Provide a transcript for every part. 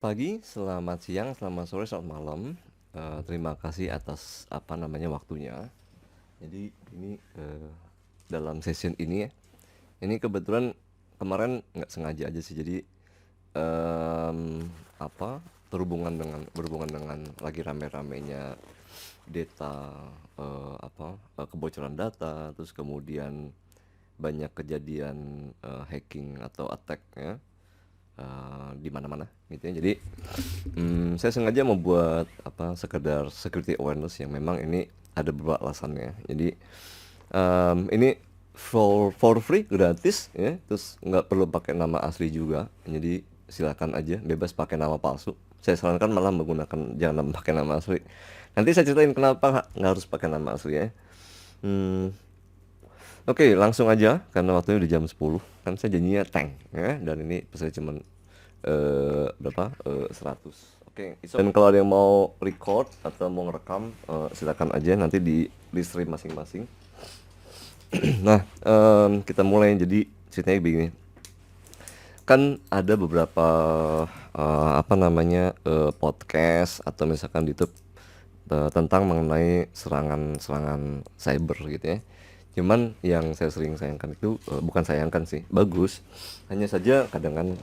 Pagi, selamat siang, selamat sore, selamat malam. Terima kasih atas waktunya. Jadi ini dalam session ini ya. Ini kebetulan kemarin nggak sengaja aja sih. Jadi em, apa berhubungan dengan lagi rame-ramenya data, kebocoran data, terus kemudian banyak kejadian hacking atau attack ya, di mana-mana gitu ya. Jadi saya sengaja membuat sekedar security awareness yang memang ini ada beberapa alasannya. Jadi ini for free, gratis ya, terus nggak perlu pakai nama asli juga. Jadi silakan aja bebas pakai nama palsu. Saya sarankan malah menggunakan jangan pakai nama asli. Nanti saya ceritain kenapa nggak harus pakai nama asli ya. Hmm, Oke, langsung aja karena waktunya udah jam 10. Kan saya janjinya tank ya, dan ini pesannya cuman 100. Oke, dan kalau ada yang mau record atau mau ngerekam, silakan aja nanti di stream masing-masing. Nah, kita mulai. Jadi ceritanya begini. Kan ada beberapa podcast atau misalkan di YouTube tentang mengenai serangan-serangan cyber gitu ya. Cuman yang saya sering sayangkan itu, bukan sayangkan sih, bagus. Hanya saja kadang kan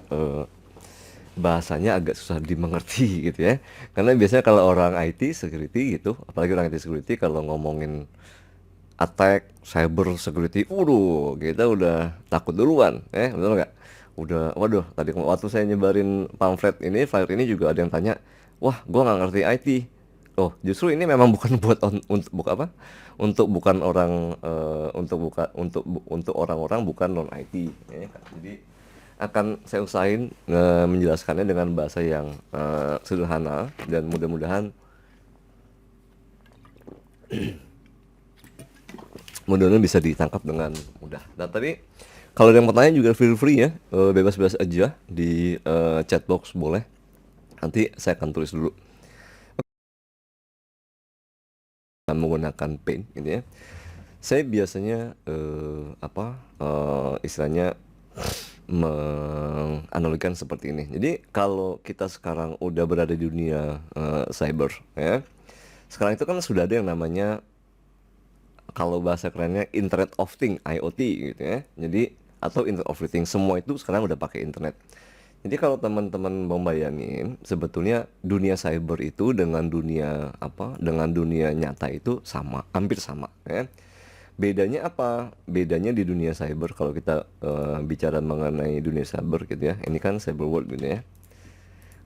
bahasanya agak susah dimengerti gitu ya. Karena biasanya kalau orang IT security gitu, apalagi orang IT security kalau ngomongin attack, cyber security, kita udah takut duluan, betul nggak? Udah, waduh, tadi waktu saya nyebarin pamflet ini, flyer ini juga ada yang tanya, wah, gua nggak ngerti IT. Oh, justru ini memang bukan buat untuk buka apa? Untuk bukan orang untuk buka untuk orang-orang bukan non IT, ya. Jadi akan saya usahain menjelaskannya dengan bahasa yang sederhana dan mudah-mudahan bisa ditangkap dengan mudah. Dan tadi kalau ada yang mau tanya juga feel free ya, bebas-bebas aja di chat box boleh. Nanti saya akan tulis dulu menggunakan pen gitu ya. Saya biasanya istilahnya menganalogikan seperti ini. Jadi kalau kita sekarang udah berada di dunia cyber ya. Sekarang itu kan sudah ada yang namanya, kalau bahasa kerennya, Internet of Things, IoT gitu ya. Jadi atau Internet of Things, semua itu sekarang udah pakai internet. Jadi kalau teman-teman mau bayangin, sebetulnya dunia cyber itu dengan dunia nyata itu sama, hampir sama ya. Bedanya apa? Bedanya di dunia cyber, kalau kita bicara mengenai dunia cyber gitu ya. Ini kan cyber world gitu ya.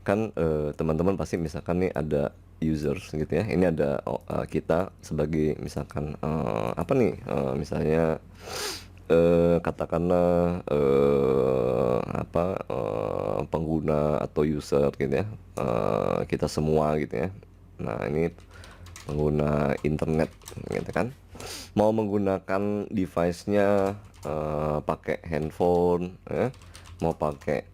Kan teman-teman pasti misalkan nih ada users gitu ya. Ini ada kita sebagai misalkan misalnya katakanlah pengguna atau user gitu ya. Kita semua gitu ya. Nah, ini pengguna internet gitu kan. Mau menggunakan device-nya pakai handphone ya, mau pakai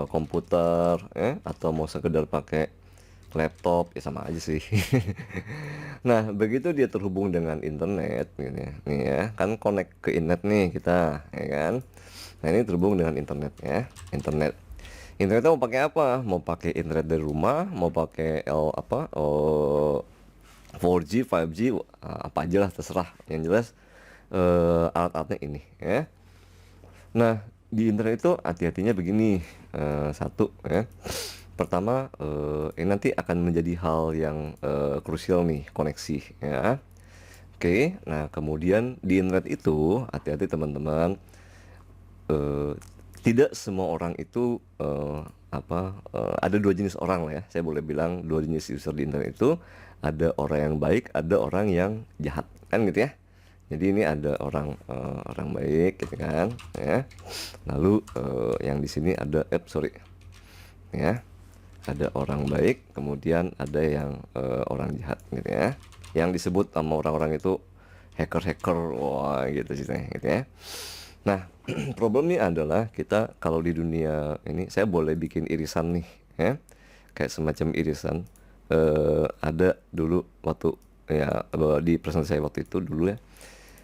komputer ya, atau mau sekedar pakai laptop, ya sama aja sih. Nah, begitu dia terhubung dengan internet gitu ya. Nih ya, kan connect ke internet nih kita, ya kan. Nah, ini terhubung dengan internet ya. Internetnya mau pakai apa? Mau pakai internet dari rumah, mau pakai 4G, 5G, apa aja lah terserah. Yang jelas alat-alatnya ini ya. Nah, di internet itu hati-hatinya begini, satu ya. Pertama, ini nanti akan menjadi hal yang krusial nih, koneksi ya. Oke, nah kemudian di internet itu hati-hati teman-teman, eh, tidak semua orang itu ada dua jenis orang lah ya. Saya boleh bilang dua jenis user di internet itu, ada orang yang baik, ada orang yang jahat, kan gitu ya. Jadi ini ada orang baik gitu kan ya. Lalu yang di sini ada ya. Ada orang baik, kemudian ada yang orang jahat gitu ya. Yang disebut sama orang-orang itu hacker-hacker, wah gitu ceritanya gitu ya. Nah, problemnya adalah kita kalau di dunia ini, saya boleh bikin irisan nih ya. Kayak semacam irisan, ada dulu waktu ya, di presentasi saya waktu itu dulu ya,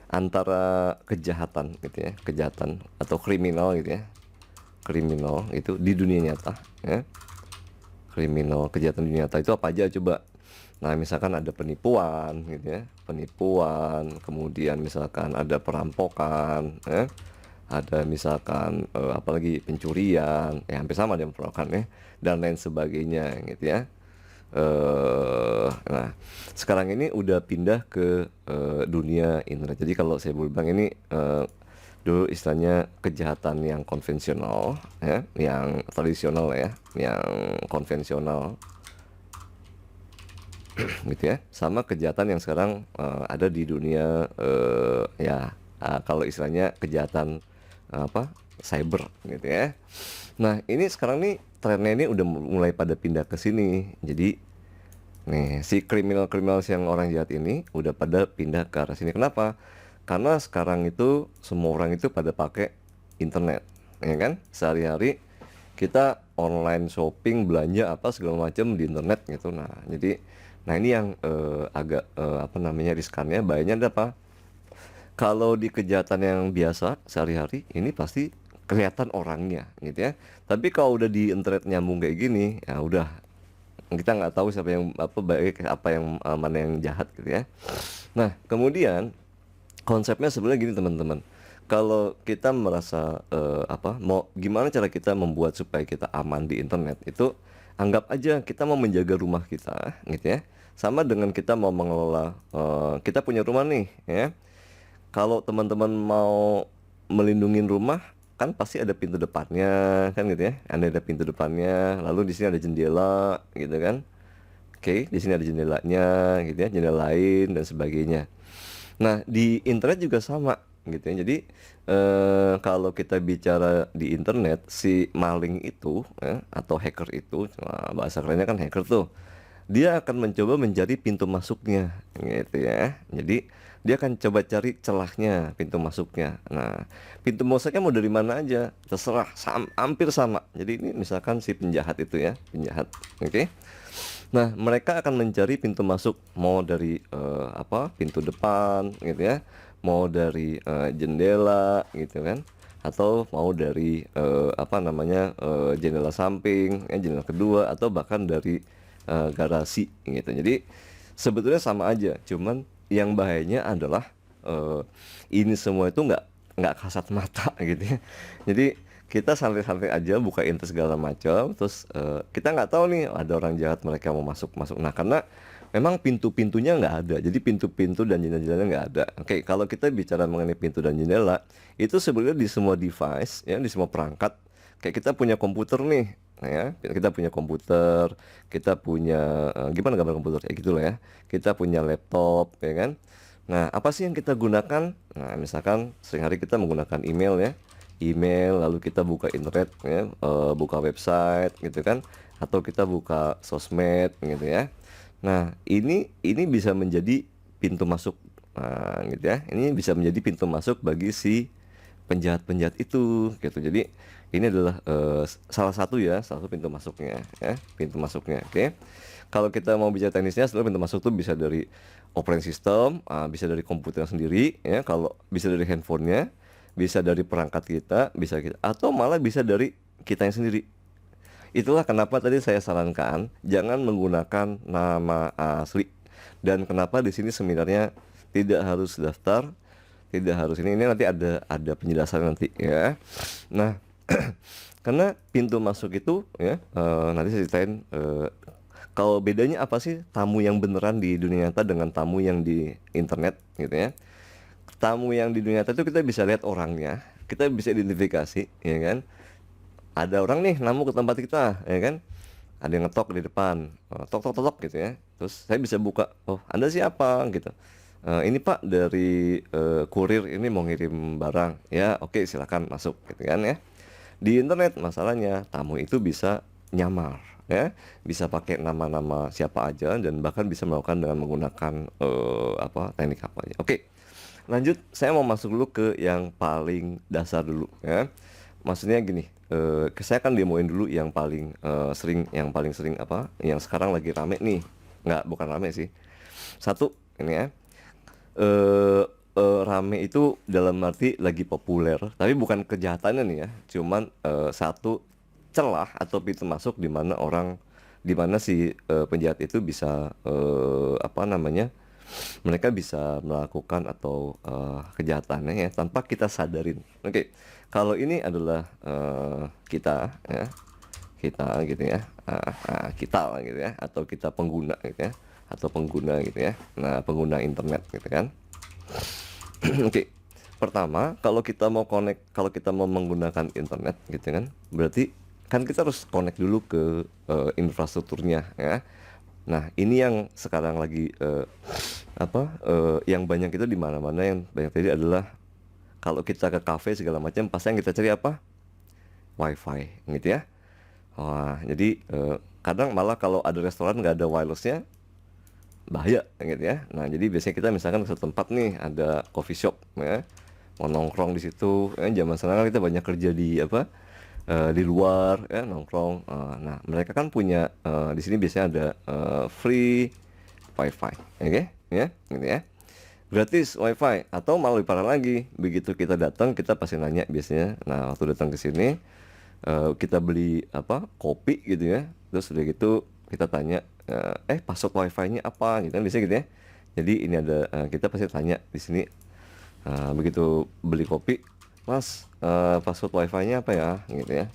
antara kejahatan gitu ya, kejahatan atau kriminal gitu ya, kriminal itu di dunia nyata ya, kriminal kejahatan dunia nyata itu apa aja coba. Nah, misalkan ada penipuan gitu ya, penipuan, kemudian misalkan ada perampokan, ada misalkan apalagi pencurian, ya hampir sama dengan perampokan ya, dan lain sebagainya gitu ya. Nah, sekarang ini udah pindah ke dunia internet. Jadi kalau saya boleh bilang ini dulu istilahnya kejahatan yang konvensional ya, yang tradisional ya, yang konvensional gitu ya, sama kejahatan yang sekarang ada di dunia ya kalau istilahnya kejahatan apa cyber gitu ya. Nah ini sekarang nih trennya ini udah mulai pada pindah ke sini. Jadi nih si kriminal-kriminal yang orang jahat ini udah pada pindah ke arah sini. Kenapa? Karena sekarang itu semua orang itu pada pakai internet, ya kan? Sehari-hari kita online shopping, belanja apa segala macam di internet gitu. Nah, jadi nah ini yang agak apa namanya riskannya. Bahayanya ada apa? Kalau di kejahatan yang biasa sehari-hari ini pasti kelihatan orangnya gitu ya. Tapi kalau udah di internet nyambung kayak gini, ya udah kita nggak tahu siapa yang apa baik, apa yang mana yang jahat gitu ya. Nah, kemudian konsepnya sebenarnya gini teman-teman. Kalau kita merasa apa mau gimana cara kita membuat supaya kita aman di internet itu anggap aja kita mau menjaga rumah kita gitu ya. Sama dengan kita mau mengelola kita punya rumah nih ya. Kalau teman-teman mau melindungi rumah kan pasti ada pintu depannya kan gitu ya. Ada pintu depannya, lalu di sini ada jendela gitu kan. Oke, di sini ada jendelanya gitu ya, jendela lain dan sebagainya. Nah, di internet juga sama gitu ya. Jadi kalau kita bicara di internet, si maling itu atau hacker itu, bahasa kerennya kan hacker tuh, dia akan mencoba mencari pintu masuknya gitu ya. Jadi dia akan coba cari celahnya, pintu masuknya. Nah, pintu masuknya mau dari mana aja, terserah, hampir sama. Jadi ini misalkan si penjahat itu ya, penjahat, oke. Nah, mereka akan mencari pintu masuk mau dari apa? Pintu depan gitu ya. Mau dari jendela gitu kan. Atau mau dari apa namanya? Jendela samping, jendela kedua atau bahkan dari garasi gitu. Jadi sebetulnya sama aja, cuman yang bahayanya adalah ini semua itu nggak kasat mata gitu ya. Jadi kita santai-santai aja buka internet segala macam, terus kita nggak tahu nih ada orang jahat mereka mau masuk. Nah karena memang pintu-pintunya nggak ada, jadi pintu-pintu dan jendela-jendelanya nggak ada. Oke, kalau kita bicara mengenai pintu dan jendela, itu sebenarnya di semua device ya, di semua perangkat. Kayak kita punya komputer nih, ya kita punya komputer, kita punya gimana gambar komputer kayak gitu lah ya. Kita punya laptop ya kan. Nah apa sih yang kita gunakan? Nah misalkan sering hari kita menggunakan email ya, email, lalu kita buka internet ya, buka website gitu kan, atau kita buka sosmed gitu ya. Nah ini bisa menjadi pintu masuk, gitu ya. Ini bisa menjadi pintu masuk bagi si penjahat-penjahat itu gitu. Jadi ini adalah salah satu pintu masuknya ya, pintu masuknya. Oke. Kalau kita mau bicara teknisnya, sebenarnya pintu masuk tuh bisa dari operating system, bisa dari komputer sendiri ya, kalau bisa dari handphonenya, bisa dari perangkat kita, bisa kita, atau malah bisa dari kita yang sendiri. Itulah kenapa tadi saya sarankan jangan menggunakan nama asli, dan kenapa di sini sebenarnya tidak harus daftar, tidak harus ini nanti ada penjelasan nanti ya. Nah, karena pintu masuk itu ya nanti saya ceritain kalau bedanya apa sih tamu yang beneran di dunia nyata dengan tamu yang di internet gitu ya. Tamu yang di dunia nyata itu kita bisa lihat orangnya, kita bisa identifikasi ya kan. Ada orang nih namu ke tempat kita ya kan, ada yang ngetok di depan, tok tok tok tok gitu ya, terus saya bisa buka, oh Anda siapa gitu. Ini Pak dari kurir ini mau ngirim barang ya, oke silakan masuk gitu kan ya. Di internet masalahnya tamu itu bisa nyamar ya, bisa pakai nama-nama siapa aja dan bahkan bisa melakukan dengan menggunakan apa teknik apa aja. Oke, lanjut, saya mau masuk dulu ke yang paling dasar dulu ya. Maksudnya gini, saya akan demoin dulu yang paling sering apa, yang sekarang lagi rame nih. Nggak, bukan rame sih. Satu, ini ya. Rame itu dalam arti lagi populer, tapi bukan kejahatannya nih ya. Cuman satu celah atau pintu masuk di mana orang di mana si penjahat itu bisa apa namanya, mereka bisa melakukan atau kejahatannya ya tanpa kita sadarin. Oke, kalau ini adalah kita ya, kita gitu ya, kita lah gitu ya, atau kita pengguna gitu ya, atau pengguna gitu ya, nah pengguna internet gitu kan. Oke, pertama kalau kita mau connect, kalau kita mau menggunakan internet gitu kan, berarti kan kita harus connect dulu ke infrastrukturnya ya. Nah ini yang sekarang lagi yang banyak itu di mana-mana, yang banyak tadi adalah kalau kita ke cafe segala macam pasti yang kita cari apa, wifi gitu ya. Wah jadi kadang malah kalau ada restoran nggak ada wirelessnya bahaya gitu ya. Nah jadi biasanya kita misalkan ke suatu tempat nih ada coffee shop ya, mau nongkrong di situ ya, zaman sekarang kan kita banyak kerja di di luar ya, nongkrong. Nah mereka kan punya di sini biasanya ada free wifi, oke ya gitu ya, gratis wifi. Atau malah lebih parah lagi, begitu kita datang kita pasti nanya biasanya. Nah waktu datang ke sini kita beli apa, kopi gitu ya, terus udah gitu kita tanya password wifi-nya apa gitu kan, biasanya gitu ya. Jadi ini ada kita pasti tanya di sini begitu beli kopi, mas password wifi-nya apa ya gitu ya,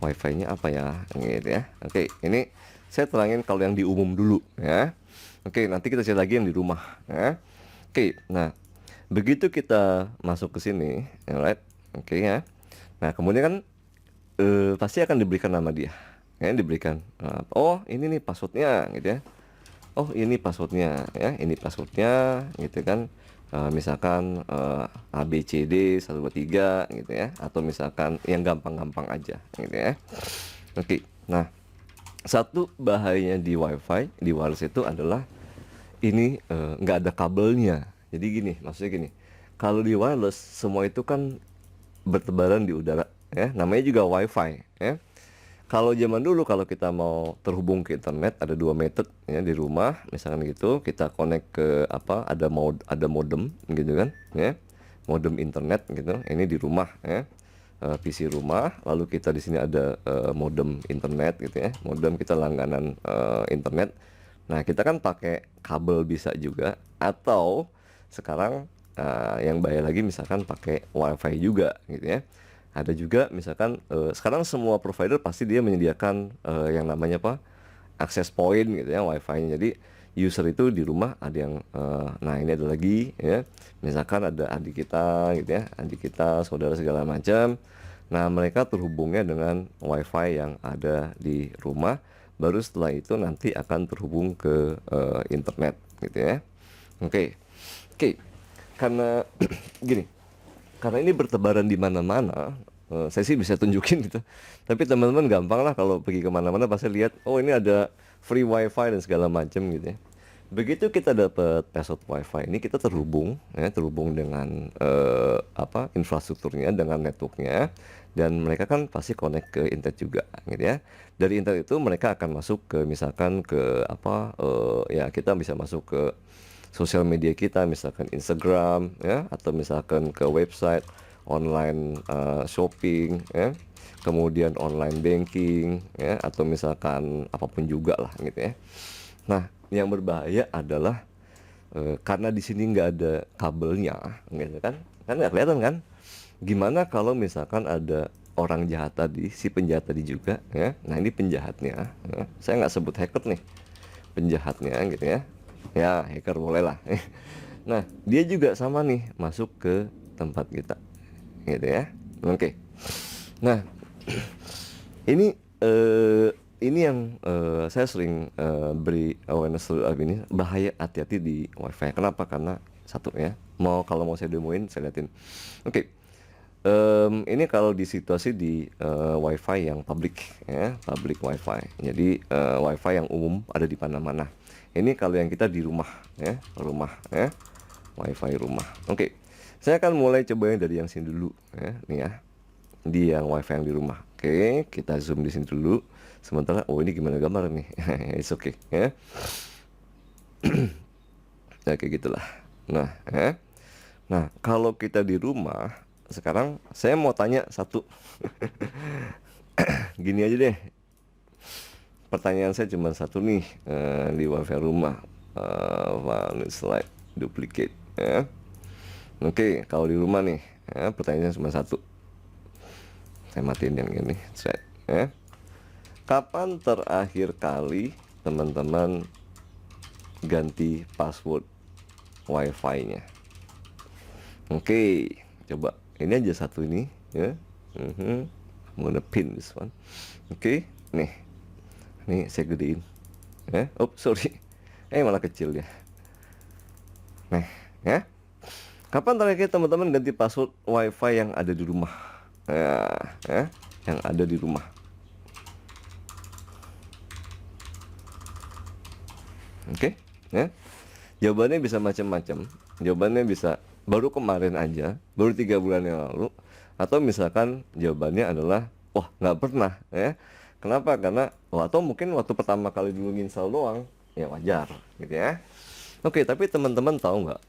wifi-nya apa ya gitu ya. Oke, ini saya terangin kalau yang di umum dulu ya. Oke, nanti kita cari lagi yang di rumah ya. Oke, nah begitu kita masuk ke sini, alright, oke ya. Nah kemudian kan pasti akan diberikan nama dia, ya diberikan oh ini nih passwordnya gitu ya, oh ini passwordnya ya, ini passwordnya gitu kan. Misalkan ABCD 123 gitu ya, atau misalkan yang gampang-gampang aja gitu ya. Oke, nah satu bahayanya di wifi, di wireless itu adalah ini nggak ada kabelnya. Jadi gini, maksudnya gini, kalau di wireless semua itu kan bertebaran di udara ya, namanya juga wifi ya. Kalau zaman dulu kalau kita mau terhubung ke internet ada dua metode ya, di rumah misalkan gitu kita connect ke apa, ada modem gitu kan ya, modem internet gitu. Ini di rumah ya, PC rumah, lalu kita di sini ada modem internet gitu ya, modem kita langganan internet. Nah kita kan pakai kabel bisa juga, atau sekarang yang bahaya lagi misalkan pakai wifi juga gitu ya. Ada juga misalkan sekarang semua provider pasti dia menyediakan yang namanya apa, access point gitu ya, wifi-nya. Jadi user itu di rumah ada yang nah ini ada lagi ya, misalkan ada adik kita gitu ya, adik kita, saudara segala macam. Nah mereka terhubungnya dengan wifi yang ada di rumah, baru setelah itu nanti akan terhubung ke internet gitu ya. Oke, oke, karena gini, karena ini bertebaran di mana-mana, saya sih bisa tunjukin gitu. Tapi teman-teman gampang lah kalau pergi kemana-mana pasti lihat, oh ini ada free wifi dan segala macam gitu ya. Begitu kita dapat password wifi ini, kita terhubung ya, terhubung dengan apa, infrastrukturnya, dengan networknya, dan mereka kan pasti connect ke internet juga gitu ya. Dari internet itu mereka akan masuk ke misalkan ke apa, ya kita bisa masuk ke sosial media kita, misalkan Instagram ya, atau misalkan ke website online shopping ya, kemudian online banking ya, atau misalkan apapun juga lah gitu ya. Nah yang berbahaya adalah karena di sini nggak ada kabelnya gitu kan, kan nggak kelihatan kan. Gimana kalau misalkan ada orang jahat tadi, si penjahat tadi juga ya. Nah ini penjahatnya ya. Saya nggak sebut hacker nih, penjahatnya gitu ya. Ya hacker boleh lah. Nah dia juga sama nih masuk ke tempat kita gitu ya. Oke. Nah ini ini yang saya sering beri awareness ini, bahaya, hati-hati di wifi. Kenapa? Karena satu ya, kalau mau saya demoin saya liatin. Oke. Ini kalau di situasi di wifi yang public ya, public wifi. Jadi wifi yang umum ada di mana-mana. Ini kalau yang kita di rumah ya, wifi rumah. Oke, saya akan mulai coba yang dari yang sini dulu ya, nih ya, di yang wifi yang di rumah. Oke, kita zoom di sini dulu. Sementara, oh ini gimana gambar nih? It's okay ya. Ya kayak gitulah. Nah, ya. Nah kalau kita di rumah sekarang, saya mau tanya satu. Gini aja deh, pertanyaan saya cuma satu nih, di wifi rumah, one slide duplicate ya. Oke, kalau di rumah nih ya, pertanyaannya cuma satu. Saya matiin yang ini thread ya. Kapan terakhir kali teman-teman ganti password wifi-nya? Oke, coba ini aja satu ini ya. I'm gonna pin this one. Oke, nih saya gedein ya. Sorry, malah kecil ya. Nah ya, kapan terakhir teman-teman ganti password wifi yang ada di rumah ya, yang ada di rumah? Oke ya, jawabannya bisa macam-macam. Jawabannya bisa baru kemarin aja, baru 3 bulan yang lalu, atau misalkan jawabannya adalah wah nggak pernah ya. Kenapa? Karena atau mungkin waktu pertama kali dulu nginstal doang, ya wajar gitu ya. Oke, tapi teman-teman tahu nggak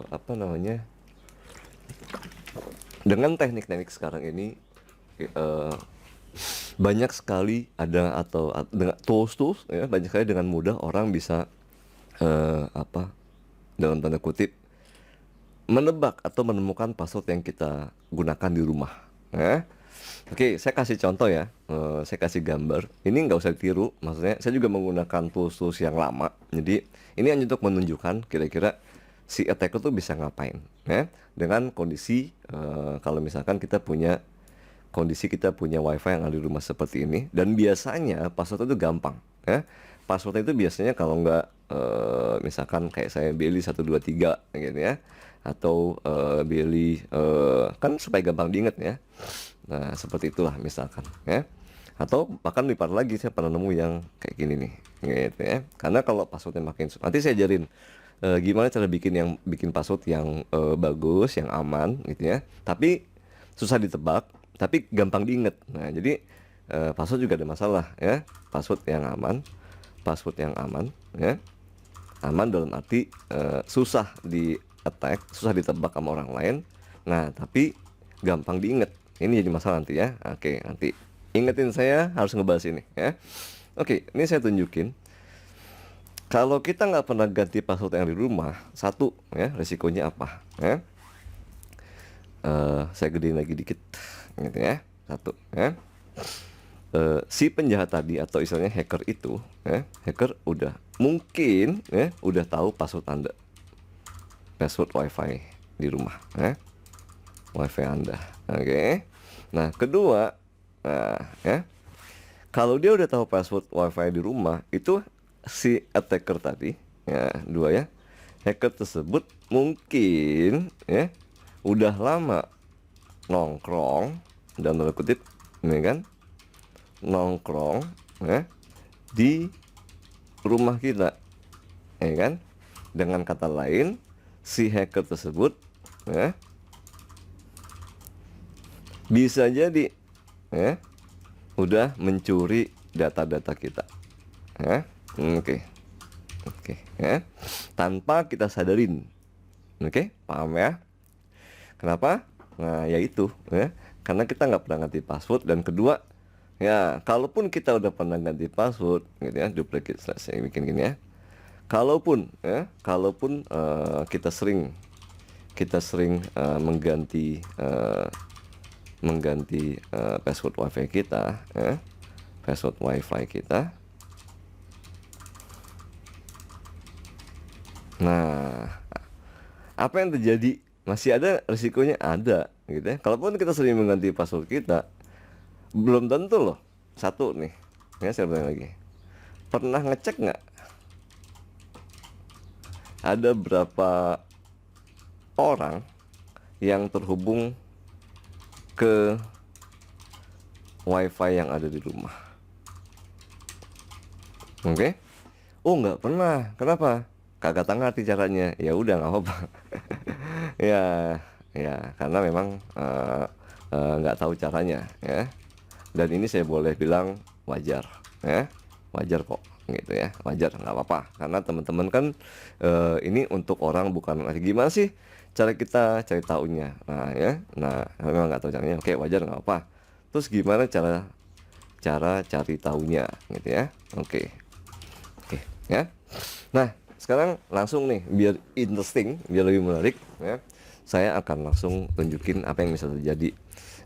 apa namanya, dengan teknik-teknik sekarang ini banyak sekali ada atau dengan tools ya, banyak sekali dengan mudah orang bisa apa dalam tanda kutip menebak atau menemukan password yang kita gunakan di rumah ya. Oke, saya kasih contoh ya, saya kasih gambar. Ini nggak usah ditiru, maksudnya saya juga menggunakan tools yang lama. Jadi ini hanya untuk menunjukkan kira-kira si attacker tuh bisa ngapain ya. Dengan kondisi kalau misalkan kita punya wifi yang ada di rumah seperti ini, dan biasanya password itu gampang ya. Passwordnya itu biasanya kalau nggak misalkan kayak saya Billy 123 gitu ya, atau Billy kan supaya gampang diingat ya. Nah seperti itulah misalkan ya. Atau bahkan lipat lagi, saya pernah nemu yang kayak gini nih gitu ya. Karena kalau passwordnya makin nanti saya ajarin gimana cara bikin password yang bagus, yang aman gitu ya. Tapi susah ditebak, tapi gampang diingat. Nah jadi password juga ada masalah ya. Password yang aman ya. Aman dalam arti susah di attack, susah ditebak sama orang lain. Nah tapi gampang diingat. Ini jadi masalah nanti ya. Oke, nanti ingetin saya harus ngebahas ini ya. Oke, ini saya tunjukin. Kalau kita nggak pernah ganti password yang di rumah, satu ya, resikonya apa ya. Saya gedein lagi dikit gitu ya. Satu ya, si penjahat tadi atau istilahnya hacker itu ya, hacker mungkin ya udah tahu password Anda, password wifi di rumah ya, wifi Anda. Oke. Nah kedua, ya, kalau dia udah tahu password wifi di rumah, itu si attacker tadi ya, dua ya, hacker tersebut mungkin ya udah lama nongkrong dalam tanda kutip ini kan, nongkrong ya di rumah kita ya kan. Dengan kata lain, si hacker tersebut ya bisa jadi ya udah mencuri data-data kita ya. Oke ya, tanpa kita sadarin. Oke, paham ya kenapa? Nah yaitu ya, karena kita nggak pernah ganti password. Dan kedua ya, kalaupun kita udah pernah ganti password gitu ya, duplicate saya bikin gini ya, kalaupun kita sering mengganti password wifi kita ya, password wifi kita. Nah apa yang terjadi? Masih ada risikonya, ada gitu ya. Kalaupun kita sering mengganti password kita, belum tentu loh. Satu nih ya, saya bilang lagi, pernah ngecek nggak ada berapa orang yang terhubung ke wifi yang ada di rumah? Oke. Oh nggak pernah. Kenapa? Kagak tahu ngerti caranya. Ya udah nggak apa-apa. ya karena memang nggak tahu caranya ya. Dan ini saya boleh bilang wajar ya, wajar kok gitu ya, wajar, nggak apa-apa. Karena teman-teman kan ini untuk orang, bukan gimana sih cara kita cari taunya. Nah ya, nah memang nggak tahu caranya, oke wajar, nggak apa. Terus gimana cara cara cari taunya gitu ya. Oke. Oke ya. Nah, sekarang langsung nih biar interesting, biar lebih menarik ya. Saya akan langsung tunjukin apa yang bisa terjadi.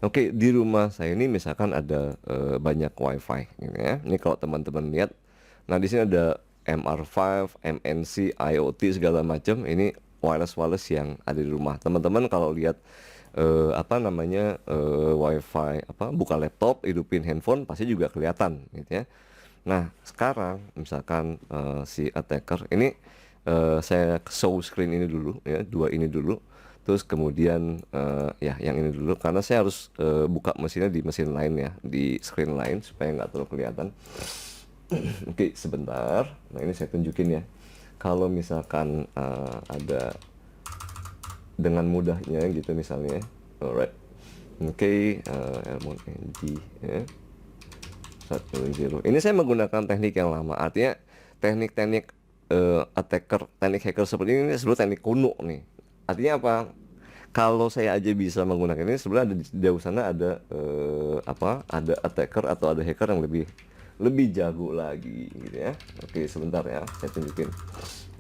Oke, di rumah saya ini misalkan ada banyak wifi gitu ya. Ini kalau teman-teman lihat, nah di sini ada MR5, MNC, IoT segala macam. Ini wireless yang ada di rumah. Teman-teman kalau lihat apa namanya wifi apa buka laptop, hidupin handphone pasti juga kelihatan gitu ya. Nah, sekarang misalkan si attacker ini saya show screen ini dulu ya, dua ini dulu. Terus kemudian ya yang ini dulu karena saya harus buka mesinnya di mesin lain ya, di screen lain supaya nggak terlalu kelihatan. Oke, sebentar. Nah, ini saya tunjukin ya. Kalau misalkan ada dengan mudahnya gitu misalnya. Alright. Oke, Elmon NG ya. 1.0. Ini saya menggunakan teknik yang lama. Artinya teknik-teknik attacker, teknik hacker seperti ini sebenarnya teknik kuno nih. Artinya apa? Kalau saya aja bisa menggunakan ini, sebenarnya ada di jauh sana ada apa? Ada attacker atau ada hacker yang lebih jago lagi gitu ya. Oke, sebentar ya. Saya tunjukin.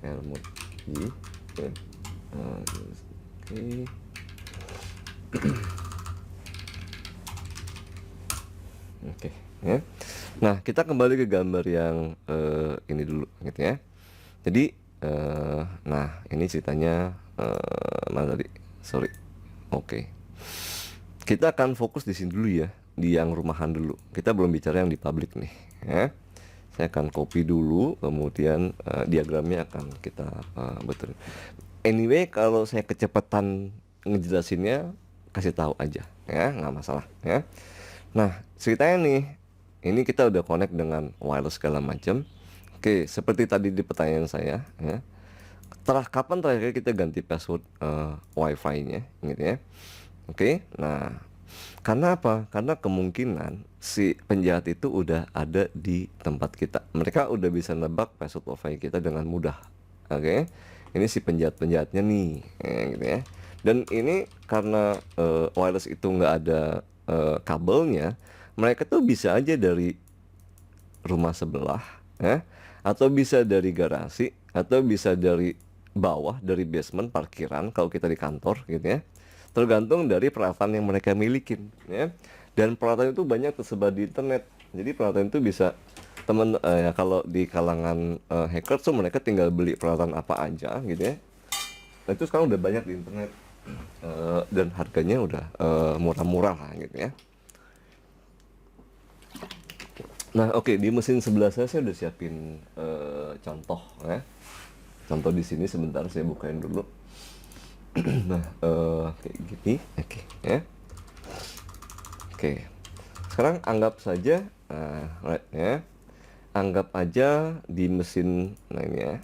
Elmon G. Oke. Oke ya. Nah, kita kembali ke gambar yang ini dulu gitu ya. Jadi nah ini ceritanya mana tadi? Sorry. Oke. Kita akan fokus di sini dulu ya, di yang rumahan dulu. Kita belum bicara yang di publik nih ya. Saya akan copy dulu, kemudian diagramnya akan kita betulin. Anyway, kalau saya kecepatan ngejelasinnya, kasih tahu aja ya, nggak masalah ya. Nah, ceritanya nih, ini kita udah connect dengan wireless segala macam. Oke, seperti tadi di pertanyaan saya ya. Kapan terakhir kita ganti password wifi-nya gitu ya. Oke, nah karena apa? Karena kemungkinan si penjahat itu udah ada di tempat kita. Mereka udah bisa nebak password wifi kita dengan mudah. Oke, ini si penjahat-penjahatnya nih gitu ya. Dan ini karena wireless itu nggak ada kabelnya, mereka tuh bisa aja dari rumah sebelah ya, atau bisa dari garasi, atau bisa dari bawah, dari basement parkiran kalau kita di kantor gitu ya. Tergantung dari peralatan yang mereka milikin ya. Dan peralatan itu banyak tersebar di internet. Jadi peralatan itu bisa ya kalau di kalangan hacker tuh mereka tinggal beli peralatan apa aja gitu ya. Nah, itu sekarang udah banyak di internet. Dan harganya udah murah-murah lah gitu ya. Nah, oke, di mesin sebelah saya udah siapin contoh ya. Contoh di sini sebentar saya bukain dulu. Nah, kayak gini, oke ya. Oke. Sekarang anggap saja right ya. Anggap aja di mesin ini ya.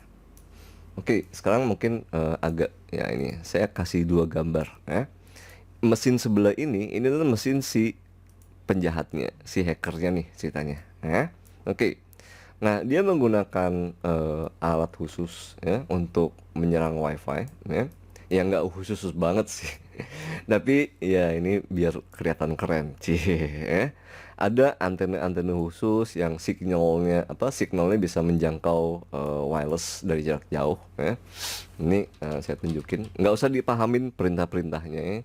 Oke, sekarang mungkin agak ya ini saya kasih dua gambar ya. Mesin sebelah ini adalah mesin si penjahatnya, si hackernya nih ceritanya ya. Oke. Nah, dia menggunakan alat khusus ya untuk menyerang wifi ya. Ya nggak khusus banget sih. Tapi ya ini biar kelihatan keren sih ya. Ada antena-antena khusus yang signalnya bisa menjangkau wireless dari jarak jauh ya. Ini saya tunjukin, nggak usah dipahamin perintah-perintahnya ya.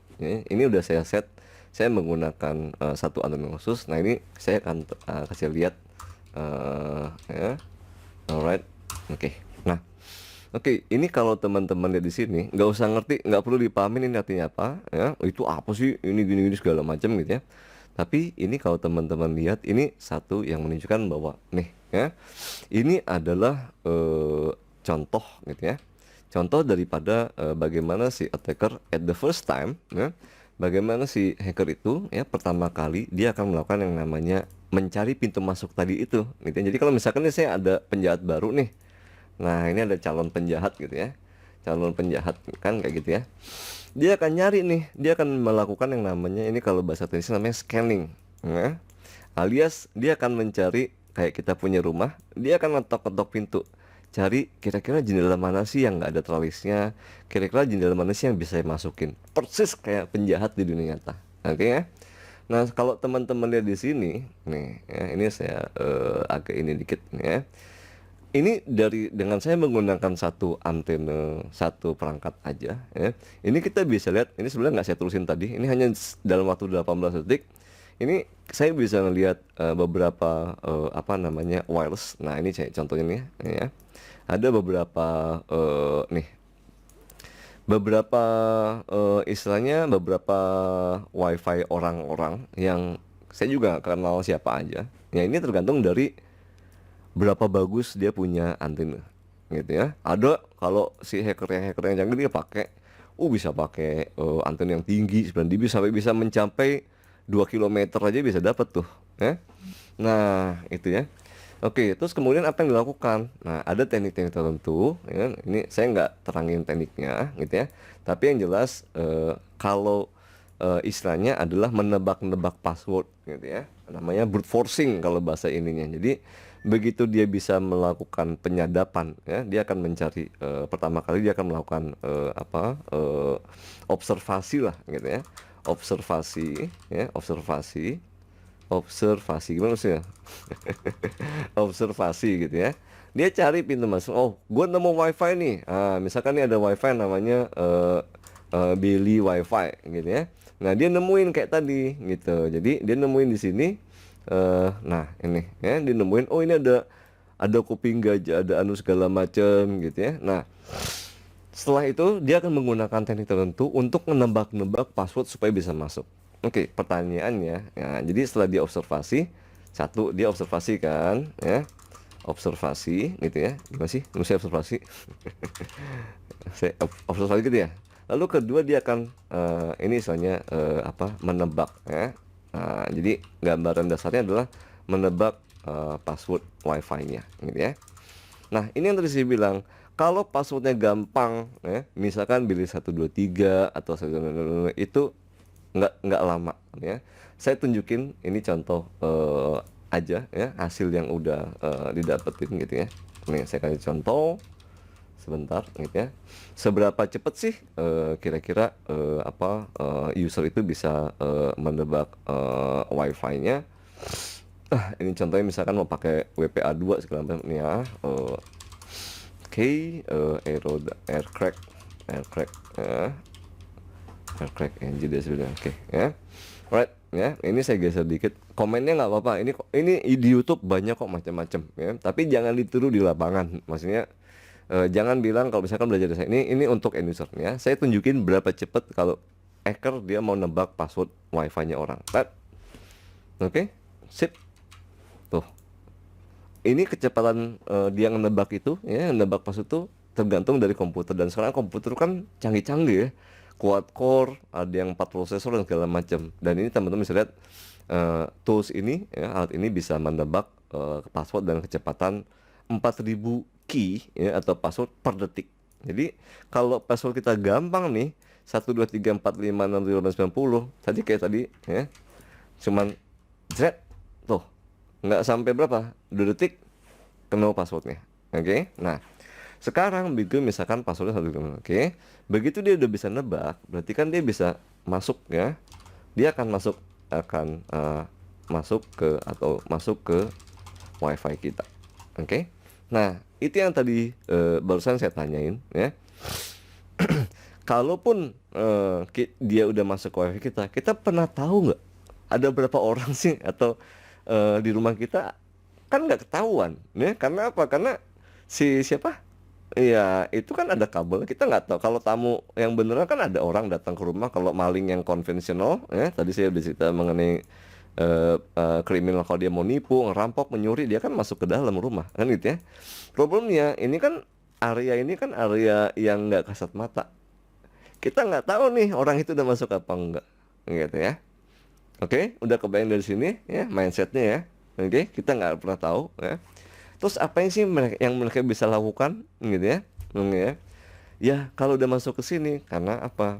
Ini udah saya set. Saya menggunakan satu antena khusus. Nah, ini saya akan kasih lihat ya. Alright. Oke. Nah, oke, ini kalau teman-teman lihat di sini nggak usah ngerti, nggak perlu dipahamin ini artinya apa ya. Itu apa sih? Ini gini-gini segala macam gitu ya. Tapi ini kalau teman-teman lihat, ini satu yang menunjukkan bahwa nih ya, ini adalah contoh gitu ya. Contoh daripada bagaimana si attacker at the first time ya. Bagaimana si hacker itu ya pertama kali dia akan melakukan yang namanya mencari pintu masuk tadi itu gitu ya. Jadi kalau misalkan nih saya ada penjahat baru nih. Nah, ini ada calon penjahat gitu ya. Calon penjahat kan kayak gitu ya. Dia akan nyari nih, dia akan melakukan yang namanya, ini kalau bahasa teknis namanya scanning ya. Alias dia akan mencari kayak kita punya rumah, dia akan ngetok-ngetok pintu. Cari kira-kira jendela mana sih yang nggak ada tralisnya, kira-kira jendela mana sih yang bisa saya masukin. Persis kayak penjahat di dunia nyata. Oke ya. Nah, kalau teman-teman lihat di sini, nih, ya, ini saya agak ini dikit nih ya. Ini dengan saya menggunakan satu antena, satu perangkat aja, ya. Ini kita bisa lihat, ini sebenarnya nggak saya tulisin tadi. Ini hanya dalam waktu 18 detik. Ini saya bisa ngelihat beberapa apa namanya wireless. Nah, ini saya contohnya nih ya. Ada beberapa nih beberapa istilahnya beberapa wifi orang-orang yang saya juga nggak kenal siapa aja. Ya ini tergantung dari berapa bagus dia punya antena gitu ya. Ada kalau si hacker yang canggih dia pakai bisa pakai antena yang tinggi 9 dB sampai bisa mencapai 2 kilometer aja bisa dapat tuh ya. Nah, itu ya. Oke, terus kemudian apa yang dilakukan? Nah, ada teknik-teknik tertentu, ya. Ini saya nggak terangin tekniknya, gitu ya. Tapi yang jelas, kalau istilahnya adalah menebak-nebak password, gitu ya. Namanya brute forcing kalau bahasa ininya. Jadi begitu dia bisa melakukan penyadapan, ya, dia akan mencari pertama kali dia akan melakukan observasi lah, gitu ya. Observasi, ya, observasi gimana sih ya? Observasi gitu ya. Dia cari pintu masuk. Oh, gue nemu wifi nih. Misalkan nih ada wifi namanya Billy Wifi gitu ya. Nah, dia nemuin kayak tadi gitu. Jadi dia nemuin di sini. Nah ini ya, dia nemuin. Oh, ini ada kuping gajah, ada anu segala macam gitu ya. Nah, setelah itu dia akan menggunakan teknik tertentu untuk menebak-nebak password supaya bisa masuk. Oke, pertanyaannya, ya, jadi setelah dia observasi, satu dia observasi kan, ya, observasi gitu ya, gimana sih? Manusia observasi, saya observasi gitu ya. Lalu kedua dia akan ini istilahnya menebak, ya. Nah, jadi gambaran dasarnya adalah menebak password wifi-nya, gitu ya. Nah, ini yang tadi saya bilang, kalau passwordnya gampang, ya, misalkan pilih 123 atau 1, itu nggak lama, ya. Saya tunjukin ini contoh aja, ya, hasil yang udah didapetin gitu ya. Nih, saya kasih contoh sebentar, gitu ya. Seberapa cepat sih kira-kira user itu bisa menebak wifi-nya. Ini contohnya misalkan mau pakai WPA2 segala macam ya. Oke, aircrack engine sudah oke ya. Alright ya, ini saya geser dikit. Komennya nggak apa-apa. Ini di YouTube banyak kok macam-macam ya. Tapi jangan ditiru di lapangan. Maksudnya jangan bilang kalau misalkan belajar dari saya. Ini untuk end user ya. Saya tunjukin berapa cepat kalau hacker dia mau nebak password wifi-nya orang. Right? Oke, sip. Tuh. Ini kecepatan dia ngebak itu ya, ngebak password itu tergantung dari komputer, dan sekarang komputer kan canggih-canggih ya, quad core, ada yang 4 prosesor dan segala macam. Dan ini teman-teman bisa lihat tools ini ya, alat ini bisa menebak password dan kecepatan 4000 key ya, atau password per detik. Jadi kalau password kita gampang nih 123456790 tadi kayak tadi ya, cuman tuh nggak sampai berapa 2 detik kenal passwordnya. Oke. Nah, sekarang begitu misalkan passwordnya 1, oke, begitu dia udah bisa nebak, berarti kan dia bisa masuk ya, dia akan masuk ke wifi kita. Oke. Nah, itu yang tadi barusan saya tanyain ya. Kalaupun dia udah masuk ke wifi kita pernah tahu nggak ada berapa orang sih, atau di rumah kita kan nggak ketahuan ya. Karena apa? Karena siapa, iya, itu kan ada kabel, kita nggak tahu. Kalau tamu yang beneran kan ada orang datang ke rumah. Kalau maling yang konvensional ya, tadi saya udah cerita mengenai kriminal, kalau dia mau nipu, ngerampok, menyuri, dia kan masuk ke dalam rumah kan gitu ya. Problemnya ini kan area yang nggak kasat mata, kita nggak tahu nih orang itu udah masuk apa enggak gitu ya. Oke, udah kebayang dari sini ya mindsetnya ya. Oke, kita nggak pernah tahu ya. Terus apa yang sih mereka bisa lakukan gitu ya? Ya, ya kalau udah masuk ke sini, karena apa?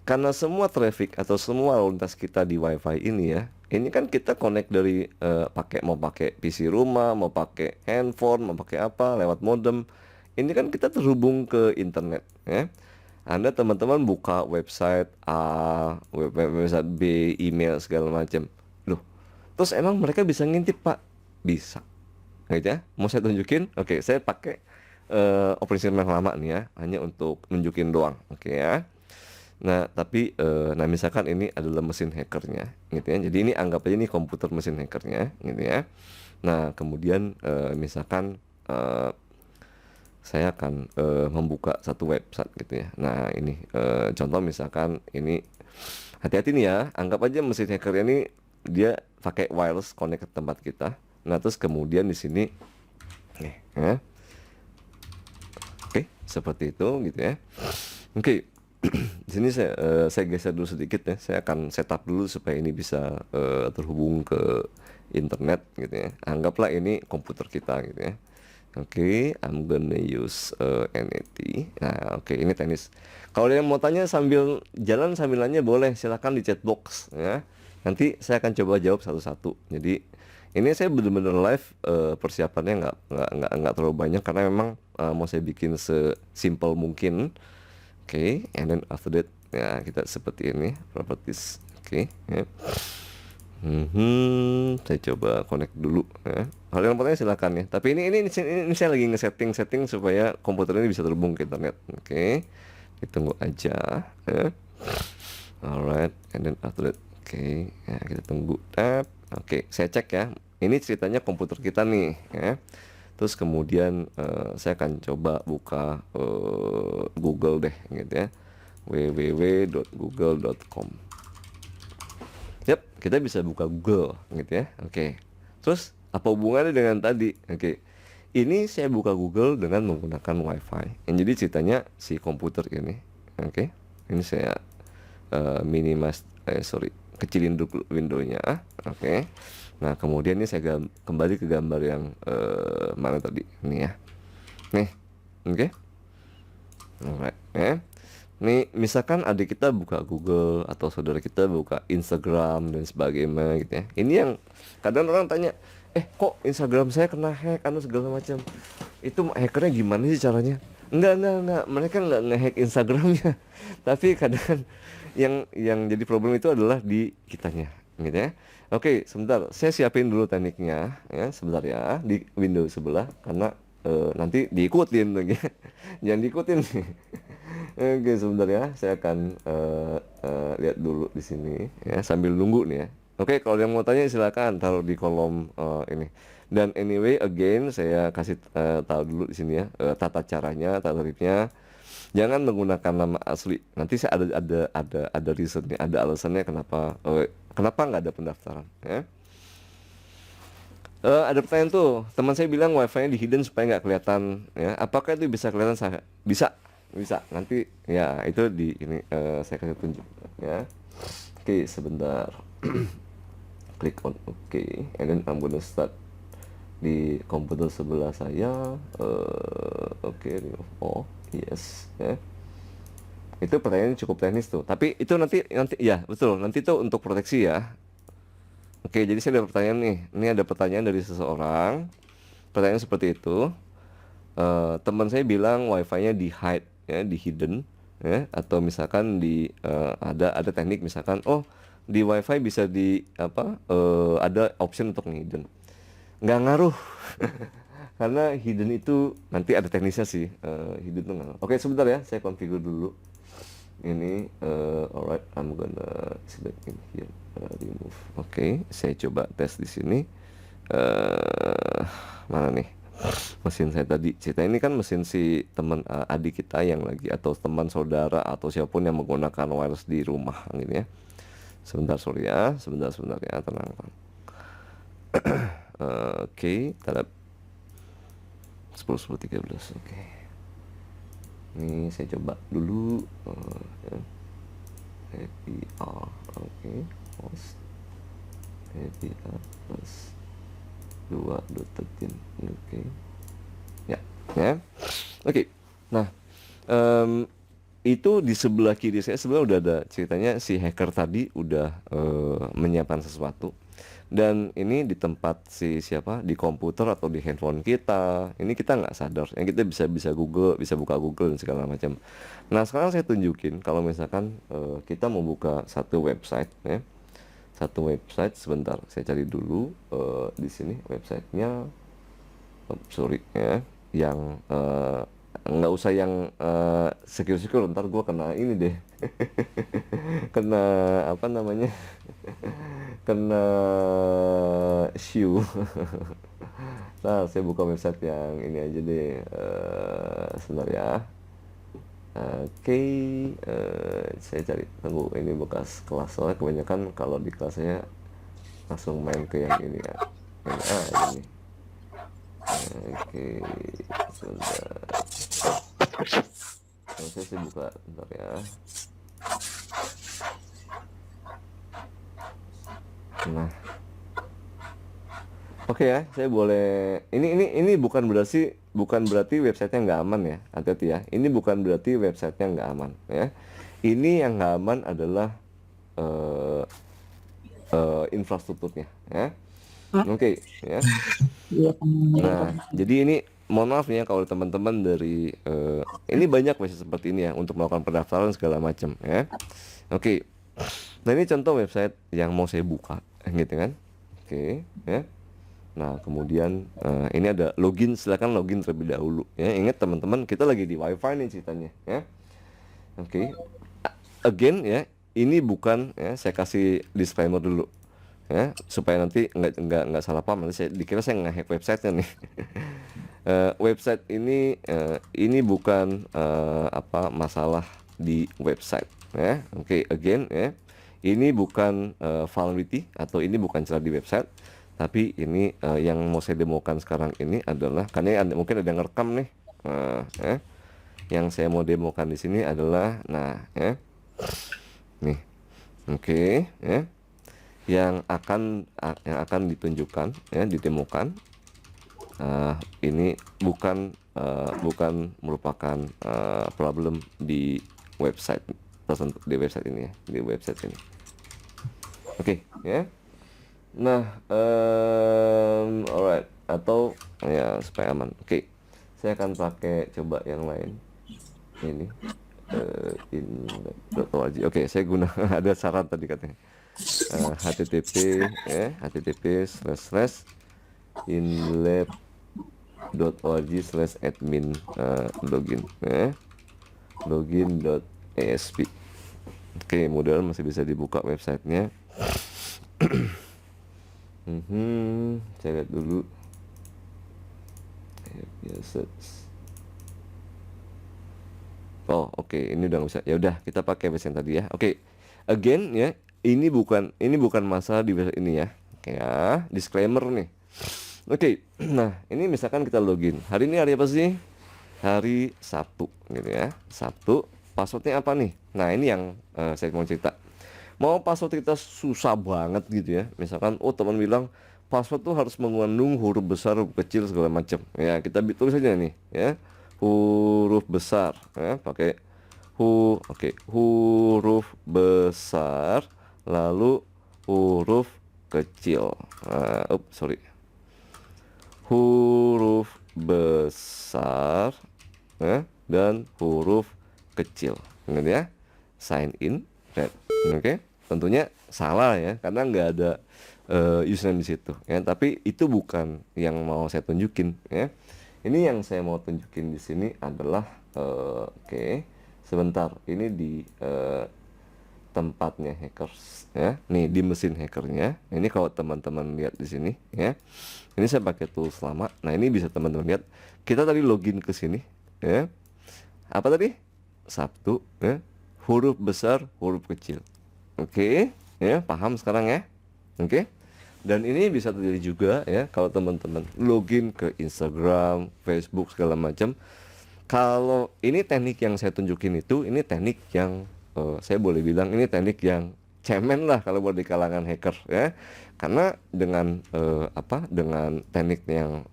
Karena semua traffic atau semua lalu lintas kita di WiFi ini ya, ini kan kita connect dari mau pakai PC rumah, mau pakai handphone, mau pakai apa lewat modem. Ini kan kita terhubung ke internet ya. Anda teman-teman buka website A, website B, email segala macam. Loh, terus emang mereka bisa ngintip, Pak? Bisa. Gitu ya. Mau saya tunjukin? Oke, saya pakai operasi yang lama nih ya, hanya untuk nunjukin doang. Oke ya. Nah, tapi nah misalkan ini adalah mesin hackernya gitu ya. Jadi ini anggap aja ini komputer mesin hackernya gitu ya. Nah, kemudian misalkan saya akan membuka satu website gitu ya. Nah, ini contoh misalkan ini, hati-hati nih ya, anggap aja mesin hackernya ini dia pakai wireless connect ke tempat kita. Nah, terus kemudian di sini nih ya. Oke, seperti itu gitu ya. Oke. Di sini saya geser dulu sedikit ya. Saya akan setup dulu supaya ini bisa terhubung ke internet gitu ya. Anggaplah ini komputer kita gitu ya. Oke, I'm gonna use NAT. Nah, oke, ini teknis. Kalau yang mau tanya sambil jalan sambil nanya boleh, silakan di chat box ya. Nanti saya akan coba jawab satu-satu. Jadi ini saya benar-benar live, persiapannya nggak terlalu banyak karena memang mau saya bikin sesimpel mungkin. Oke, and then after that ya kita seperti ini properties. Oke, ya. Saya coba connect dulu ya. Hal yang pertanyaan silakan ya. Tapi ini saya lagi nge-setting supaya komputer ini bisa terhubung ke internet. Oke, ditunggu aja ya. Alright, and then after that, oke, ya kita tunggu. Oke, saya cek ya. Ini ceritanya komputer kita nih ya. Terus kemudian saya akan coba buka Google deh gitu ya, www.google.com. Yap, kita bisa buka Google gitu ya. Oke. Terus apa hubungannya dengan tadi? Oke. Ini saya buka Google dengan menggunakan WiFi. Yang jadi ceritanya si komputer ini. Oke. Ini saya kecilin dulu windownya. Oke. Nah, kemudian ini saya kembali ke gambar yang mana tadi? Ini ya. Nih. Oke. Alright, ya. Nih, misalkan adik kita buka Google atau saudara kita buka Instagram dan sebagainya gitu ya. Ini yang kadang orang tanya, kok Instagram saya kena hack anu segala macam. Itu hackernya gimana sih caranya? Enggak. Mereka enggak nge-hack Instagramnya. Tapi kadang yang jadi problem itu adalah di kitanya, gitu ya. Oke, sebentar. Saya siapin dulu tekniknya ya, sebentar ya di Windows sebelah karena nanti diikutin lagi. Jangan diikutin nih. Oke, sebentar ya. Saya akan lihat dulu di sini ya sambil nunggu nih ya. Oke, kalau yang mau tanya silakan taruh di kolom ini. Dan anyway, again saya kasih tahu dulu di sini ya tata caranya, tata tipnya. Jangan menggunakan nama asli. Nanti saya ada reasonnya, ada alasannya kenapa nggak ada pendaftaran ya. Ada pertanyaan tuh, teman saya bilang wifi-nya di hidden supaya nggak kelihatan ya. Apakah itu bisa kelihatan? Saya bisa. Nanti ya itu di ini saya kasih tunjuk ya. Oke, sebentar. Klik on OK, and then I'm gonna start di komputer sebelah saya. Oke, remove all. Yes ya. Itu pertanyaannya cukup teknis tuh. Tapi itu nanti ya betul. Nanti tuh untuk proteksi ya. Oke, jadi saya ada pertanyaan nih. Ini ada pertanyaan dari seseorang. Pertanyaan seperti itu. Teman saya bilang wifi-nya di hide ya, di hidden ya, atau misalkan di ada teknik misalkan di wifi bisa di ada option untuk hidden. Nggak ngaruh. Karena hidden itu nanti ada teknisnya sih. Hidden itu nggak ngaruh. Oke, sebentar ya, saya configure dulu. Ini alright, I'm gonna select in here, remove. Oke, saya coba tes di sini. Mana nih mesin saya tadi? Cerita ini kan mesin si teman adik kita yang lagi atau teman saudara atau siapapun yang menggunakan wireless di rumah gitu ya. Sebentar ya, tenang. Oke, terhadap 10 13. Oke. Ini saya coba dulu APR. Oke, host APR plus 2.13. Oke. Ya. Oke. Nah, itu di sebelah kiri saya sebenarnya udah ada ceritanya si hacker tadi udah menyiapkan sesuatu. Dan ini di tempat siapa, di komputer atau di handphone kita, ini kita nggak sadar, yang kita bisa bisa Google, bisa buka Google dan segala macam. Nah sekarang saya tunjukin kalau misalkan kita mau buka satu website ya, satu website. Sebentar, saya cari dulu di sini websitenya. Sorry ya, yang nggak usah yang secure, ntar gue kena ini deh. Kena apa namanya, kena shoe. Nah saya buka website yang ini aja deh, sebentar ya. Oke, saya cari, tunggu, ini bekas kelas, soalnya kebanyakan kalau di kelas saya langsung main ke yang ini ya, yang ini. Oke, sebentar. Nah, saya buka, bentar ya. Nah, oke ya, saya boleh. Ini bukan berarti websitenya nggak aman ya, hati-hati ya. Ini bukan berarti websitenya nggak aman ya. Ini yang nggak aman adalah eh, infrastrukturnya ya. Oke ya. Iya, Nah, jadi ini mohon maaf nih ya kalau teman-teman dari ini banyak website seperti ini ya untuk melakukan pendaftaran segala macam ya. Oke. Nah, ini contoh website yang mau saya buka gitu kan. Oke ya. Nah, kemudian ini ada login, silakan login terlebih dahulu ya. Ingat teman-teman, kita lagi di WiFi nih ceritanya ya. Oke. Again ya, ini bukan ya, saya kasih disclaimer dulu ya supaya nanti nggak salah paham, nanti saya dikira saya nge-hack websitenya nih. Website ini bukan apa masalah di website ya. Oke, again ya. Ini bukan vulnerability atau ini bukan celah di website, tapi ini yang mau saya demokan sekarang ini adalah, karena mungkin ada yang ngerekam nih. Ya. Yang saya mau demokan di sini adalah, nah ya, nih, oke ya, yang akan ditunjukkan ya, didemokan. Ini bukan merupakan problem di website tertentu, di website ini ya, di website ini. Oke ya. Nah, alright, atau ya supaya aman. Oke, saya akan pakai coba yang lain. Ini in.org. Oke, saya guna ada syarat tadi katanya. http://inlab.org/admin login login.asp. Oke, mudah-mudahan masih bisa dibuka websitenya. Saya lihat dulu. Oh, oke, ini udah nggak bisa. Ya udah, kita pakai website tadi ya. Oke. Again ya, ini bukan masalah di website ini ya. Oke ya, disclaimer nih. Oke. Nah, ini misalkan kita login. Hari ini hari apa sih? Hari Sabtu gitu ya. Sabtu. Passwordnya apa nih? Nah, ini yang saya mau cerita. Mau password kita susah banget gitu ya. Misalkan teman bilang password tuh harus mengandung huruf besar, huruf kecil segala macam. Ya, kita tulis aja nih ya. Huruf besar ya, pakai huruf besar, lalu huruf kecil. Sorry. Huruf besar ya, dan huruf kecil. Ingat ya. Sign in. Oke. Tentunya salah ya, karena nggak ada username di situ ya. Tapi itu bukan yang mau saya tunjukin ya. Ini yang saya mau tunjukin di sini adalah oke, sebentar. Ini di tempatnya hackers ya. Nih di mesin hackernya. Ini kalau teman-teman lihat di sini ya. Ini saya pakai tools lama. Nah, ini bisa teman-teman lihat. Kita tadi login ke sini ya. Apa tadi? Sabtu ya. Huruf besar, huruf kecil. Oke, ya, paham sekarang ya? Oke. Dan ini bisa terjadi juga ya kalau teman-teman login ke Instagram, Facebook segala macam. Kalau ini teknik yang saya tunjukin itu, ini teknik yang saya boleh bilang ini teknik yang cemen lah kalau buat di kalangan hacker ya. Karena dengan dengan teknik yang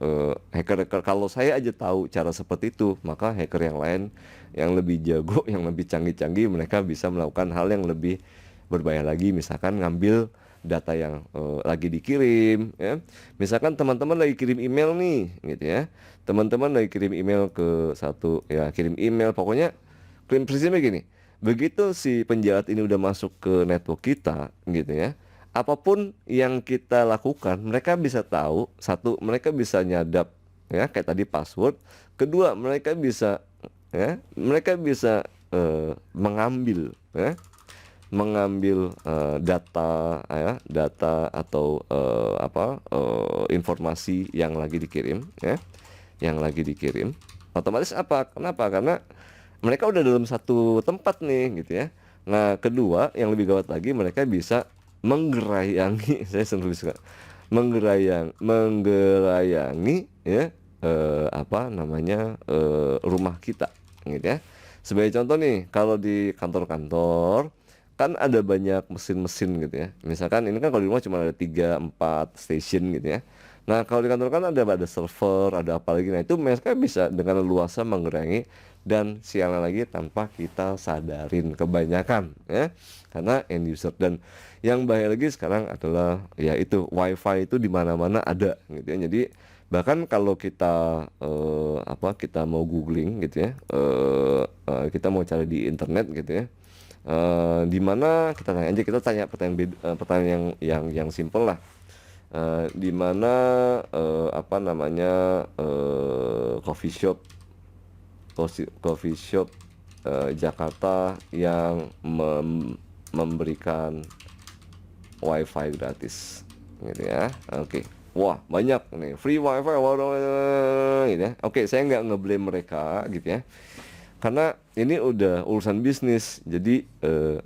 hacker kalau saya aja tahu cara seperti itu, maka hacker yang lain yang lebih jago, yang lebih canggih-canggih, mereka bisa melakukan hal yang lebih berbahaya lagi, misalkan ngambil data yang lagi dikirim ya. Misalkan teman-teman lagi kirim email nih gitu ya. Teman-teman lagi kirim email ke satu ya, kirim email pokoknya prinsipnya gini. Begitu si penjahat ini udah masuk ke network kita gitu ya. Apapun yang kita lakukan, mereka bisa tahu. Satu, mereka bisa nyadap ya kayak tadi password. Kedua, mereka bisa mengambil ya, mengambil data atau informasi yang lagi dikirim ya, yang lagi dikirim. Otomatis apa? Kenapa? Karena mereka udah dalam satu tempat nih gitu ya. Nah, kedua yang lebih gawat lagi, mereka bisa menggerayangi saya sendiri suka menggerayangi ya rumah kita gitu ya. Sebagai contoh nih, kalau di kantor-kantor kan ada banyak mesin-mesin gitu ya. Misalkan ini kan kalau di rumah cuma ada 3-4 station gitu ya. Nah, kalau di kantor kan ada server, ada apa lagi. Nah, itu mereka bisa dengan leluasa mengurangi dan siaran lagi tanpa kita sadarin kebanyakan ya. Karena end user, dan yang bahaya lagi sekarang adalah ya itu wifi itu di mana-mana ada gitu ya. Jadi bahkan kalau kita kita mau googling gitu ya, kita mau cari di internet gitu ya, di mana kita tanya aja, kita tanya pertanyaan yang simple lah. Di mana coffee shop Jakarta yang memberikan wifi gratis gitu ya. Oke. Wah, banyak nih free wifi gitu ya. Oke, saya nggak ngeblame mereka gitu ya, karena ini udah urusan bisnis. Jadi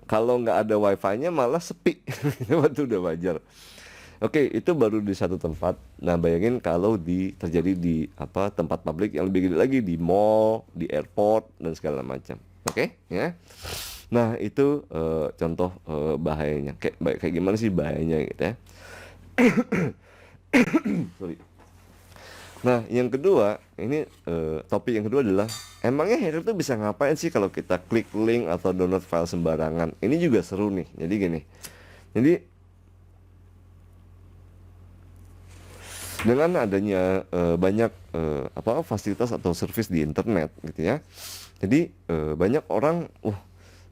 kalau nggak ada wifi-nya malah sepi. Itu udah wajar. Oke, itu baru di satu tempat. Nah, bayangin kalau terjadi di tempat publik yang lebih gede lagi, di mall, di airport dan segala macam. Oke, ya. Nah, itu contoh bahayanya. Kayak gimana sih bahayanya gitu ya. Sorry. Nah, yang kedua, ini topik yang kedua adalah emangnya hacker tuh bisa ngapain sih kalau kita klik link atau download file sembarangan? Ini juga seru nih. Jadi gini. Jadi dengan adanya banyak fasilitas atau service di internet gitu ya. Jadi banyak orang,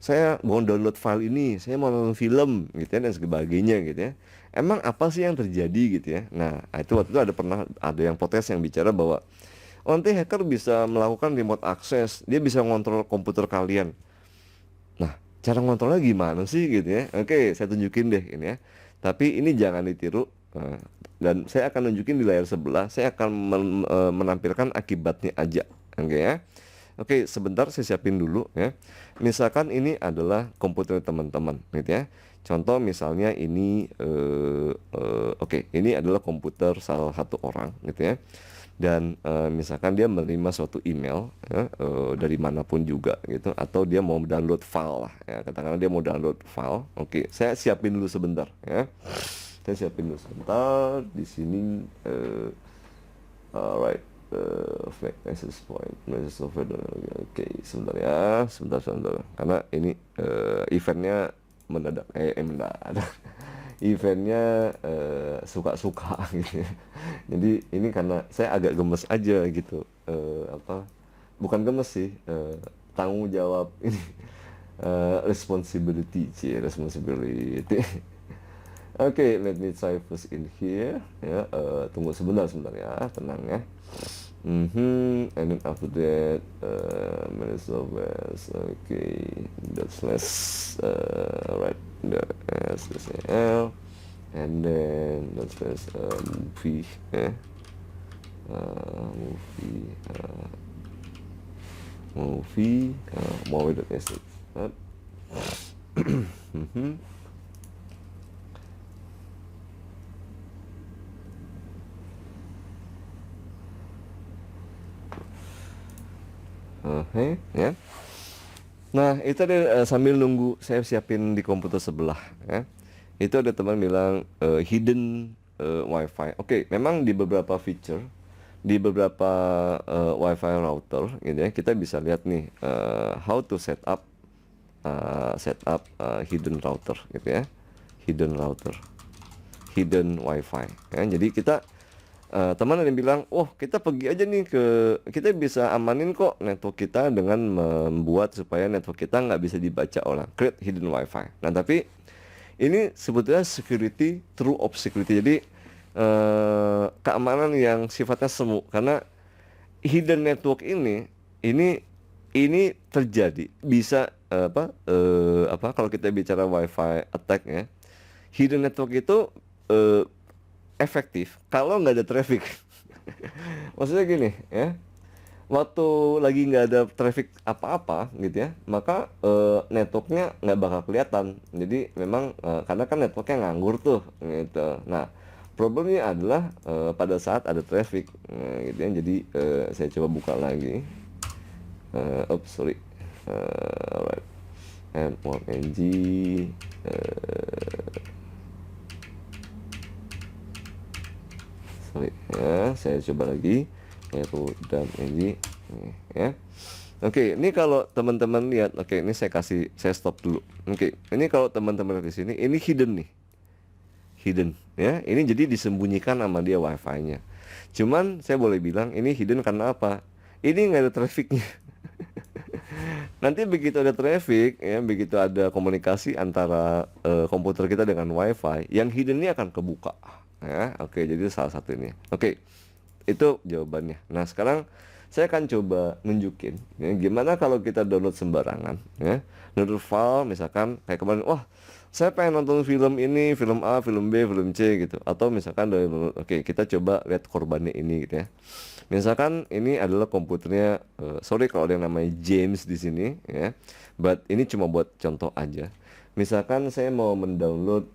saya mau download file ini, saya mau nonton film gitu ya dan sebagainya gitu ya. Emang apa sih yang terjadi gitu ya? Nah, itu waktu itu ada yang protes yang bicara bahwa nanti hacker bisa melakukan remote access, dia bisa ngontrol komputer kalian. Nah, cara ngontrolnya gimana sih gitu ya? Oke, saya tunjukin deh ini ya. Tapi ini jangan ditiru. Dan saya akan nunjukin di layar sebelah. Saya akan menampilkan akibatnya aja. Oke ya. Oke, sebentar saya siapin dulu ya. Misalkan ini adalah komputer teman-teman gitu ya. Contoh misalnya ini ini adalah komputer salah satu orang gitu ya. Dan misalkan dia menerima suatu email ya, dari manapun juga gitu, atau dia mau download file lah ya, katakanlah dia mau download file. Oke, saya siapin dulu sebentar ya. Saya siapin dulu sebentar di sini. Alright, fake access point, message software. Oke, sebentar ya, sebentar. Karena ini eventnya mendadak, eventnya suka-suka gitu ya. Jadi ini karena saya agak gemes aja gitu, bukan gemes sih, tanggung jawab ini, responsibility. Oke, let me try first in here ya. Tunggu sebentar ya, tenang ya. And then after that manage software. Okay, that's less right the SSL, and then that's less movie ya. Movie.sh. Ya. Nah, itu ada sambil nunggu saya siapin di komputer sebelah ya. Itu ada teman bilang hidden wifi. Oke, memang di beberapa feature, di beberapa wifi router gitu ya, kita bisa lihat nih how to set up hidden router gitu ya. Hidden router. hidden wifi ya. Jadi kita teman ada yang bilang, oh kita pergi aja nih kita bisa amanin kok network kita dengan membuat supaya network kita nggak bisa dibaca orang, create hidden wifi. Nah tapi ini sebetulnya security, true of security. Jadi keamanan yang sifatnya semu, karena hidden network ini terjadi bisa apa kalau kita bicara wifi attack ya, hidden network itu efektif kalau nggak ada traffic. Maksudnya gini ya, waktu lagi nggak ada traffic apa-apa gitu ya, maka networknya nggak bakal kelihatan. Jadi memang karena kan networknya nganggur tuh gitu. Nah problemnya adalah pada saat ada traffic gitu ya. Jadi saya coba buka lagi. Oops, sorry. Alright. Network NG. Sorry ya, saya coba lagi. Yaitu dan NG. Ya. Oke, ini kalau teman-teman lihat, oke, ini saya stop dulu. Oke, ini kalau teman-teman lihat di sini, ini hidden nih, hidden, ya. Ini jadi disembunyikan sama dia wifi-nya. Cuman saya boleh bilang ini hidden karena apa? Ini nggak ada trafficnya. Nanti begitu ada traffic, ya, begitu ada komunikasi antara komputer kita dengan wifi, yang hidden ini akan kebuka. Ya, oke, jadi salah satu ini. Oke, itu jawabannya. Nah sekarang saya akan coba nunjukin ya, gimana kalau kita download sembarangan ya, download file misalkan kayak kemarin, wah saya pengen nonton film ini, film A, film B, film C gitu, atau misalkan download, oke kita coba lihat korbannya ini gitu ya. Misalkan ini adalah komputernya, sorry kalau ada yang namanya James di sini ya, but ini cuma buat contoh aja. Misalkan saya mau mendownload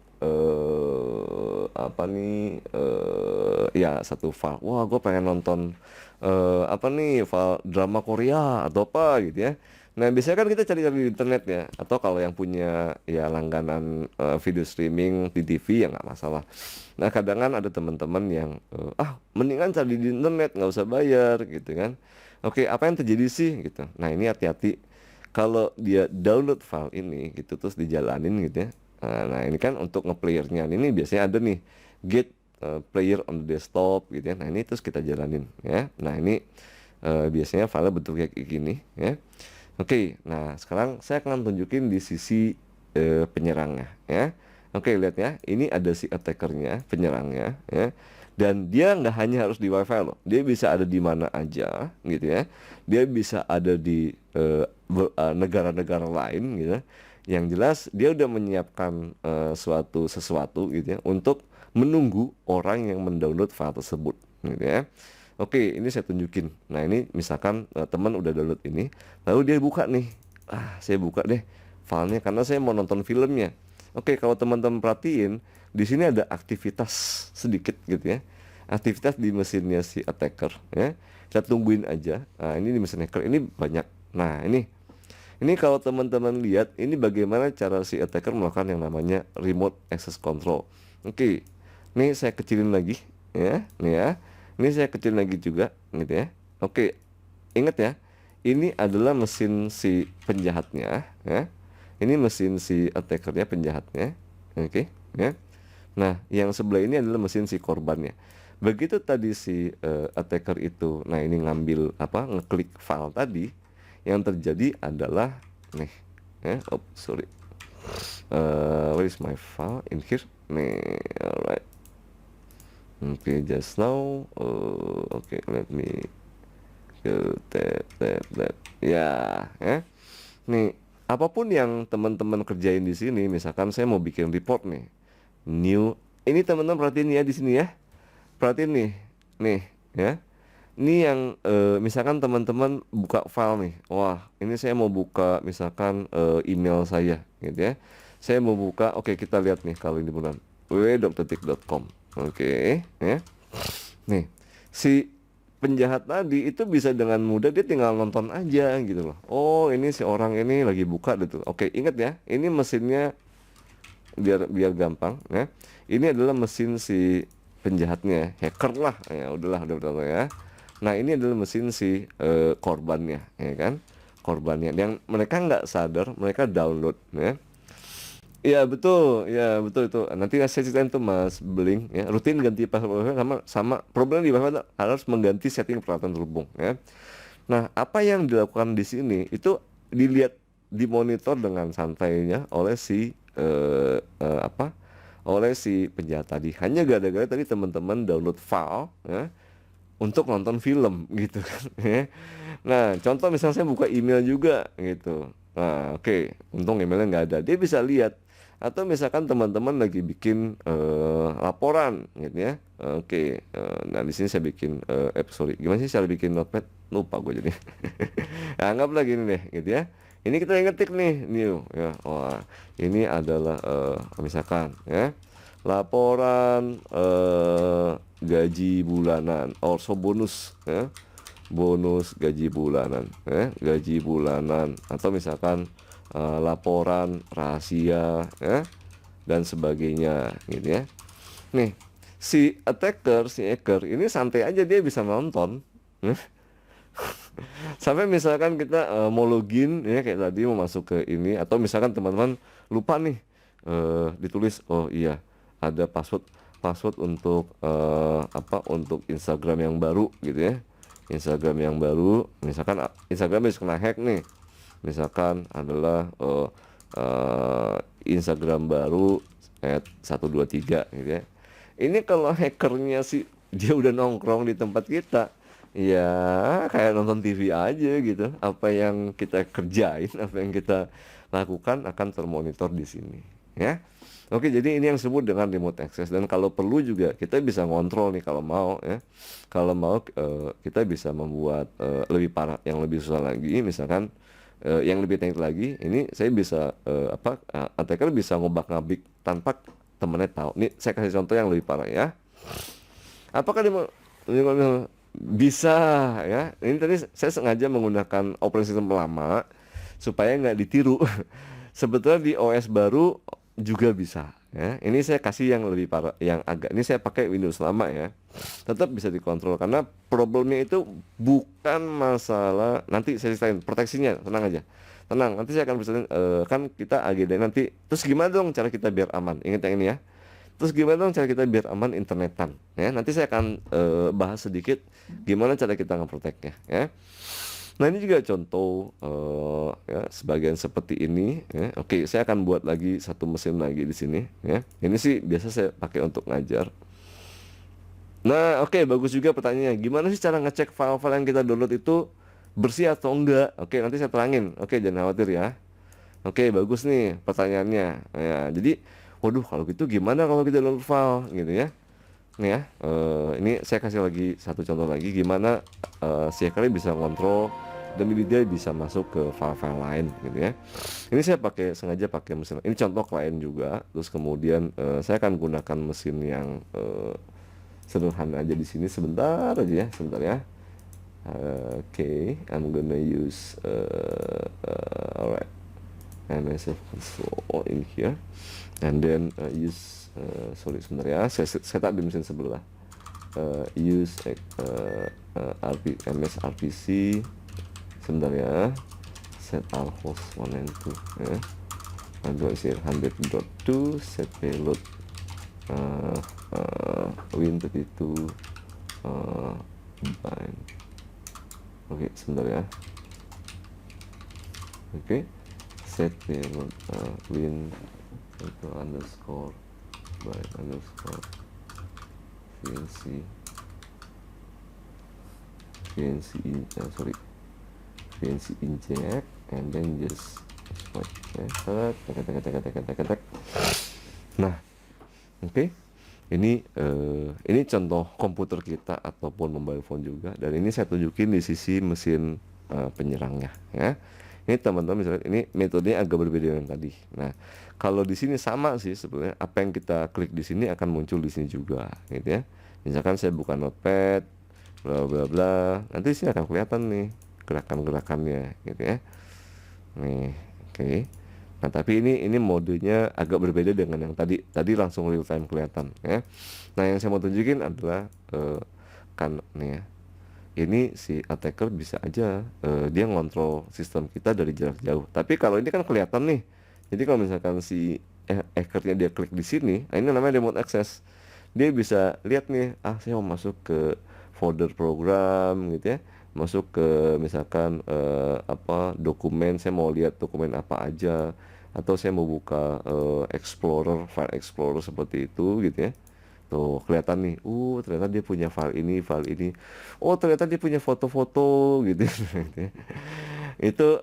apa nih, ya satu file, wah gue pengen nonton apa nih, file drama Korea atau apa gitu ya. Nah biasanya kan kita cari-cari di internet ya, atau kalau yang punya ya langganan video streaming di TV ya nggak masalah. Nah kadang kan ada teman-teman yang mendingan cari di internet nggak usah bayar gitu kan. Oke, apa yang terjadi sih gitu. Nah ini hati-hati kalau dia download file ini gitu terus dijalanin gitu ya. Nah ini kan untuk ngeplayernya ini biasanya ada nih get player on the desktop gitu ya. Nah ini terus kita jalanin ya. Nah ini biasanya file bentuk kayak gini ya. Oke, nah sekarang saya akan tunjukin di sisi penyerangnya ya. Oke, lihat ya, ini ada si attackernya, penyerangnya ya. Dan dia nggak hanya harus di wifi loh, dia bisa ada di mana aja gitu ya. Dia bisa ada di negara-negara lain gitu. Yang jelas dia udah menyiapkan sesuatu gitu ya untuk menunggu orang yang mendownload file tersebut gitu ya. Oke, ini saya tunjukin. Nah, ini misalkan teman udah download ini, lalu dia buka nih. Saya buka deh filenya karena saya mau nonton filmnya. Oke, kalau teman-teman perhatiin, di sini ada aktivitas sedikit gitu ya. Aktivitas di mesinnya si attacker ya. Kita tungguin aja. Nah, ini di mesin hacker ini banyak. Nah, ini kalau teman-teman lihat, ini bagaimana cara si attacker melakukan yang namanya remote access control. Oke, ini saya kecilin lagi ya, nih ya. Ini saya kecilin lagi juga gitu ya. Oke, ingat ya, ini adalah mesin si penjahatnya ya. Ini mesin si attackernya, penjahatnya. Oke ya. Nah yang sebelah ini adalah mesin si korbannya. Begitu tadi si attacker itu, nah ini ngambil ngeklik file tadi, yang terjadi adalah nih ya, sorry, where is my file in here nih, alright. Okay, just now, okay, let me go that. Ya. Nih, apapun yang teman-teman kerjain di sini, misalkan saya mau bikin report nih, new. Ini teman-teman perhatiin ya di sini ya. Perhatiin nih, ya. Ini yang misalkan teman-teman buka file nih. Wah, ini saya mau buka misalkan email saya, gitu ya. Saya mau buka, oke kita lihat nih kalau ini benar. www.doktertik.com. Oke, ya. Nih, si penjahat tadi itu bisa dengan mudah dia tinggal nonton aja gitu loh. Oh, ini si orang ini lagi buka gitu. Oke, ingat ya, ini mesinnya biar gampang ya. Ini adalah mesin si penjahatnya, hacker lah. Ya udahlah, udah ya. Nah, ini adalah mesin si korbannya, ya kan? Korbannya yang mereka nggak sadar, mereka download ya. Iya betul, ya betul itu. Nanti saya ceritain tuh Mas Beling ya, rutin ganti password sama sama problem di password harus mengganti setting peralatan terhubung ya. Nah, apa yang dilakukan di sini itu dilihat dimonitor dengan santainya oleh si apa? Oleh si penjahat tadi. Hanya gara-gara tadi teman-teman download file ya untuk nonton film gitu kan ya. Nah, contoh misalnya saya buka email juga gitu. Nah, oke, untung emailnya nggak ada. Dia bisa lihat. Atau misalkan teman-teman lagi bikin laporan gitu ya. Oke, nah di sini saya bikin sorry, gimana sih cara bikin notepad? Lupa gue jadi. Ya, anggaplah gini deh gitu ya. Ini kita yang ngetik nih new ya. Wah, ini adalah misalkan ya laporan gaji bulanan, also bonus ya, bonus gaji bulanan ya, gaji bulanan atau misalkan laporan rahasia ya dan sebagainya gitu ya. Nih si attacker, si hacker ini santai aja dia bisa nonton ya. Sampai misalkan kita mau login ya kayak tadi mau masuk ke ini atau misalkan teman-teman lupa nih ditulis oh iya ada password password untuk apa untuk Instagram yang baru gitu ya. Instagram yang baru misalkan Instagram bisa kena hack nih. Misalkan adalah Instagram baru @123 gitu ya. Ini kalau hackernya sih dia udah nongkrong di tempat kita, ya kayak nonton TV aja gitu. Apa yang kita kerjain, apa yang kita lakukan akan termonitor di sini, ya. Oke, jadi ini yang disebut dengan remote access dan kalau perlu juga kita bisa ngontrol nih kalau mau ya. Kalau mau kita bisa membuat lebih parah, yang lebih susah lagi, misalkan yang lebih teknik lagi, ini saya bisa apa attacker bisa ngobak-ngabik tanpa temennya tahu. Nih saya kasih contoh yang lebih parah ya. Apakah bisa ya? Ini tadi saya sengaja menggunakan operating system lama supaya nggak ditiru. Sebetulnya di OS baru juga bisa ya. Ini saya kasih yang lebih parah, yang agak ini saya pakai Windows lama ya. Tetap bisa dikontrol karena problemnya itu bukan masalah nanti saya ceritain proteksinya, tenang aja. Tenang, nanti saya akan bisa kan kita agenda nanti. Terus gimana dong cara kita biar aman? Ingat yang ini ya. Terus gimana dong cara kita biar aman internetan? Ya, nanti saya akan bahas sedikit gimana cara kita ngeproteknya ya. Nah, ini juga contoh ya sebagian seperti ini ya. Oke, saya akan buat lagi satu mesin lagi di sini ya. Ini sih biasa saya pakai untuk ngajar. Nah, oke, bagus juga pertanyaannya. Gimana sih cara ngecek file-file yang kita download itu bersih atau enggak? Oke, nanti saya terangin. Oke, jangan khawatir ya. Oke, bagus nih pertanyaannya. Ya, jadi, waduh, kalau gitu gimana kalau kita download file gitu ya? Nih ya, ini saya kasih lagi satu contoh lagi gimana si hacker bisa ngontrol dan dia bisa masuk ke file-file lain gitu ya. Ini saya sengaja pakai mesin. Ini contoh klien juga. Terus kemudian saya akan gunakan mesin yang sederhana aja di sini sebentar aja ya, sebentar ya. Oke, I'm gonna use alright. MS console in here and then use sorry sebentar ya, saya setup di mesin sebelah. Use MS RPC sebentar ya, set all host 1 and 2 ya. Address here 100.2 set payload Win32 bind. Oke, sebentar ya. Oke, set payload win itu underscore by underscore VNC sorry VNC inject and then just tek. Nah, oke. Ini contoh komputer kita ataupun mobile phone juga dan ini saya tunjukin di sisi mesin penyerangnya ya. Ini teman-teman misalnya ini metodenya agak berbeda dengan tadi. Nah, kalau di sini sama sih sebenarnya apa yang kita klik di sini akan muncul di sini juga gitu ya. Misalkan saya buka notepad bla bla bla, nanti sini akan kelihatan nih gerakan-gerakannya gitu ya. Nih, oke. Nah, tapi ini modenya agak berbeda dengan yang tadi. Tadi langsung real time kelihatan ya. Nah, yang saya mau tunjukin adalah kan nih ya. Ini si attacker bisa aja dia ngontrol sistem kita dari jarak jauh. Tapi kalau ini kan kelihatan nih. Jadi kalau misalkan si hackernya dia klik di sini, nah ini namanya remote access. Dia bisa lihat nih, saya mau masuk ke folder program gitu ya, masuk ke misalkan dokumen, saya mau lihat dokumen apa aja, atau saya mau buka explorer, file explorer seperti itu gitu ya. Tuh kelihatan nih, ternyata dia punya file ini, oh ternyata dia punya foto-foto gitu. Gitu ya. Itu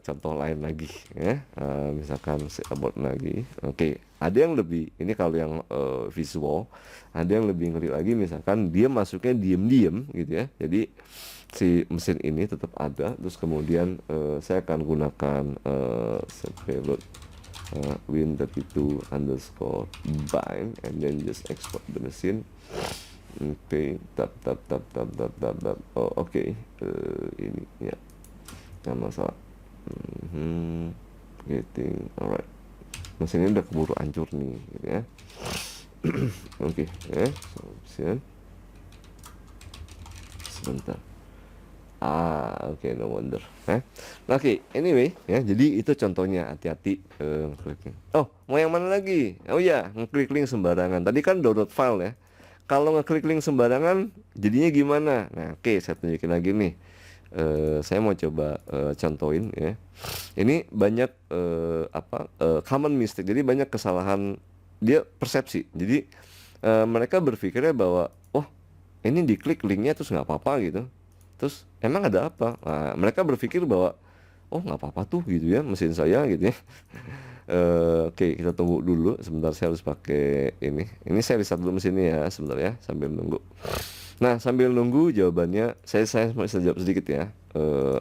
contoh lain lagi ya. Misalkan about lagi, oke, ada yang lebih ini kalau yang visual, ada yang lebih ngeri lagi, misalkan dia masuknya diem-diem gitu ya. Jadi si mesin ini tetap ada, terus kemudian saya akan gunakan payload win32_bind and then just export the machine. Oke, tap. Oh, oke. Ini ya, nggak masalah. Alright. Mesin ini udah keburu hancur nih, gitu ya. Oke, ya. Sebentar. Oke, no wonder. Oke, anyway ya, jadi itu contohnya, hati-hati ngeklik. Oh, mau yang mana lagi? Oh ya, ngeklik link sembarangan. Tadi kan download file ya. Kalau ngeklik link sembarangan, jadinya gimana? Nah, oke, saya tunjukin lagi nih. Saya mau coba contohin ya. Ini banyak common mistake. Jadi banyak kesalahan dia persepsi. Jadi mereka berpikirnya bahwa, oh ini diklik linknya terus nggak apa-apa gitu. Terus emang ada apa? Nah, mereka berpikir bahwa oh nggak apa-apa tuh gitu ya mesin saya gitu ya. Oke, kita tunggu dulu sebentar, saya harus pakai ini. Ini saya riset dulu mesinnya ya, sebentar ya, sambil menunggu. Nah, sambil nunggu jawabannya, saya mau jawab sedikit ya,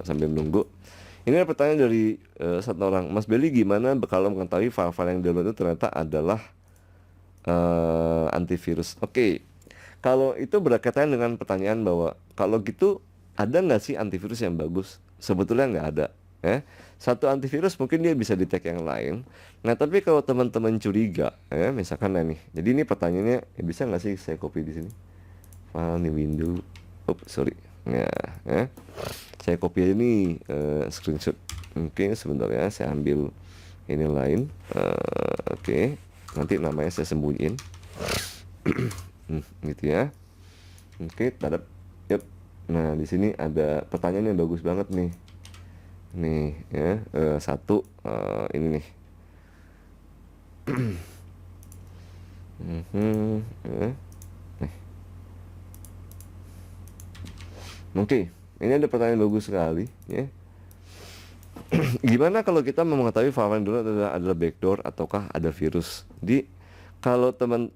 sambil menunggu. Ini ada pertanyaan dari satu orang, Mas Belly, gimana kalau mengetahui file-file yang download itu ternyata adalah antivirus? Oke, kalau itu berkaitan dengan pertanyaan bahwa kalau gitu ada nggak sih antivirus yang bagus? Sebetulnya nggak ada. Satu antivirus mungkin dia bisa detect yang lain. Nah, tapi kalau teman-teman curiga, misalkan nih, jadi ini pertanyaannya, bisa nggak sih saya copy di sini? File nih window, sorry. Nah, saya copy aja nih screenshot. Oke, sebentar ya, saya ambil ini lain. Oke, nanti namanya saya sembunyiin. Gitu ya. Oke, tadap. Yep. Nah, di sini ada pertanyaan yang bagus banget nih. Nih ya, satu ini nih. Oke, ini ada pertanyaan bagus sekali ya. Gimana kalau kita mau mengetahui file yang dulu adalah backdoor ataukah ada virus? Kalau teman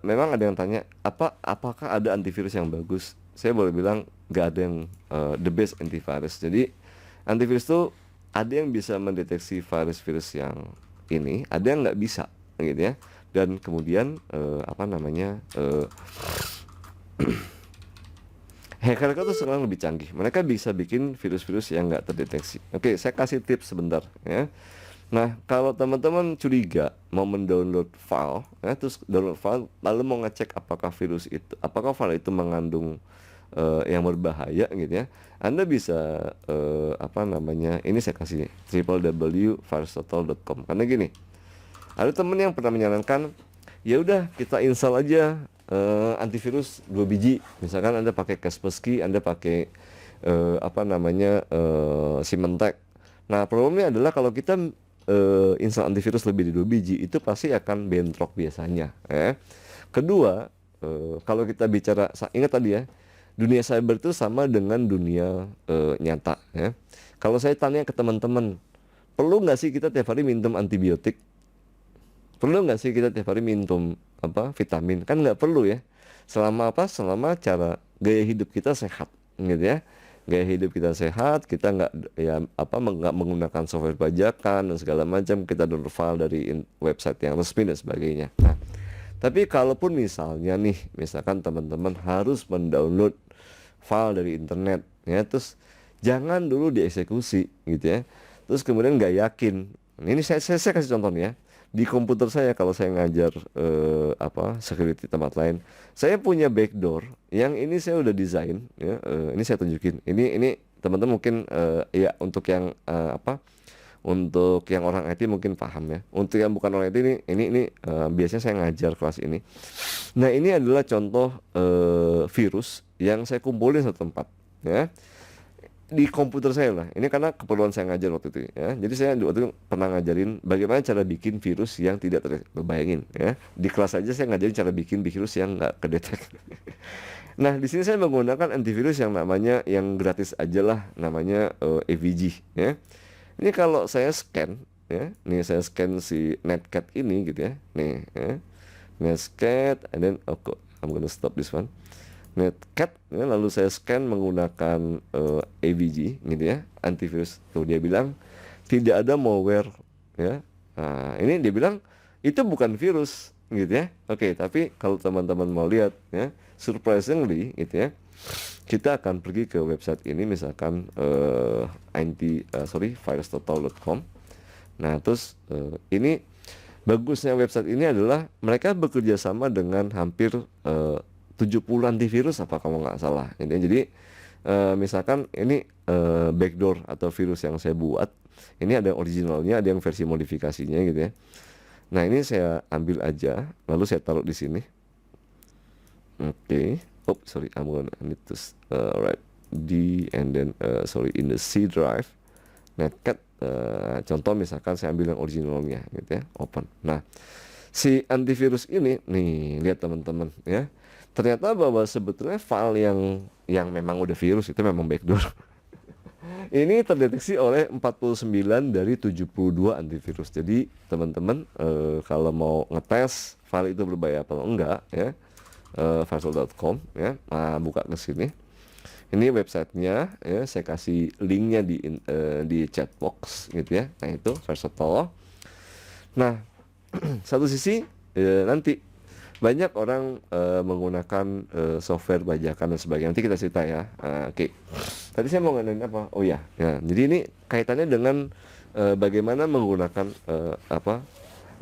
memang ada yang tanya apakah ada antivirus yang bagus? Saya boleh bilang nggak ada yang the best antivirus. Jadi antivirus itu ada yang bisa mendeteksi virus-virus yang ini, ada yang nggak bisa gitu ya. Dan kemudian hacker itu sekarang lebih canggih. Mereka bisa bikin virus-virus yang nggak terdeteksi. Oke, saya kasih tips sebentar ya. Nah, kalau teman-teman curiga mau mendownload file, terus download file, lalu mau ngecek apakah file itu mengandung yang berbahaya gitu ya, Anda bisa ini saya kasih www.virustotal.com. Karena gini, ada temen yang pernah menyarankan, ya udah kita install aja antivirus 2 biji. Misalkan Anda pakai Kaspersky, Anda pakai Symantec. Nah, problemnya adalah kalau kita install antivirus lebih dari 2 biji, itu pasti akan bentrok biasanya. Kedua, kalau kita bicara, ingat tadi ya, dunia cyber itu sama dengan dunia nyata ya. Kalau saya tanya ke teman-teman, perlu nggak sih kita tiap hari minum antibiotik? Perlu nggak sih kita tiap hari minum vitamin? Kan nggak perlu ya. Selama cara gaya hidup kita sehat gitu ya. Gaya hidup kita sehat, kita nggak menggunakan software bajakan dan segala macam, kita download file dari website yang resmi dan sebagainya. Nah, tapi kalaupun misalkan teman-teman harus mendownload file dari internet ya, terus jangan dulu dieksekusi gitu ya. Terus kemudian nggak yakin. Ini saya kasih contoh nih ya. Di komputer saya kalau saya ngajar security tempat lain, saya punya backdoor yang ini saya udah desain ya. Ini saya tunjukin. Ini teman-teman mungkin ya untuk yang Untuk yang orang IT mungkin paham ya. Untuk yang bukan orang IT ini biasanya saya ngajar kelas ini. Nah, ini adalah contoh virus yang saya kumpulin satu tempat ya. Di komputer saya lah. Ini karena keperluan saya ngajar waktu itu ya. Jadi saya waktu itu pernah ngajarin bagaimana cara bikin virus yang tidak terbayangin ya. Di kelas aja saya ngajarin cara bikin virus yang nggak kedetek. Nah, di sini saya menggunakan antivirus yang namanya yang gratis aja lah, namanya AVG ya. Ini kalau saya scan ya, nih saya scan si Netcat ini gitu ya. Nih ya. Netcat and then I'm gonna stop this one. Netcat ya, lalu saya scan menggunakan AVG gitu ya, antivirus. Tuh dia bilang tidak ada malware ya. Nah, ini dia bilang itu bukan virus gitu ya. Oke, tapi kalau teman-teman mau lihat ya, surprisingly gitu ya, kita akan pergi ke website ini misalkan virustotal.com. Nah, terus ini bagusnya website ini adalah mereka bekerja sama dengan hampir 70 antivirus apa kalau nggak salah. Jadi misalkan ini backdoor atau virus yang saya buat, ini ada originalnya, ada yang versi modifikasinya gitu ya. Nah, ini saya ambil aja, lalu saya taruh di sini. Oke. Oh, sorry, I'm gonna need to write D and then in the C drive. Netcat. Contoh misalkan saya ambil yang originalnya gitu ya, open. Nah, si antivirus ini nih, lihat teman-teman ya. Ternyata bahwa sebetulnya file yang memang udah virus itu memang backdoor. Ini terdeteksi oleh 49 dari 72 antivirus. Jadi teman-teman kalau mau ngetes file itu berbahaya atau enggak ya, virustotal.com ya, buka ke sini. Ini websitenya ya, saya kasih linknya di chat box gitu ya. Nah, itu Virustotal. Nah, satu sisi nanti banyak orang menggunakan software bajakan dan sebagainya. Nanti kita cerita ya. Oke. Tadi saya mau ngadain apa? Oh ya. Jadi ini kaitannya dengan bagaimana menggunakan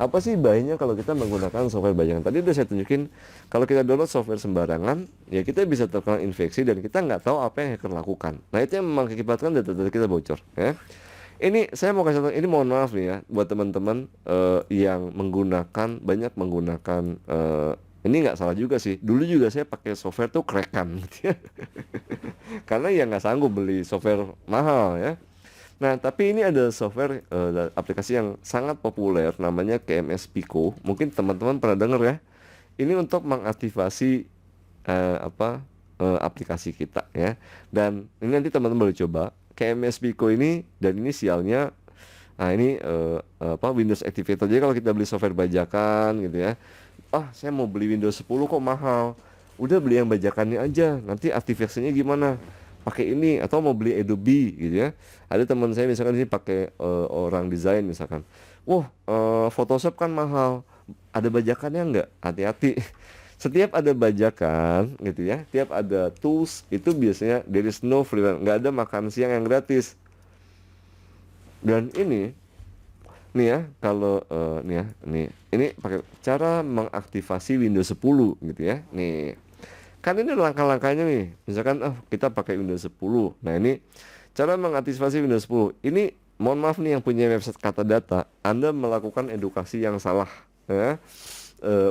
apa sih bahayanya kalau kita menggunakan software bajakan. Tadi udah saya tunjukin kalau kita download software sembarangan, ya kita bisa terkena infeksi dan kita nggak tahu apa yang hacker lakukan. Nah, itu yang mengakibatkan data-data kita bocor ya. Ini saya mau kasih tahu, ini mohon maaf nih ya buat teman-teman yang banyak menggunakan ini nggak salah juga sih. Dulu juga saya pakai software tuh Kraken gitu ya. Karena ya nggak sanggup beli software mahal ya. Nah, tapi ini ada software aplikasi yang sangat populer namanya KMS Pico. Mungkin teman-teman pernah dengar ya. Ini untuk mengaktifasi aplikasi kita ya. Dan ini nanti teman-teman boleh coba. KMS Pico ini dan inisialnya ini Windows Activator. Jadi kalau kita beli software bajakan gitu ya. Saya mau beli Windows 10 kok mahal. Udah beli yang bajakannya aja. Nanti aktivasinya gimana? Pakai ini, atau mau beli Adobe gitu ya. Ada teman saya misalkan ini pakai orang desain misalkan. Photoshop kan mahal. Ada bajakannya enggak? Hati-hati. Setiap ada bajakan gitu ya, tiap ada tools itu biasanya there is no free, nggak ada makan siang yang gratis. Dan ini nih ya, kalau ini pakai cara mengaktifasi Windows 10 gitu ya. Nih. Kan ini langkah-langkahnya nih. Misalkan kita pakai Windows 10. Nah, ini cara mengaktifasi Windows 10. Ini mohon maaf nih yang punya website kata data, Anda melakukan edukasi yang salah ya.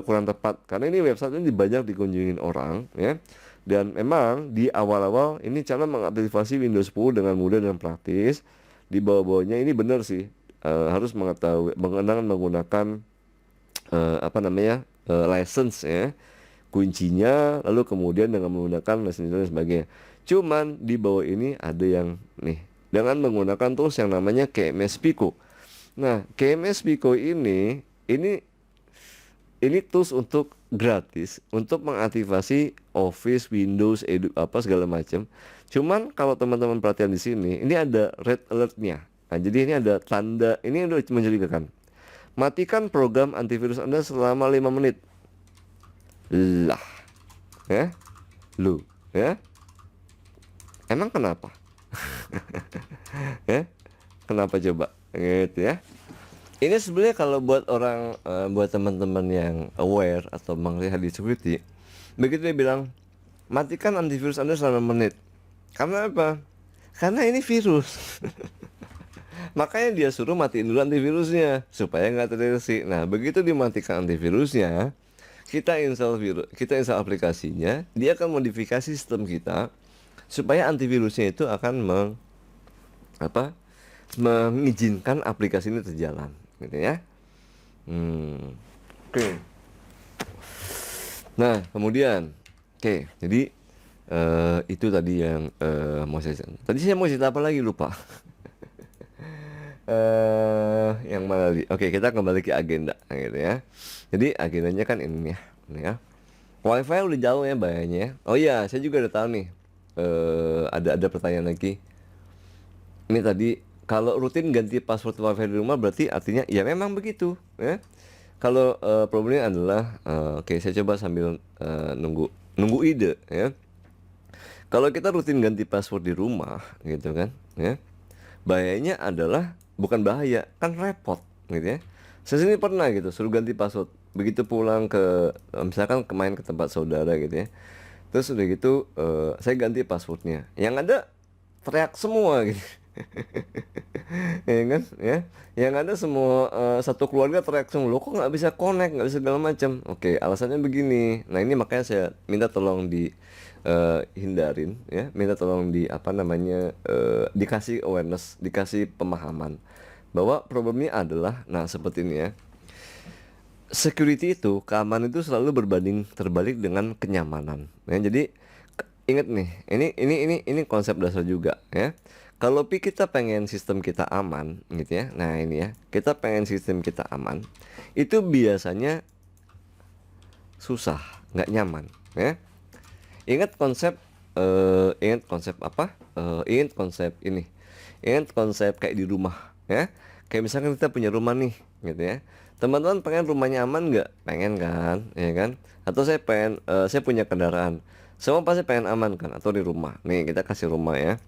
Kurang tepat karena ini website ini banyak dikunjungin orang ya. Dan memang di awal-awal ini cara mengaktifasi Windows 10 dengan mudah dan praktis. Di bawah-bawahnya ini benar sih. Harus menggunakan license ya, kuncinya, lalu kemudian dengan menggunakan license dan sebagainya. Cuman di bawah ini ada yang nih dengan menggunakan tools yang namanya KMS Pico. Nah, KMS Pico ini tools untuk gratis untuk mengaktifasi Office, Windows, segala macam. Cuman kalau teman-teman perhatian di sini, ini ada red alert-nya. Nah, jadi ini ada tanda, ini udah mencurigakan. Matikan program antivirus Anda selama 5 menit. Lah. Ya? Lu, ya? Emang kenapa? Ya? Kenapa coba? Gitu ya. Ini sebenarnya kalau buat buat teman-teman yang aware atau melihat di security, begitu dia bilang matikan antivirus Anda selama menit. Karena apa? Karena ini virus. Makanya dia suruh matiin dulu antivirusnya supaya nggak terdeteksi. Nah, begitu dimatikan antivirusnya, kita install aplikasinya, dia akan modifikasi sistem kita supaya antivirusnya itu akan apa? Mengizinkan aplikasi ini terjalan, gitu ya. Oke. Nah, kemudian, jadi itu tadi yang mau saya. Tadi saya mau cerita apa lagi lupa. Yang mana tadi? Oke, kita kembali ke agenda, gitu ya. Jadi agendanya kan ini ya. Wifi udah jauh ya bahayanya ya. Oh iya, saya juga udah tahu nih. Ada pertanyaan lagi. Ini tadi kalau rutin ganti password wifi di rumah berarti artinya ya memang begitu ya. Kalau problemnya adalah oke, saya coba sambil nunggu ide ya. Kalau kita rutin ganti password di rumah gitu kan ya, bahayanya adalah bukan bahaya, kan repot gitu ya. Saya sendiri pernah gitu suruh ganti password. Begitu pulang ke misalkan main ke tempat saudara gitu ya. Terus udah gitu saya ganti passwordnya. Yang ada teriak semua gitu. Ya kan ya, yang ada semua satu keluarga teriak semua, lo kok nggak bisa connect, nggak bisa segala macam. Oke, alasannya begini. Nah, ini makanya saya minta tolong di hindarin ya, minta tolong di apa namanya dikasih awareness, dikasih pemahaman bahwa problemnya adalah nah seperti ini ya. Security itu, keamanan itu selalu berbanding terbalik dengan kenyamanan. Ya, jadi ingat nih, ini konsep dasar juga ya. Kalau kita pengen sistem kita aman gitu ya. Nah, ini ya. Kita pengen sistem kita aman. Itu biasanya susah, nggak nyaman ya. Ingat konsep apa? Ingat konsep ini. Ingat konsep kayak di rumah ya. Kayak misalkan kita punya rumah nih gitu ya. Teman-teman pengen rumahnya aman nggak? Pengen kan, ya kan? Atau saya pengen saya punya kendaraan. Semua pasti pengen aman kan? Atau di rumah. Nih kita kasih rumah ya.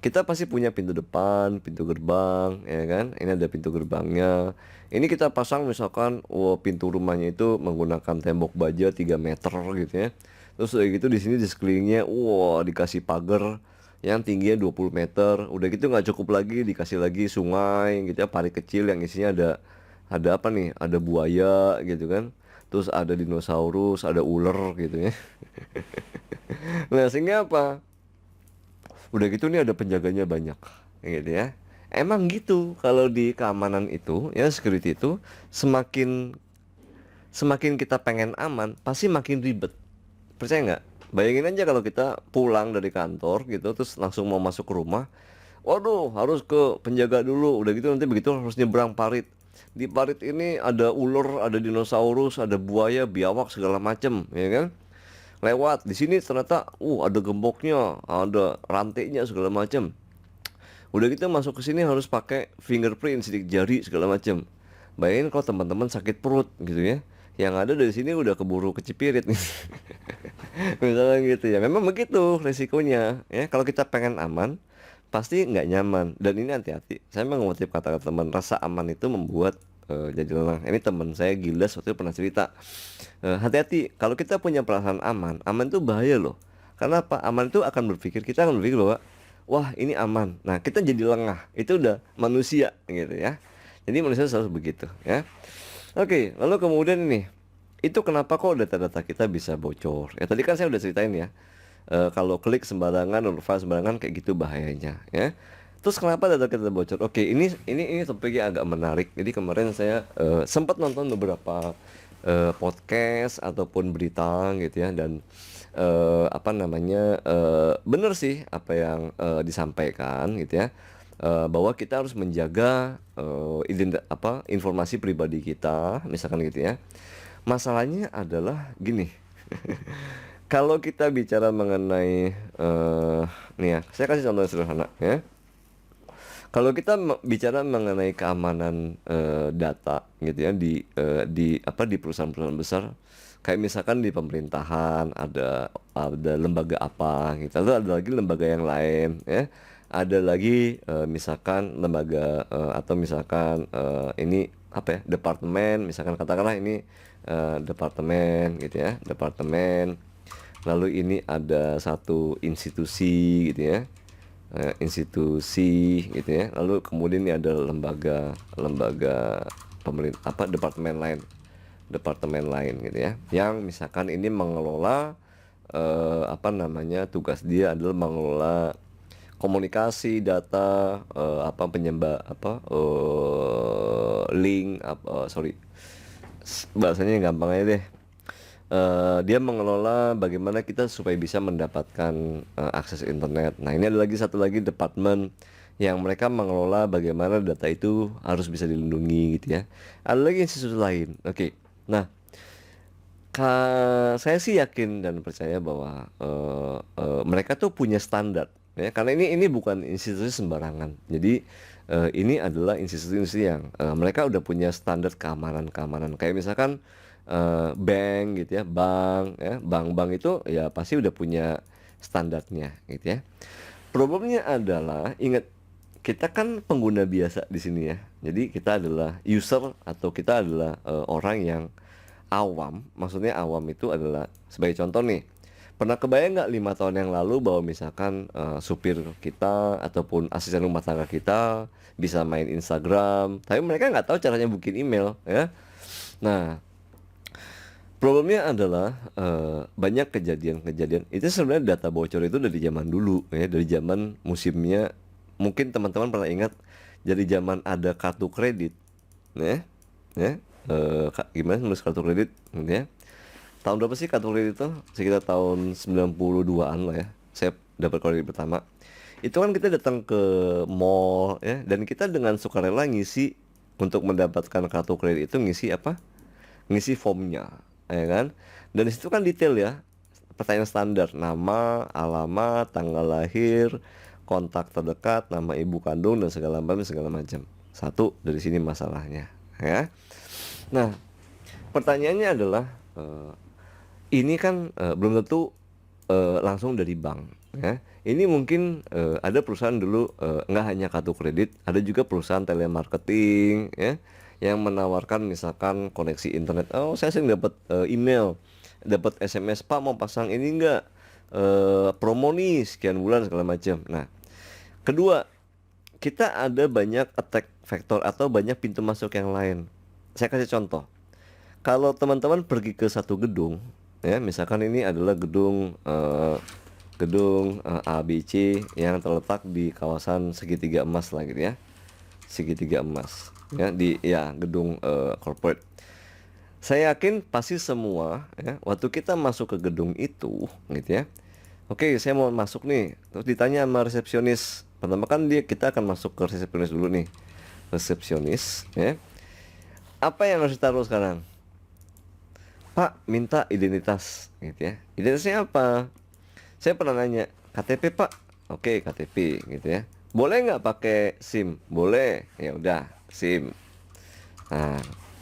Kita pasti punya pintu depan, pintu gerbang, ya kan? Ini ada pintu gerbangnya. Ini kita pasang misalkan, pintu rumahnya itu menggunakan tembok baja 3 meter gitu ya. Terus udah gitu di sini di sekelilingnya, dikasih pagar yang tingginya 20 meter. Udah gitu nggak cukup lagi, dikasih lagi sungai gitu ya, parit kecil yang isinya ada apa nih? Ada buaya gitu kan. Terus ada dinosaurus, ada ular gitu ya. Nah, sehingga apa? Udah gitu nih ada penjaganya banyak gitu ya. Emang gitu kalau di keamanan itu ya, security itu semakin semakin kita pengen aman pasti makin ribet. Percaya nggak? Bayangin aja kalau kita pulang dari kantor gitu terus langsung mau masuk ke rumah. Waduh, harus ke penjaga dulu. Udah gitu nanti begitu harus nyebrang parit. Di parit ini ada ular, ada dinosaurus, ada buaya, biawak segala macem, ya kan? Lewat di sini ternyata ada gemboknya, ada rantainya segala macam. Udah gitu masuk ke sini harus pakai fingerprint, sidik jari segala macam. Bayangin kalau teman-teman sakit perut gitu ya, yang ada dari sini udah keburu kecipirit nih. Misalnya gitu ya. Memang begitu resikonya ya. Kalau kita pengen aman pasti nggak nyaman. Dan ini hati-hati, saya mengutip kata-kata teman, rasa aman itu membuat jadi lelah. Ini teman saya Gilas waktu itu pernah cerita, hati-hati kalau kita punya perasaan aman itu bahaya loh. Karena apa? Aman itu kita akan berpikir bahwa wah ini aman. Nah, kita jadi lengah. Itu udah manusia gitu ya. Jadi manusia selalu begitu ya. Oke, lalu kemudian ini, itu kenapa kok data-data kita bisa bocor? Ya tadi kan saya udah ceritain ya. Kalau klik sembarangan, file sembarangan kayak gitu bahayanya ya. Terus kenapa data kita bocor? Oke, ini topiknya agak menarik. Jadi kemarin saya sempat nonton beberapa podcast ataupun berita gitu ya, dan apa namanya, bener sih apa yang disampaikan gitu ya, bahwa kita harus menjaga informasi pribadi kita, misalkan gitu ya. Masalahnya adalah gini, kalau kita bicara mengenai nih ya, saya kasih contoh yang sederhana ya. Kalau kita bicara mengenai keamanan data gitu ya di perusahaan-perusahaan besar, kayak misalkan di pemerintahan ada lembaga apa gitu, lalu ada lagi lembaga yang lain ya, ada lagi misalkan lembaga atau misalkan ini apa ya, departemen, misalkan katakanlah ini departemen gitu ya, departemen, lalu ini ada satu institusi gitu ya. institusi gitu ya. Lalu kemudian ini ada lembaga pemerintah apa departemen lain gitu ya. Yang misalkan ini mengelola apa namanya, tugas dia adalah mengelola komunikasi data apa penyembah apa link apa bahasanya gampang aja deh. Dia mengelola bagaimana kita supaya bisa mendapatkan akses internet. Nah, ini ada lagi satu lagi departemen yang mereka mengelola bagaimana data itu harus bisa dilindungi gitu ya. Ada lagi institusi lain. Oke. Nah, saya sih yakin dan percaya bahwa mereka tuh punya standar ya, karena ini bukan institusi sembarangan. Jadi ini adalah institusi yang mereka udah punya standar keamanan kayak misalkan bank gitu ya, bank itu ya pasti udah punya standarnya gitu ya. Problemnya adalah ingat, kita kan pengguna biasa di sini ya. Jadi kita adalah user atau kita adalah orang yang awam. Maksudnya awam itu adalah sebagai contoh nih. Pernah kebayang nggak 5 tahun yang lalu bahwa misalkan supir kita ataupun asisten rumah tangga kita bisa main Instagram, tapi mereka nggak tahu caranya bikin email ya. Nah, problemnya adalah banyak kejadian-kejadian itu sebenarnya data bocor itu dari zaman dulu ya, dari zaman musimnya. Mungkin teman-teman pernah ingat dari zaman ada kartu kredit ya, ya gimana nulis kartu kredit gitu ya. Tahun berapa sih kartu kredit itu? Sekitar tahun 92-an lah ya. Saya dapat kredit pertama. Itu kan kita datang ke mall ya, dan kita dengan sukarela ngisi untuk mendapatkan kartu kredit itu ngisi apa? Ngisi formnya, ya kan? Dan disitu kan detail ya, pertanyaan standar, nama, alamat, tanggal lahir, kontak terdekat, nama ibu kandung dan segala macam. Satu dari sini masalahnya, ya. Nah, pertanyaannya adalah ini kan belum tentu langsung dari bank, ya. Ini mungkin ada perusahaan dulu nggak hanya kartu kredit, ada juga perusahaan telemarketing, ya, yang menawarkan misalkan koneksi internet. Oh, saya sering dapat email, dapat SMS, Pak mau pasang ini enggak, promo nih sekian bulan segala macam. Nah, kedua, kita ada banyak attack vector atau banyak pintu masuk yang lain. Saya kasih contoh. Kalau teman-teman pergi ke satu gedung, ya, misalkan ini adalah gedung ABC yang terletak di kawasan segitiga emas lah gitu ya. Segitiga emas ya, di gedung corporate. Saya yakin pasti semua ya, waktu kita masuk ke gedung itu gitu ya. Oke, saya mau masuk nih. Terus ditanya sama resepsionis. Pertama kan kita akan masuk ke resepsionis dulu nih. Resepsionis ya. Apa yang harus ditaruh sekarang? Pak, minta identitas gitu ya. Identitasnya apa? Saya pernah nanya, KTP Pak. Oke, KTP gitu ya. Boleh nggak pakai SIM? Boleh. Ya udah, SIM.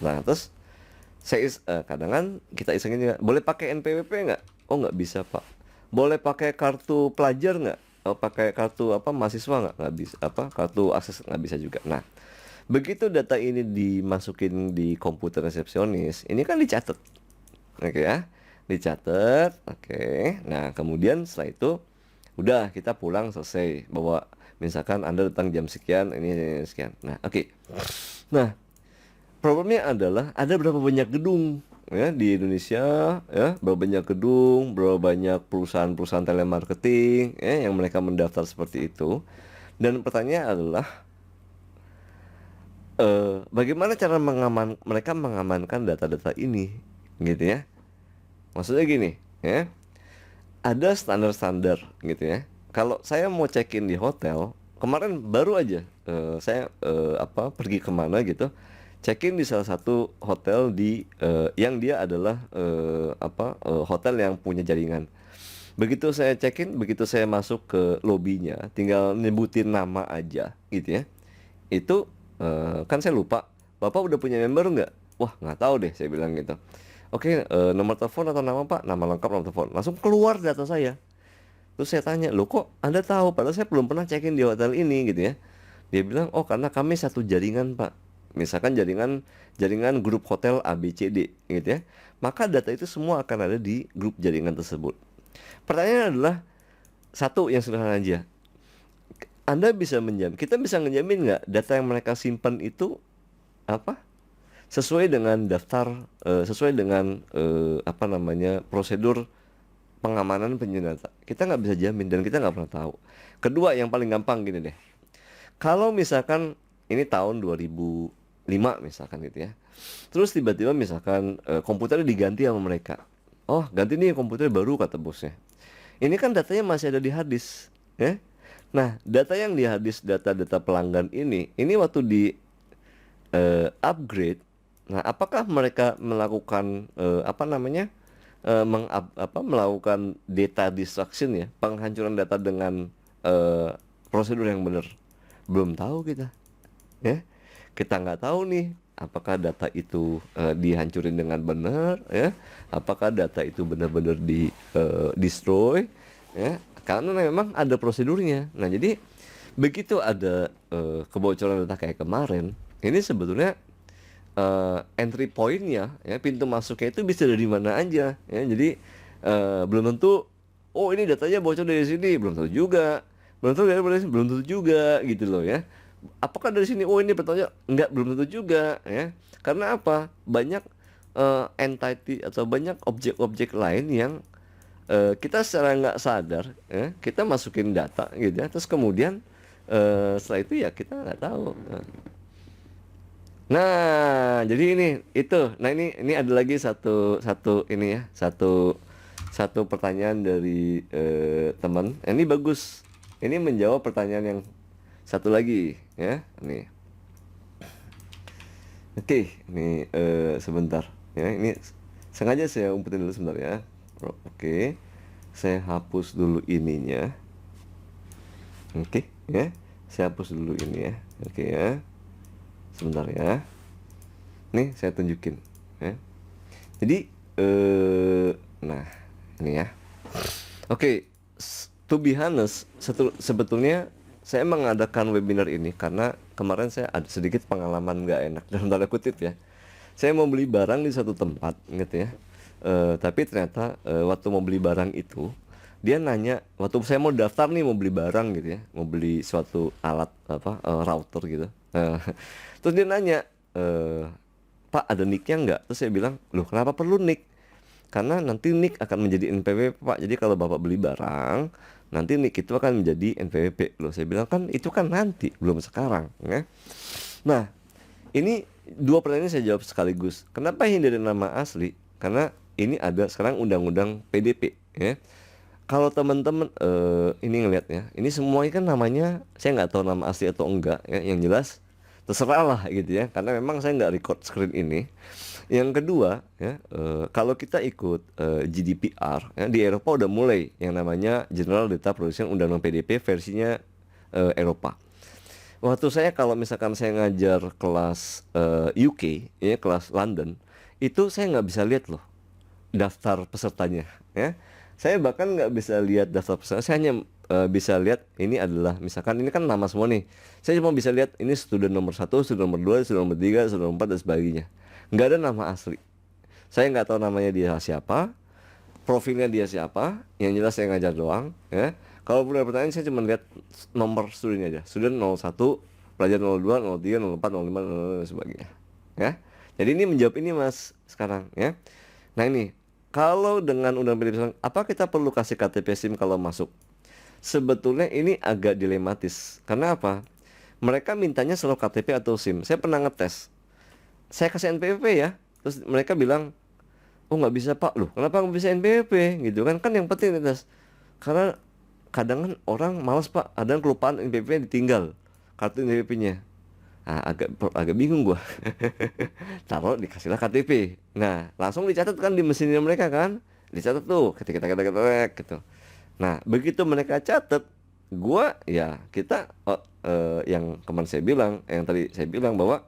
Nah terus saya kadang kan kita isengin juga, boleh pakai NPWP nggak? Oh, nggak bisa Pak. Boleh pakai kartu pelajar nggak? Oh, pakai kartu apa mahasiswa nggak? Nggak bisa. Apa kartu akses nggak bisa juga. Nah, begitu data ini dimasukin di komputer resepsionis, ini kan dicatat, oke ya, dicatat, oke. Nah, kemudian setelah itu udah kita pulang selesai, bahwa misalkan Anda datang jam sekian, ini sekian. Nah, oke. Nah, problemnya adalah ada berapa banyak gedung ya di Indonesia ya, berapa banyak gedung, berapa banyak perusahaan-perusahaan telemarketing ya yang mereka mendaftar seperti itu. Dan pertanyaannya adalah bagaimana cara mereka mengamankan data-data ini gitu ya. Maksudnya gini ya, ada standar-standar gitu ya. Kalau saya mau check-in di hotel, kemarin baru aja saya pergi kemana gitu, check-in di salah satu hotel di yang dia adalah hotel yang punya jaringan. Begitu saya check-in, begitu saya masuk ke lobbynya, tinggal nyebutin nama aja gitu ya. Itu kan saya lupa, Bapak udah punya member nggak? Wah, nggak tahu deh, saya bilang gitu. Oke, nomor telepon atau nama Pak? Nama lengkap, nomor telepon. Langsung keluar data saya. Terus saya tanya, loh kok Anda tahu? Padahal saya belum pernah check-in di hotel ini gitu ya. Dia bilang, oh karena kami satu jaringan Pak. Misalkan jaringan grup hotel ABCD gitu ya. Maka data itu semua akan ada di grup jaringan tersebut. Pertanyaannya adalah satu yang sederhana aja. Anda bisa menjamin, kita bisa menjamin nggak data yang mereka simpan itu apa sesuai dengan daftar, sesuai dengan apa namanya prosedur pengamanan penyimpanan data. Kita nggak bisa jamin dan kita nggak pernah tahu. Kedua, yang paling gampang gini deh. Kalau misalkan ini tahun 2005 misalkan gitu ya. Terus tiba-tiba misalkan komputernya diganti sama mereka. Oh, ganti nih komputer baru kata bosnya. Ini kan datanya masih ada di hard disk, ya. Nah, data yang di hard disk, data-data pelanggan ini waktu di upgrade. Nah, apakah mereka melakukan apa namanya? Melakukan data destruction ya, penghancuran data dengan prosedur yang benar? Belum tahu kita, ya. Kita nggak tahu nih apakah data itu dihancurin dengan benar, ya. Apakah data itu benar-benar di destroy, ya. Karena memang ada prosedurnya. Nah, jadi begitu ada kebocoran data kayak kemarin, ini sebetulnya entry pointnya, ya, pintu masuknya itu bisa dari mana aja, ya. Jadi belum tentu, oh ini datanya bocor dari sini, belum tentu juga. Belum tentu dari sini, belum tentu juga gitu loh, ya. Apakah dari sini, oh ini pertanyaan, enggak, belum tentu juga, ya. Karena apa? Banyak entity atau banyak objek-objek lain yang kita secara nggak sadar, ya, kita masukin data gitu ya, terus kemudian setelah itu ya kita nggak tahu. Nah, jadi ini itu. Nah, ini ada lagi satu satu ini ya, satu pertanyaan dari teman. Ini bagus. Ini menjawab pertanyaan yang satu lagi ya. Nih. Oke, ini sebentar ya. Ini sengaja saya umpetin dulu sebentar ya. Oke. Saya hapus dulu ininya. Oke, ya. Saya hapus dulu ini ya. Oke ya. Sebentar ya. Nih saya tunjukin ya. Jadi nah ini ya. Oke, to be honest, sebetulnya saya mengadakan webinar ini karena kemarin saya ada sedikit pengalaman nggak enak dalam tanda kutip ya. Saya mau beli barang di satu tempat gitu ya. Tapi ternyata waktu mau beli barang itu dia nanya, waktu saya mau daftar nih mau beli barang gitu ya, mau beli suatu alat apa router gitu. Terus dia nanya, Pak ada nicknya nggak? Terus saya bilang, loh kenapa perlu nick? Karena nanti nick akan menjadi NPWP Pak. Jadi kalau Bapak beli barang, nanti nick itu akan menjadi NPWP. Loh saya bilang kan itu kan nanti, belum sekarang ya. Nah ini dua pertanyaan ini saya jawab sekaligus. Kenapa hindari nama asli? Karena ini ada sekarang undang-undang PDP ya. Kalau teman-teman ini ngelihat ya, ini semuanya kan namanya saya nggak tahu nama asli atau enggak ya. Yang jelas terserah lah gitu ya, karena memang saya nggak record screen ini. Yang kedua ya, kalau kita ikut GDPR ya, di Eropa udah mulai yang namanya General Data Protection, Undang-Undang PDP versinya Eropa. Waktu saya kalau misalkan saya ngajar kelas UK ya, kelas London, itu saya nggak bisa lihat loh daftar pesertanya ya. Saya bahkan nggak bisa lihat daftar peserta. Saya hanya bisa lihat ini adalah misalkan ini kan nama semua nih. Saya cuma bisa lihat ini student nomor 1, student nomor 2, student nomor 3, student nomor 4 dan sebagainya. Nggak ada nama asli. Saya nggak tahu namanya dia siapa, profilnya dia siapa. Yang jelas saya ngajar doang ya. Kalau punya pertanyaan saya cuma lihat nomor studentnya aja. Student 01, pelajar 02, 03, 04, 05 dan sebagainya. Ya. Jadi ini menjawab ini Mas sekarang ya. Nah ini kalau dengan undang PDP, apa kita perlu kasih KTP SIM kalau masuk? Sebetulnya ini agak dilematis. Karena apa? Mereka mintanya selalu KTP atau SIM. Saya pernah ngetes. Saya kasih NPWP ya. Terus mereka bilang, oh nggak bisa Pak. Loh kenapa nggak bisa NPWP? Gitu kan. Kan yang penting tes. Karena kadang kan orang malas Pak. Ada yang kelupaan NPWP ditinggal. Kartu NPWP-nya. Nah, agak bingung gua. Taruh dikasihlah KTP. Nah, langsung dicatat kan di mesinnya mereka kan. Dicatat tuh ketika gitu. Nah, begitu mereka catat, gua ya kita yang kemarin saya bilang, yang tadi saya bilang bahwa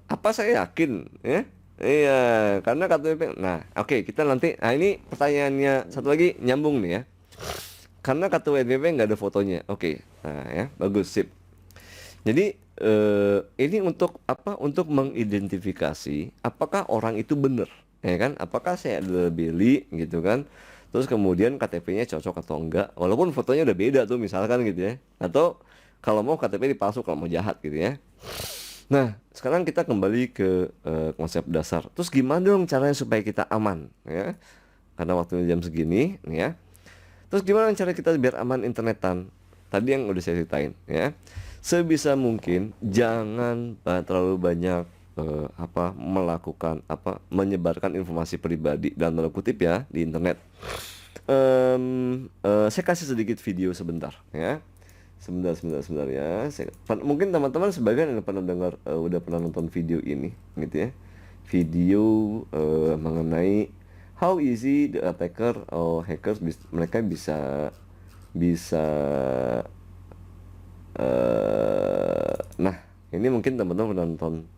apa saya yakin ya? Iya, karena KTP. Nah, oke, kita nanti ini pertanyaannya satu lagi nyambung nih ya. Karena kartu NPWP nggak ada fotonya. Oke. Nah, ya, bagus sip. Jadi ini untuk apa? Untuk mengidentifikasi apakah orang itu benar, ya kan? Apakah saya adalah Billy gitu kan? terus kemudian KTP-nya cocok atau enggak, walaupun fotonya udah beda tuh misalkan gitu ya, atau kalau mau KTP dipalsu kalau mau jahat gitu ya. Nah, sekarang kita kembali ke konsep dasar. Terus gimana dong caranya supaya kita aman ya? Karena waktunya jam segini nih ya. Terus gimana cara kita biar aman internetan? Tadi yang udah saya ceritain ya. Sebisa mungkin jangan terlalu banyak menyebarkan informasi pribadi dalam tanda kutip ya di internet. Saya kasih sedikit video sebentar ya. Sebentar ya. Mungkin teman-teman sebagian yang pernah dengar, udah pernah nonton video ini gitu ya. Video mengenai how easy the attacker or hackers mereka bisa bisa nah, ini mungkin teman-teman pernah nonton.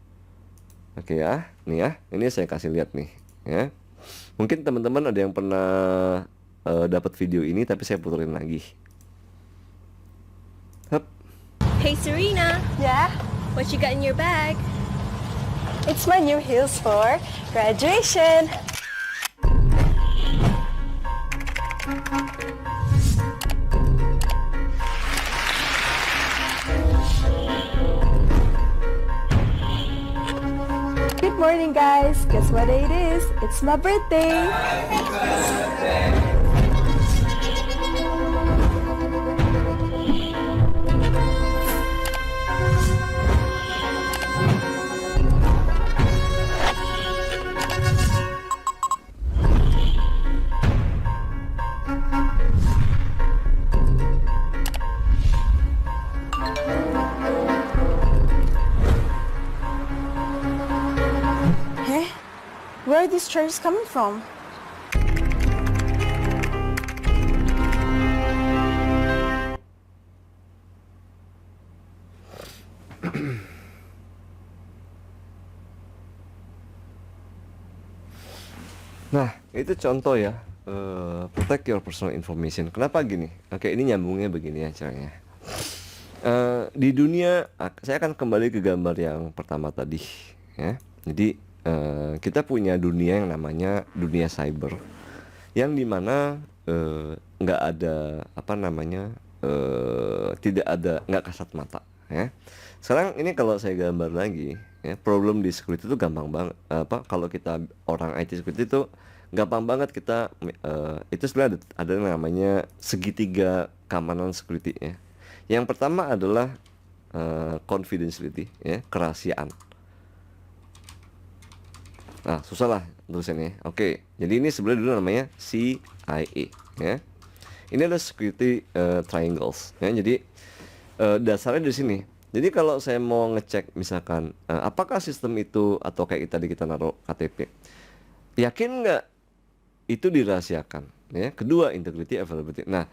Oke ya, nih ya, ini saya kasih lihat nih ya. Mungkin teman-teman ada yang pernah dapat video ini, tapi saya puterin lagi. Hup. Hey Serena, Yeah, what you got in your bag? it's my new heels for graduation. Good morning, guys. Guess what day it is? It's my birthday. Hey, where are these charges coming from? Nah, itu contoh ya, protect your personal information. Kenapa gini? Oke, ini nyambungnya begini ya caranya. Di dunia, saya akan kembali ke gambar yang pertama tadi ya. Jadi kita punya dunia yang namanya dunia cyber, yang dimana nggak ada tidak ada, nggak kasat mata ya. Sekarang ini kalau saya gambar lagi ya, problem di security itu gampang banget. Kalau kita orang IT security itu gampang banget kita itu sebenarnya ada namanya segitiga keamanan security ya. Yang pertama adalah confidentiality ya, kerahasiaan. Nah, susah lah tulisannya. Oke, jadi ini sebenarnya dulu namanya CIA ya. Ini adalah security triangles ya. Jadi dasarnya di sini. Jadi kalau saya mau ngecek misalkan apakah sistem itu atau kayak tadi kita naruh KTP, yakin nggak itu dirahasiakan ya. Kedua, integrity availability. Nah,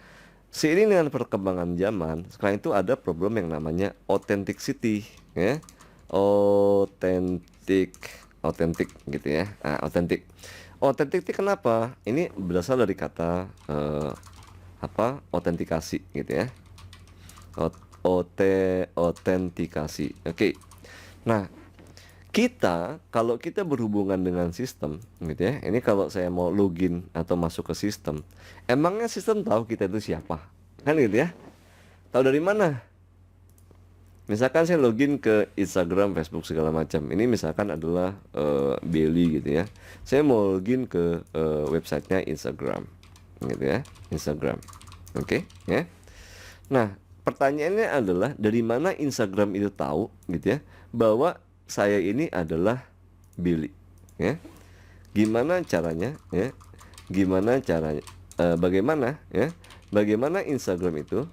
seiring dengan perkembangan zaman, sekarang itu ada problem yang namanya authenticity ya. Authentic gitu ya. Nah, authentic kenapa? Ini berasal dari kata autentikasi gitu ya. Autentikasi. Oke. Nah, kalau kita berhubungan dengan sistem gitu ya. Ini kalau saya mau login atau masuk ke sistem, emangnya sistem tahu kita itu siapa? Kan gitu ya. Tahu dari mana? Misalkan saya login ke Instagram, Facebook segala macam. Ini misalkan adalah Belly gitu ya. Saya mau login ke websitenya Instagram gitu ya. Instagram. Oke, ya. Nah, pertanyaannya adalah dari mana Instagram itu tahu gitu ya bahwa saya ini adalah Billy ya. Gimana caranya ya? Bagaimana Instagram itu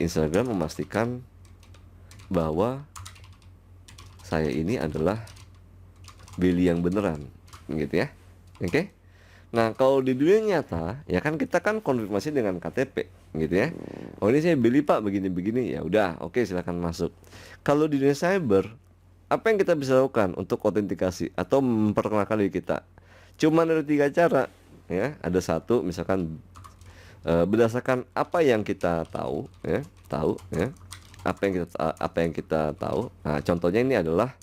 Instagram memastikan bahwa saya ini adalah Billy yang beneran gitu ya. Oke? Nah, kalau di dunia nyata ya kan kita kan konfirmasi dengan KTP gitu ya. Oh, ini saya Billy Pak, begini-begini. Ya udah, oke, silakan masuk. Kalau di dunia cyber, apa yang kita bisa lakukan untuk autentikasi atau memperkenalkan diri kita? Cuma ada 3 cara ya. Ada satu, misalkan berdasarkan apa yang kita tahu ya, apa yang kita tahu. Nah, contohnya ini adalah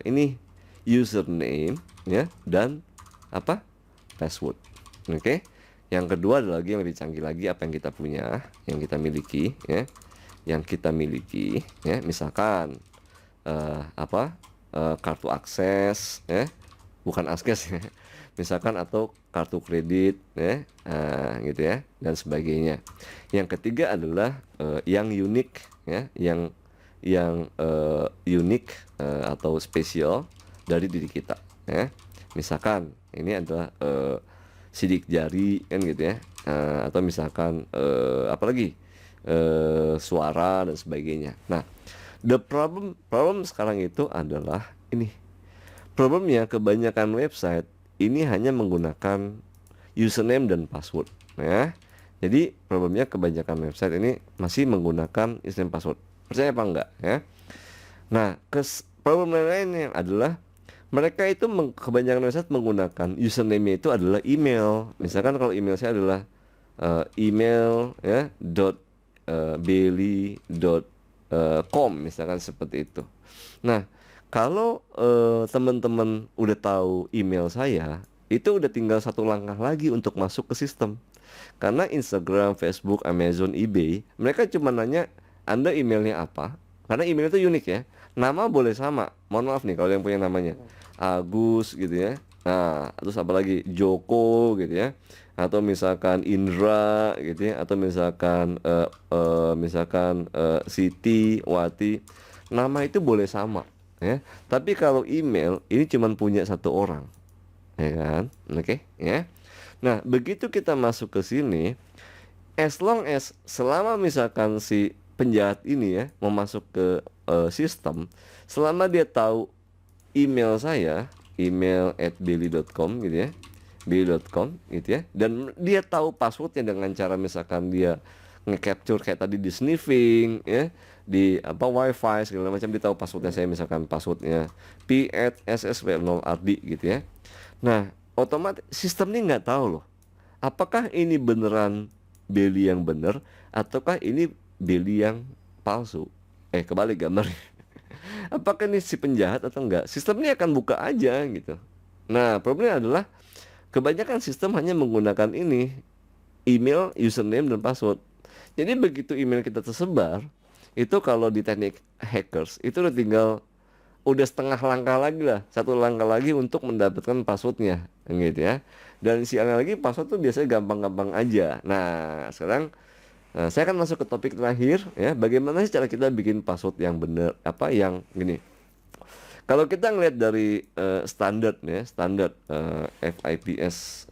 ini username ya dan password Oke. Yang kedua ada lagi yang lebih canggih lagi, apa yang kita punya, yang kita miliki, ya, yang kita miliki, ya, misalkan kartu akses, ya, bukan akses, ya, misalkan atau kartu kredit, ya, gitu ya, dan sebagainya. Yang ketiga adalah yang unik, ya, yang unik atau spesial dari diri kita, ya. Misalkan ini adalah sidik jari kan gitu ya, atau misalkan apalagi suara dan sebagainya. Nah, the problem sekarang itu adalah ini, problemnya kebanyakan website ini hanya menggunakan username dan password, ya. Jadi problemnya kebanyakan website ini masih menggunakan username password. Percaya apa enggak, ya? Nah, problem lainnya adalah mereka itu kebanyakan website menggunakan username-nya itu adalah email. Misalkan kalau email saya adalah email, ya, .beli.com, misalkan seperti itu. Nah, kalau teman-teman udah tahu email saya, itu udah tinggal satu langkah lagi untuk masuk ke sistem. Karena Instagram, Facebook, Amazon, eBay, mereka cuma nanya Anda emailnya apa. Karena email itu unik, ya. Nama boleh sama. Mohon maaf nih kalau yang punya namanya Agus gitu ya. Nah, terus apa lagi? Joko gitu ya. Atau misalkan Indra gitu ya, atau misalkan Siti, Wati. Nama itu boleh sama, ya. Tapi kalau email ini cuma punya satu orang. Ya kan? Oke, ya. Nah, begitu kita masuk ke sini, as long as selama misalkan si penjahat ini, ya, mau masuk ke sistem, selama dia tahu email saya, email @billy.com gitu ya, billy.com gitu ya, dan dia tahu passwordnya dengan cara misalkan dia nge-capture kayak tadi di sniffing, ya, di wifi segala macam, dia tahu passwordnya saya, misalkan passwordnya p@ssv0rd gitu ya. Nah, otomatis sistem ini nggak tahu loh, apakah ini beneran Billy yang bener ataukah ini Billy yang palsu. Kebalik gambarnya. Apakah ini si penjahat atau enggak? Sistem ini akan buka aja gitu. Nah, problemnya adalah kebanyakan sistem hanya menggunakan ini, email, username, dan password. Jadi begitu email kita tersebar, itu kalau di teknik hackers itu udah setengah langkah lagi lah, satu langkah lagi untuk mendapatkan passwordnya, gitu ya. Dan siangnya lagi password tuh biasanya gampang-gampang aja. Nah, sekarang saya akan masuk ke topik terakhir, ya. Bagaimana sih cara kita bikin password yang benar, yang gini. Kalau kita ngelihat dari standar, ya, standar FIPS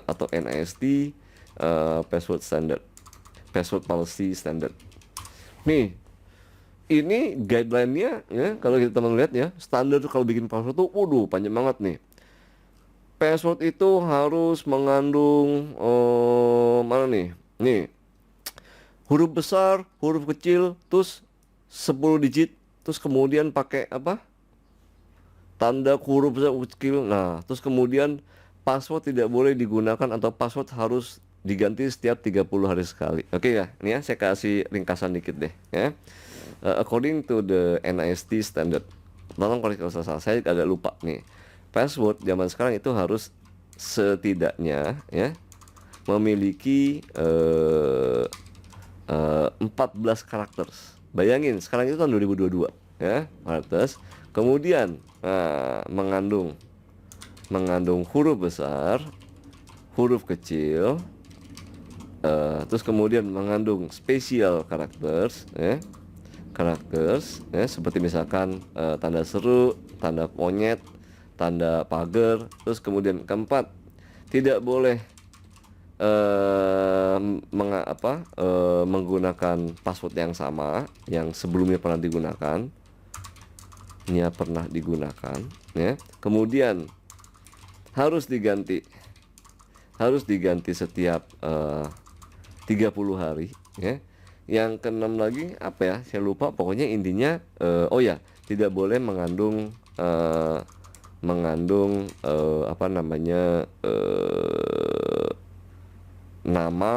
atau NIST, password standard, password policy standard. Nih, ini guideline-nya, ya, kalau kita teman lihat, ya, standar kalau bikin password tuh, waduh, panjang banget nih. Password itu harus mengandung mana nih? Nih, huruf besar, huruf kecil, terus 10 digit, terus kemudian pakai tanda huruf besar, huruf kecil. Nah, terus kemudian password tidak boleh digunakan atau password harus diganti setiap 30 hari sekali. Oke ya, ini ya saya kasih ringkasan dikit deh, ya. According to the NIST standard, tolong koreksi kalau salah, saya agak lupa nih. Password zaman sekarang itu harus setidaknya, ya, memiliki 14 karakter. Bayangin, sekarang itu tahun 2022, ya, karakter. Kemudian mengandung huruf besar, huruf kecil, terus kemudian mengandung spesial karakter, ya, seperti misalkan tanda seru, tanda monyet, tanda pagar. Terus kemudian keempat, tidak boleh menggunakan password yang sama yang sebelumnya pernah digunakan, ya. Kemudian harus diganti setiap 30 hari, ya. Yang keenam lagi apa ya, saya lupa, pokoknya intinya tidak boleh mengandung nama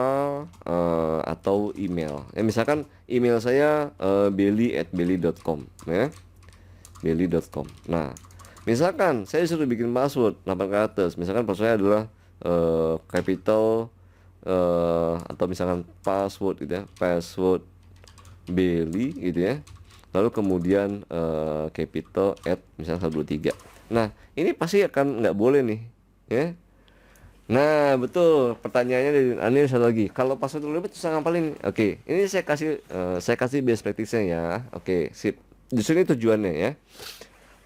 atau email. Misalkan email saya belly@belly.com, ya. belly.com. Nah, misalkan saya suruh bikin password 8 karakter. Misalkan password saya adalah capital atau misalkan password gitu ya, password Belly gitu ya. Lalu kemudian capital at misalnya 123. Nah, ini pasti akan nggak boleh nih, ya. Nah, betul. Pertanyaannya dari Anil satu lagi. Kalau password terlalu itu sangat paling. Oke, ini saya kasih best practice-nya ya. Oke, sip. Justru ini tujuannya ya.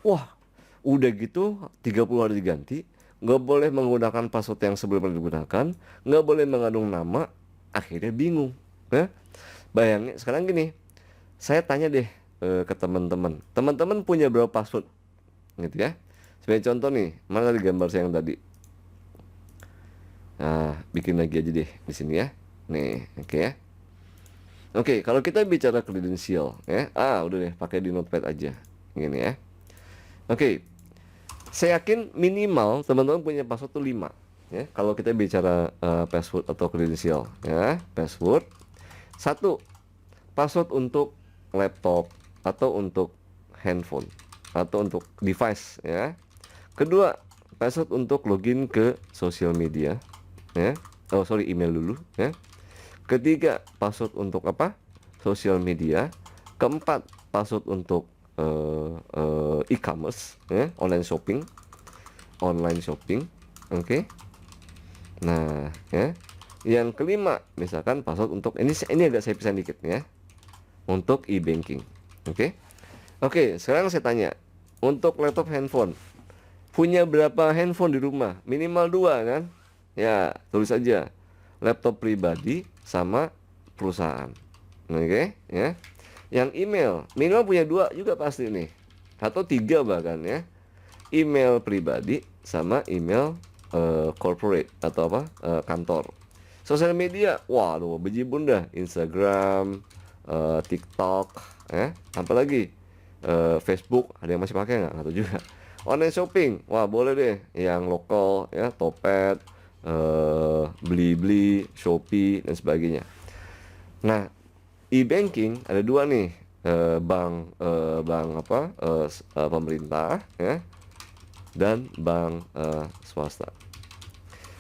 Wah, udah gitu 30 hari diganti. Nggak boleh menggunakan password yang sebelumnya digunakan. Nggak boleh mengandung nama. Akhirnya bingung. Ya. Bayangin sekarang gini. Saya tanya deh ke teman-teman. Teman-teman punya berapa password? Gitu ya. Sebagai contoh nih, mana tadi gambar saya yang tadi? Nah, bikin lagi aja deh di sini ya. Nih, oke ya. Oke, kalau kita bicara kredensial ya. Udah deh, pakai di notepad aja. Gini ya. Oke. Saya yakin minimal teman-teman punya password tuh 5 ya. Kalau kita bicara password atau kredensial ya. Password. 1. Password untuk laptop atau untuk handphone atau untuk device ya. Kedua, password untuk login ke sosial media ya. Email dulu ya. Ketiga, password untuk apa? Sosial media. Keempat, password untuk e-commerce ya, online shopping. Oke. Nah, ya. Yang kelima, misalkan password untuk ini agak saya pisah dikit ya. Untuk e-banking. Oke, sekarang saya tanya. Untuk laptop handphone, punya berapa handphone di rumah? Minimal 2 kan? Ya, tulis aja. Laptop pribadi sama perusahaan. Oke, ya. Yang email, minimal punya 2 juga pasti nih. Atau 3 bahkan ya. Email pribadi sama email corporate atau apa? Kantor. Sosial media, waduh, bejibun dah. Instagram, TikTok, ya. Apalagi Facebook, ada yang masih pakai nggak? Nggak tahu juga. Online shopping, wah boleh deh. Yang lokal, ya, Topet, Blibli, Shopee dan sebagainya. Nah, e-banking ada 2 nih, bank pemerintah, ya, dan bank swasta.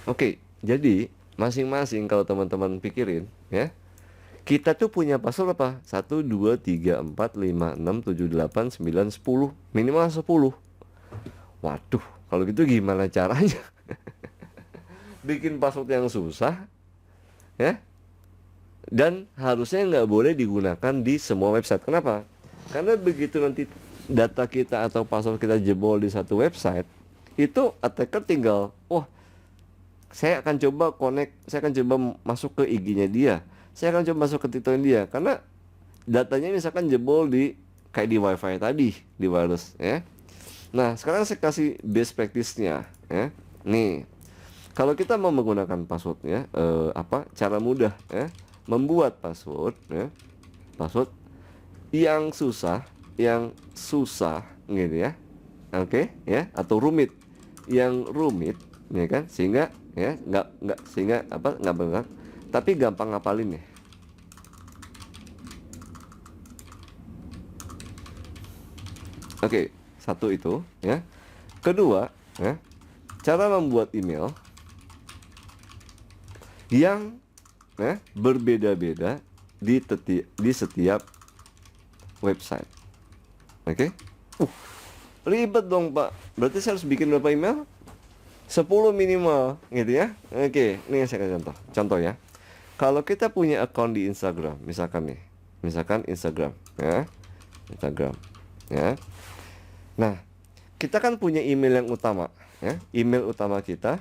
Oke, jadi masing-masing kalau teman-teman pikirin, ya, kita tuh punya password apa? 1, 2, 3, 4, 5, 6, 7, 8, 9, 10. Minimal 10. Waduh, kalau gitu gimana caranya? Bikin password yang susah, ya. Dan harusnya nggak boleh digunakan di semua website. Kenapa? Karena begitu nanti data kita atau password kita jebol di satu website, itu attacker tinggal, saya akan coba masuk ke IG-nya dia. Saya akan coba masuk ke TikTok dia, karena datanya misalkan jebol kayak di WiFi tadi, di wireless ya. Nah, sekarang saya kasih best practice-nya ya. Nih, kalau kita mau menggunakan password ya, cara mudah ya, membuat password ya. Password yang susah gitu ya. Oke, ya, atau rumit. Yang rumit ya kan, sehingga ya nggak benar, tapi gampang ngapalin ya. Oke, satu itu ya. Kedua ya, cara membuat email yang berbeda-beda di setiap website. Oke. Ribet dong Pak. Berarti saya harus bikin berapa email? 10 minimal gitu ya. Oke, ini saya kasih contoh ya. Kalau kita punya account di Instagram, misalkan Instagram ya. Nah, kita kan punya email yang utama ya. Email utama kita,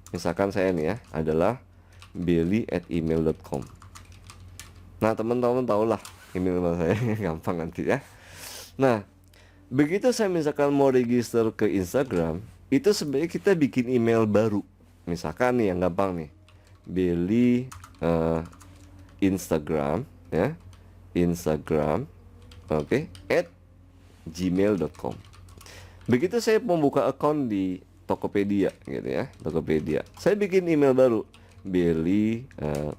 misalkan saya nih ya, adalah belly@email.com. Nah, teman-teman tahulah email saya gampang nanti ya. Nah, begitu saya misalkan mau register ke Instagram, itu sebenarnya kita bikin email baru. Misalkan nih yang gampang nih, Belly Instagram ya, @gmail.com. Begitu saya membuka account di Tokopedia gitu ya, saya bikin email baru, Belly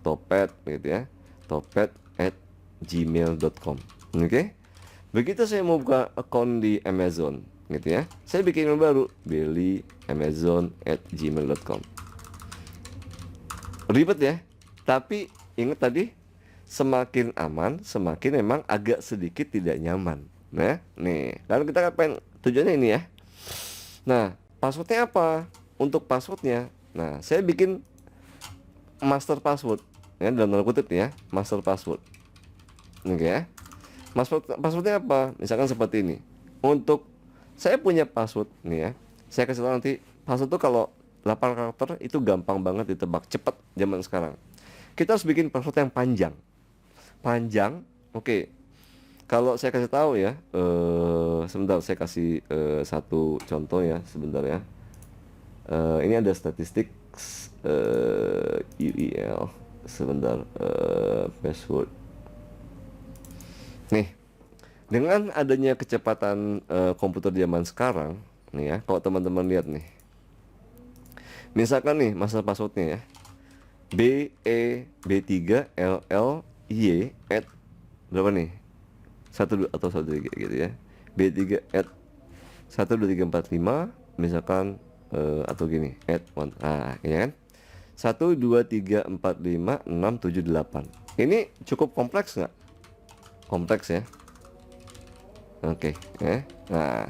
Topet gitu ya, topet@gmail.com. Oke. Begitu saya mau buka account di Amazon gitu ya, saya bikin email baru, bellyamazon@gmail.com. Ribet ya. Tapi ingat tadi, semakin aman, semakin memang agak sedikit tidak nyaman. Nah, nih, kan kita pengen tujuannya ini ya. Nah, passwordnya apa? Untuk passwordnya, nah saya bikin master password ya, dalam tanda kutip ya, master password. Oke ya. Passwordnya apa? Misalkan seperti ini. Untuk saya punya password nih ya. Saya kasih tahu nanti password tuh kalau 8 karakter itu gampang banget ditebak, cepet zaman sekarang. Kita harus bikin password yang panjang. Panjang, oke. Kalau saya kasih tahu ya, sebentar saya kasih satu contoh ya, sebentar ya. Ini ada statistik URL, sebentar, password. Nih, dengan adanya kecepatan komputer zaman sekarang, nih ya, kalau teman-teman lihat nih, misalkan nih masa passwordnya ya, B3LLY at berapa nih? 1 atau 1 gitu ya. B3 at 12345 misalkan atau gini at 1. Ah, ya kan? 1 2 3 4 5 6 7 8. Ini cukup kompleks nggak? Kompleks ya. Oke, ya. Nah,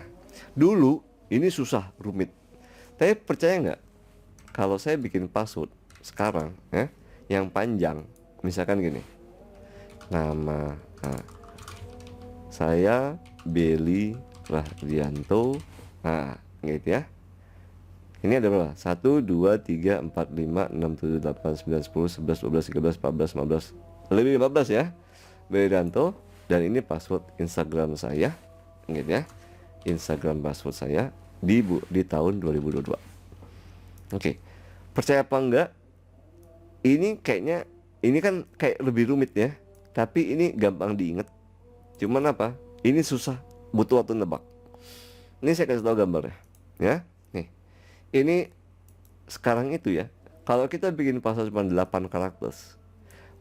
dulu ini susah, rumit. Tapi percaya nggak? Kalau saya bikin password sekarang ya, yang panjang, misalkan gini. Nama saya Belly Rahdianto. Nah, gitu ya. Ini ada berapa? 1, 2, 3, 4, 5, 6, 7, 8, 9, 10, 11, 12, 13, 14, 15. Lebih 15 ya. Belly Rahdianto. Dan ini password Instagram saya. Gitu ya. Instagram password saya di tahun 2022. Oke. Percaya apa enggak? Ini kayaknya, ini kan kayak lebih rumit ya. Tapi ini gampang diingat. Cuman apa? Ini susah, butuh waktu nebak. Ini saya kasih tahu gambarnya, ya. Nih, ini sekarang itu ya. Kalau kita bikin password cuma 8 karakter,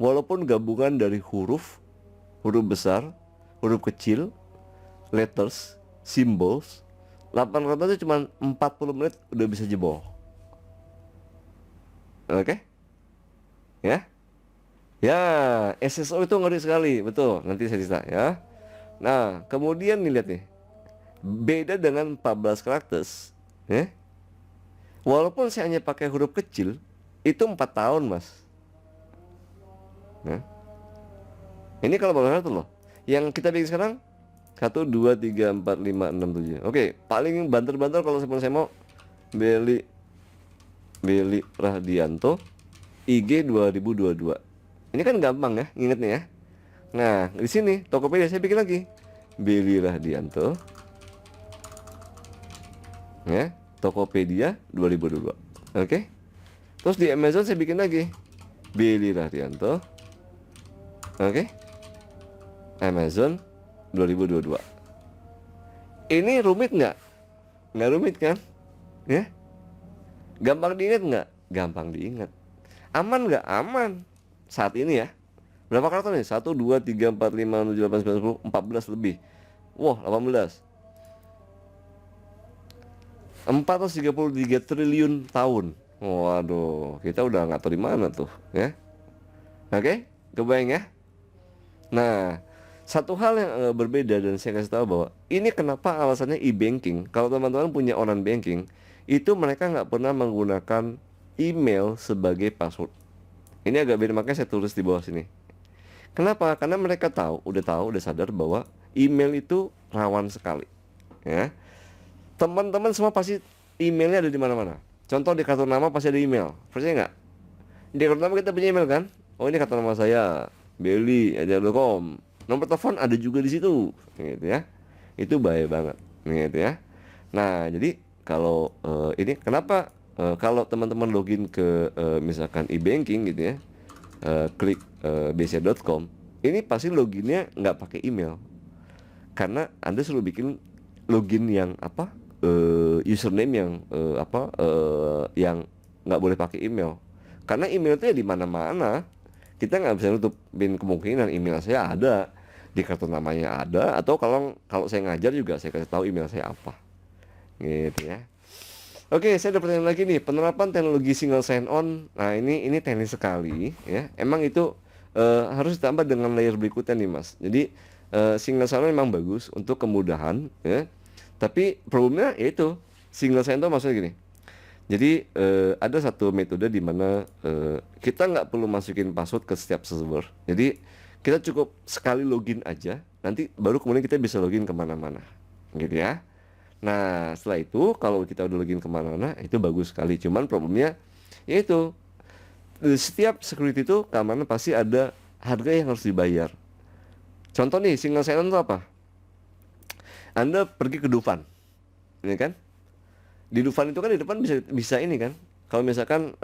walaupun gabungan dari huruf besar, huruf kecil, letters, symbols, 8 karakter itu cuma 40 menit udah bisa jebol. Oke? Ya. Ya, SSO itu ngeri sekali, betul. Nanti saya cerita ya. Nah, kemudian nih lihat nih, beda dengan 14 karakter, ya. Walaupun saya hanya pakai huruf kecil, itu 4 tahun mas. Nah, ini kalau 14 karakter loh. Yang kita bikin sekarang 1, 2, 3, 4, 5, 6, 7. Oke, paling banter-banter kalau saya mau Belly Rahdianto IG 2022. Ini kan gampang ya ngingetnya ya. Nah, di sini Tokopedia saya bikin lagi Belly Rahdianto. Ya, Tokopedia 2022. Oke. Terus di Amazon saya bikin lagi Belly Rahdianto. Oke. Amazon 2022. Ini rumit nggak? Nggak rumit kan? Ya. Gampang diingat nggak? Gampang diingat. Aman nggak? Aman. Saat ini ya. Berapa karakter nih? 1, 2, 3, 4, 5, 6, 7, 8, 9, 10, 14 lebih. Wah, 18. 433 triliun tahun. Waduh, kita udah nggak tahu di mana tuh, ya. Oke, kebayang ya. Nah, satu hal yang berbeda dan saya kasih tahu bahwa ini kenapa alasannya e-banking. Kalau teman-teman punya online banking, itu mereka nggak pernah menggunakan email sebagai password. Ini agak beda, makanya saya tulis di bawah sini. Kenapa? Karena mereka udah sadar bahwa email itu rawan sekali. Ya, teman-teman semua pasti emailnya ada di mana-mana. Contoh di kartu nama pasti ada email. Percaya nggak? Di kartu nama kita punya email kan? Oh, ini kartu nama saya, belly@yahoo.com. Nomor telepon ada juga di situ, gitu ya. Itu bahaya banget, gitu ya. Nah, jadi kalau ini kenapa kalau teman-teman login ke misalkan e-banking gitu ya, klik bca.com, ini pasti loginnya nggak pakai email, karena Anda selalu bikin login yang apa, username yang yang nggak boleh pakai email, karena email itu ya di mana-mana. Kita nggak bisa nutupin kemungkinan email saya ada di kartu namanya ada, atau kalau saya ngajar juga saya kasih tahu email saya apa, gitu ya. Oke, saya ada pertanyaan lagi nih. Penerapan teknologi single sign on. Nah, ini teknis sekali ya. Emang itu harus ditambah dengan layer berikutnya nih, Mas. Jadi single sign on memang bagus untuk kemudahan ya. Tapi problemnya yaitu single sign on maksudnya gini. Jadi ada satu metode di mana kita nggak perlu masukin password ke setiap server. Jadi kita cukup sekali login aja, nanti baru kemudian kita bisa login kemana-mana, gitu ya. Nah, setelah itu kalau kita udah login kemana-mana itu bagus sekali. Cuman problemnya yaitu setiap security itu keamanan pasti ada harga yang harus dibayar. Contoh nih single sign on itu apa? Anda pergi ke Dufan, ini kan? Di Dufan itu kan di depan bisa bisa ini kan? Kalau misalkan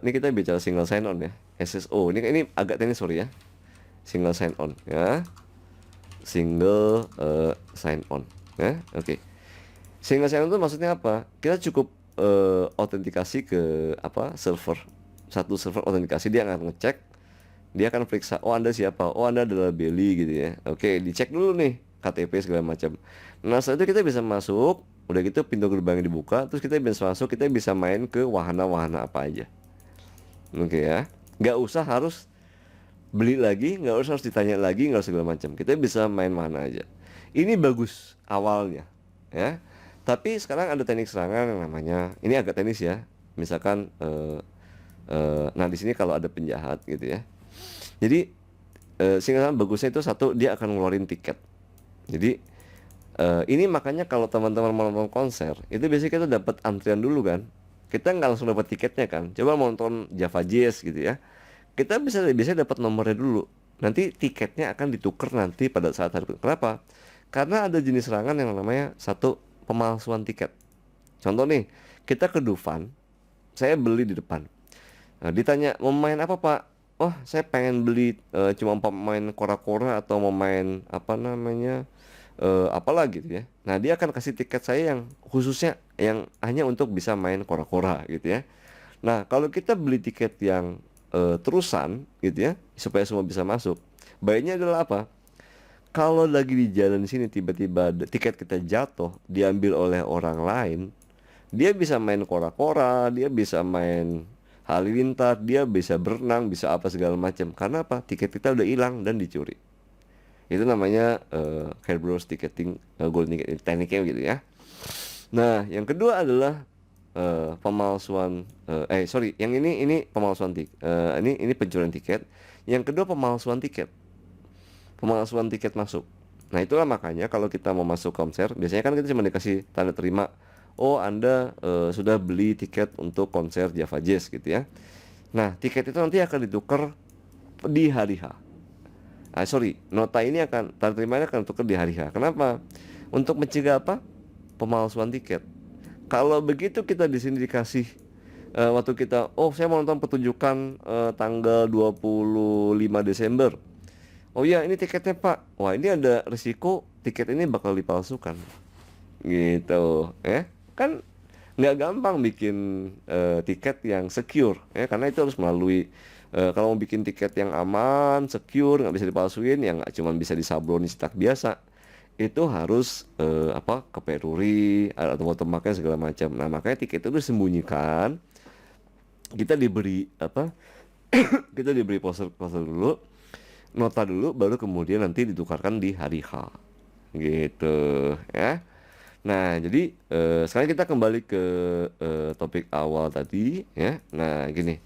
ini kita bicara single sign on ya, SSO. Ini agak teknis sorry ya. Single sign on ya. Single sign on ya. Oke. Single sign on itu maksudnya apa? Kita cukup autentikasi ke server. Satu server autentikasi dia akan ngecek, dia akan periksa, oh Anda siapa? Oh Anda adalah Belly gitu ya. Oke, dicek dulu nih KTP segala macam. Nah, setelah itu kita bisa masuk, udah gitu pintu gerbangnya dibuka, terus kita bisa masuk, kita bisa main ke wahana-wahana apa aja. Oke ya. Nggak usah harus beli lagi, nggak usah harus ditanya lagi, nggak usah segala macam. Kita bisa main mana aja. Ini bagus awalnya ya. Tapi sekarang ada teknik serangan yang namanya, ini agak teknis ya. Misalkan nah di sini kalau ada penjahat gitu ya. Jadi singkatan bagusnya itu satu, dia akan ngeluarin tiket. Jadi ini makanya kalau teman-teman mau nonton konser itu biasanya kita dapat antrian dulu kan. Kita nggak langsung dapat tiketnya kan. Coba mau nonton Java Jazz gitu ya. Kita biasanya dapat nomornya dulu. Nanti tiketnya akan ditukar nanti pada saat hari. Kenapa? Karena ada jenis serangan yang namanya satu, pemalsuan tiket. Contoh nih, kita ke Dufan, saya beli di depan. Nah, ditanya mau main apa Pak? Oh saya pengen beli cuma main kora-kora atau mau main apalah gitu ya. Nah dia akan kasih tiket saya yang khususnya yang hanya untuk bisa main kora-kora gitu ya. Nah kalau kita beli tiket yang terusan gitu ya supaya semua bisa masuk, baiknya adalah apa? Kalau lagi di jalan sini tiba-tiba tiket kita jatuh diambil oleh orang lain, dia bisa main kora-kora, dia bisa main halilintar, dia bisa berenang, bisa apa segala macam. Karena apa? Tiket kita udah hilang dan dicuri. Itu namanya Kerberos ticketing, golden ticket tekniknya gitu ya. Nah, yang kedua adalah pemalsuan. Yang ini pemalsuan tiket. Ini pencurian tiket. Yang kedua pemalsuan tiket. Pemalsuan tiket masuk. Nah, itulah makanya kalau kita mau masuk konser, biasanya kan kita cuma dikasih tanda terima. Oh Anda sudah beli tiket untuk konser Java Jazz gitu ya. Nah tiket itu nanti akan ditukar di hari H. Nota ini akan tanda terimanya akan ditukar di hari H. Kenapa? Untuk mencegah apa? Pemalsuan tiket. Kalau begitu kita di sini dikasih waktu kita, oh saya mau nonton pertunjukan tanggal 25 Desember. Oh iya ini tiketnya Pak. Wah ini ada risiko tiket ini bakal dipalsukan. Gitu ya. Kan nggak gampang bikin tiket yang secure ya, karena itu harus melalui kalau mau bikin tiket yang aman, secure, nggak bisa dipalsuin, yang nggak cuma bisa disabloni cetak biasa, itu harus ke peruri atau watermarknya segala macam. Nah makanya tiket itu disembunyikan, kita diberi kita diberi poster dulu, nota dulu, baru kemudian nanti ditukarkan di hari H gitu ya. Nah, jadi sekarang kita kembali ke topik awal tadi ya. Nah, gini.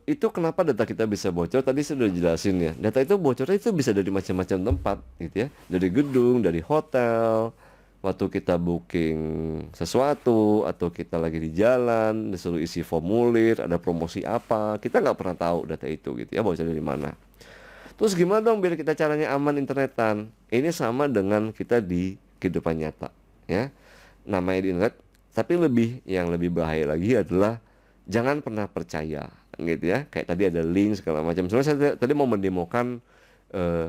Itu kenapa data kita bisa bocor? Tadi saya sudah jelasin ya. Data itu bocornya itu bisa dari macam-macam tempat gitu ya. Dari gedung, dari hotel, waktu kita booking sesuatu, atau kita lagi di jalan, disuruh isi formulir, ada promosi apa, kita nggak pernah tahu data itu gitu ya, bocor dari mana. Terus gimana dong biar kita caranya aman internetan? Ini sama dengan kita di kehidupan nyata ya. Namanya di internet, tapi yang lebih bahaya lagi adalah jangan pernah percaya gitu ya. Kayak tadi ada link segala macam. Sebenarnya saya tadi mau mendemokan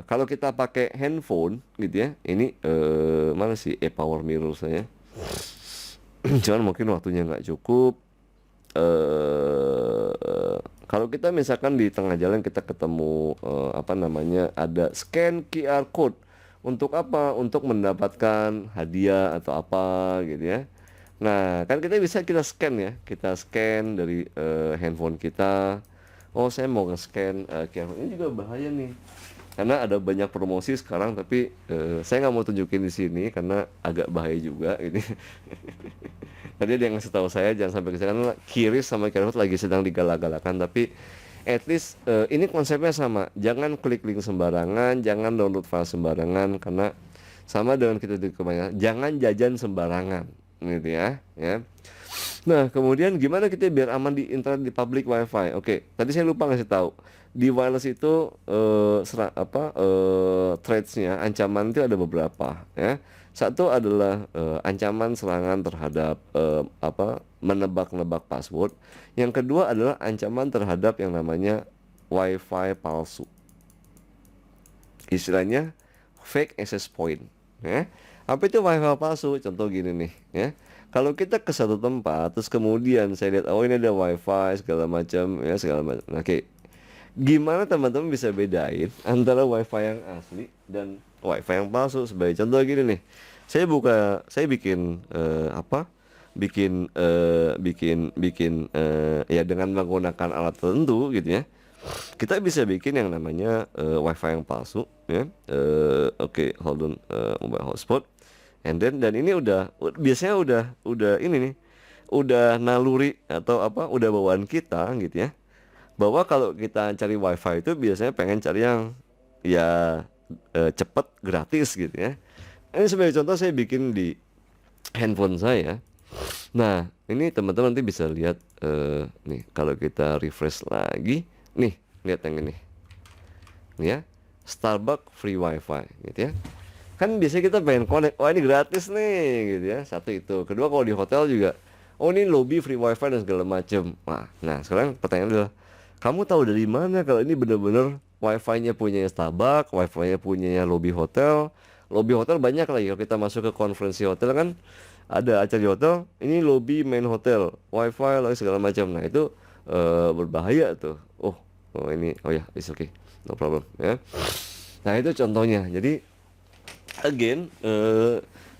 kalau kita pakai handphone gitu ya. Ini mana sih power mirror saya? Cuman mungkin waktunya nggak cukup. Kalau kita misalkan di tengah jalan kita ketemu ada scan QR code untuk apa? Untuk mendapatkan hadiah atau apa gitu ya. Nah, kan kita scan ya, kita scan dari handphone kita. Oh, saya mau nge-scan QR code. Ini juga bahaya nih. Karena ada banyak promosi sekarang, tapi saya nggak mau tunjukin di sini karena agak bahaya juga gitu. Tadi ada yang ngasih tahu saya jangan sampai ke sana karena QRIS sama QR code lagi sedang digalak-galakan, tapi at least ini konsepnya sama. Jangan klik link sembarangan, jangan download file sembarangan karena sama dengan kita di kebanyakan. Jangan jajan sembarangan, gitu ya. Nah, kemudian gimana kita biar aman di internet di public wifi? Oke, tadi saya lupa ngasih tahu. Di wireless itu threats-nya, ancaman itu ada beberapa ya. Satu adalah ancaman serangan terhadap menebak-nebak password. Yang kedua adalah ancaman terhadap yang namanya wifi palsu. Istilahnya fake access point ya. Apa itu wifi palsu? Contoh gini nih ya. Kalau kita ke satu tempat terus kemudian saya lihat oh ini ada wifi segala macam ya segala macam. Oke. Gimana teman-teman bisa bedain antara wifi yang asli dan wifi yang palsu? Sebagai contoh gini nih. Saya bikin ya dengan menggunakan alat tertentu gitu ya. Kita bisa bikin yang namanya wifi yang palsu ya. Oke, hold on, mobile hotspot. And then dan ini biasanya udah ini nih. Udah naluri atau udah bawaan kita gitu ya. Bahwa kalau kita cari wifi itu biasanya pengen cari yang ya cepet gratis gitu ya. Ini sebagai contoh saya bikin di handphone saya. Nah, ini teman-teman nanti bisa lihat nih kalau kita refresh lagi, nih lihat yang ini. Nih ya, Starbucks free wifi gitu ya. Kan biasanya kita pengen connect, wah ini gratis nih gitu ya. Satu itu. Kedua kalau di hotel juga, oh ini lobby free wifi dan segala macam. Nah sekarang pertanyaan adalah, kamu tahu dari mana kalau ini benar-benar wifi-nya punya Starbucks, wifi-nya punya lobby hotel. Lobby hotel banyak lagi. Kalau kita masuk ke konferensi hotel kan ada acara di hotel, ini lobby main hotel, wifi lagi segala macam. Nah itu berbahaya tuh. Oh ini, oh ya, it's okay, no problem ya. Nah itu contohnya. Jadi again,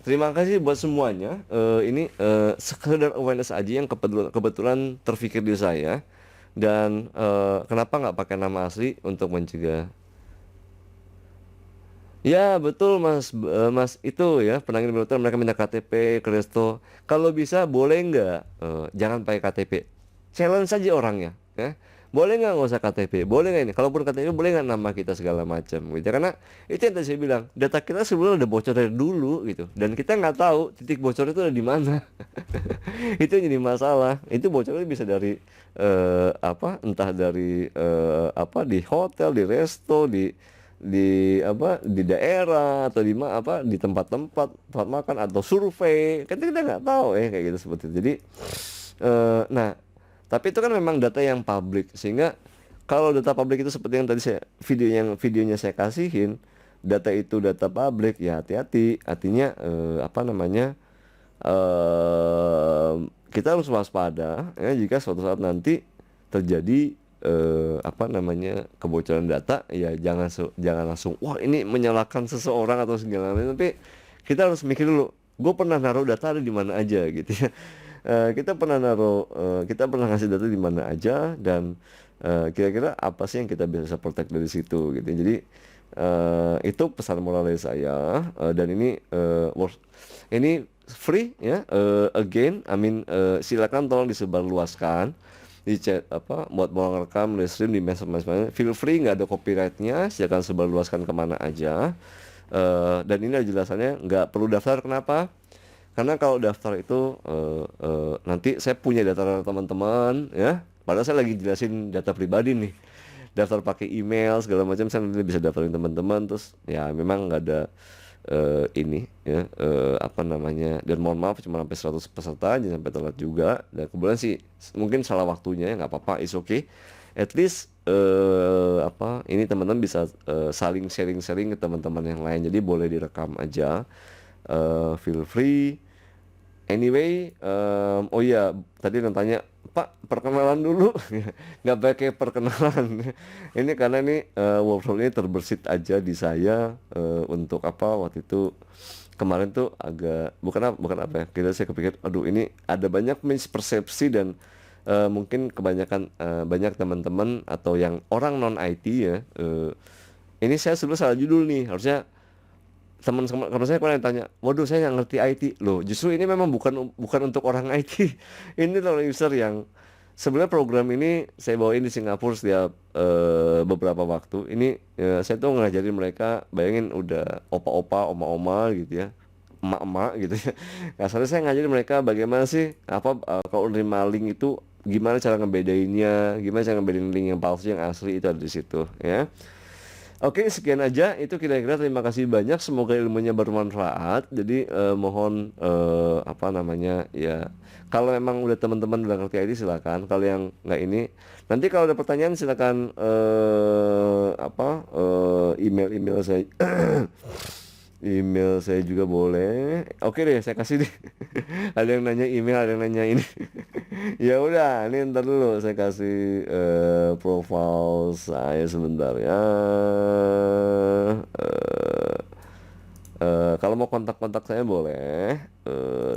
terima kasih buat semuanya. Ini sekedar awareness aja yang kebetulan terfikir di saya. Dan kenapa nggak pakai nama asli untuk mencegah? Ya betul mas itu ya penanggung hotel mereka minta KTP ke resto. Kalau bisa boleh nggak jangan pakai KTP. Challenge saja orangnya ya. Boleh nggak usah KTP? Boleh nggak ini? Kalaupun KTP boleh nggak nama kita segala macam gitu. Karena itu yang tadi saya bilang data kita sebelumnya udah bocor dari dulu gitu. Dan kita nggak tahu titik bocor itu ada di mana. Itu yang jadi masalah. Itu bocornya bisa dari entah dari di hotel, di resto, di daerah atau di tempat-tempat makan atau survei kan kita nggak tahu kayak gitu seperti itu. Jadi nah tapi itu kan memang data yang publik sehingga kalau data publik itu seperti yang tadi videonya saya kasihin, data itu data publik ya hati-hati artinya kita harus waspada ya jika suatu saat nanti terjadi kebocoran data ya jangan langsung wah ini menyalahkan seseorang atau segala macam, tapi kita harus mikir dulu gue pernah naruh data ada di mana aja gitu ya. Kita pernah ngasih data di mana aja dan kira-kira apa sih yang kita bisa protect dari situ gitu. Jadi itu pesan moral dari saya dan ini free ya. Again silakan tolong disebarluaskan di chat buat mau ngerekam livestream di medsos, feel free, nggak ada copyrightnya, silakan sebarluaskan kemana aja. Dan ini ada jelasannya, nggak perlu daftar. Kenapa? Karena kalau daftar itu nanti saya punya data teman-teman ya, padahal saya lagi jelasin data pribadi nih, daftar pakai email segala macam, saya nanti bisa daftarin teman-teman, terus ya memang nggak ada dan mohon maaf cuma sampai 100 peserta aja, sampai telat juga, dan kemudian sih mungkin salah waktunya ya nggak apa-apa, is okay, at least ini teman-teman bisa saling sharing ke teman-teman yang lain, jadi boleh direkam aja, feel free. Anyway, oh iya tadi yang tanya Pak perkenalan dulu. Nggak pakai perkenalan. Ini karena ini workshop ini terbersit aja di saya untuk apa waktu itu kemarin tuh agak bukan apa ya, kita saya kepikir aduh ini ada banyak mispersepsi dan mungkin kebanyakan banyak teman-teman atau yang orang non IT ya ini saya sebelum salah judul nih, harusnya teman saya kemarin tanya, waduh saya nggak ngerti IT loh. Justru ini memang bukan untuk orang IT. Ini loh user yang sebenarnya program ini saya bawain di Singapura setiap beberapa waktu. Ini saya tuh ngajarin mereka, bayangin udah opa-opa, oma-oma gitu ya, emak-emak gitu ya. Kasarnya saya ngajarin mereka bagaimana sih kalau nerima link itu gimana cara ngebedainnya, gimana cara ngebedain link yang palsu yang asli itu ada di situ ya. Oke, sekian aja. Itu kira-kira, terima kasih banyak. Semoga ilmunya bermanfaat. Jadi mohon apa namanya ya. Kalau memang udah teman-teman udah ngerti ID silakan. Kalau yang nggak ini, nanti kalau ada pertanyaan silakan email saya. Email saya juga boleh. Oke deh, saya kasih deh. Ada yang nanya email, ada yang nanya ini. Ya udah, ini ntar dulu saya kasih profile saya sebentar ya. Kalau mau kontak-kontak saya boleh.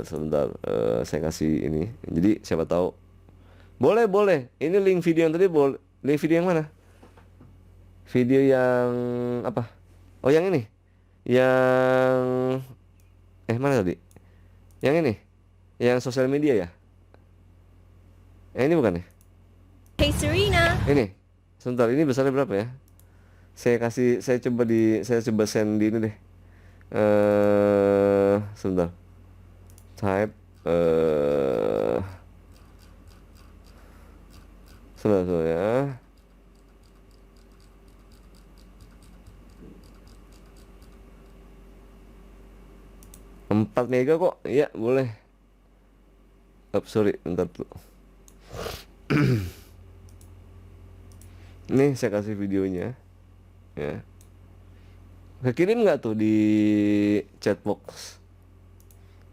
Sebentar, saya kasih ini. Jadi siapa tahu. Boleh. Ini link video yang tadi boleh. Link video yang mana? Video yang apa? Oh, yang ini. Yang mana tadi? Yang ini. Yang sosial media ya? Ini bukan ya? Hey Serena. Ini. Sebentar, ini besarnya berapa ya? Saya coba send di ini deh. Sebentar. Type sebentar ya. 4 mega kok. Iya, boleh. Sorry, bentar dulu. Nih saya kasih videonya ya. Kekirim nggak tuh di chatbox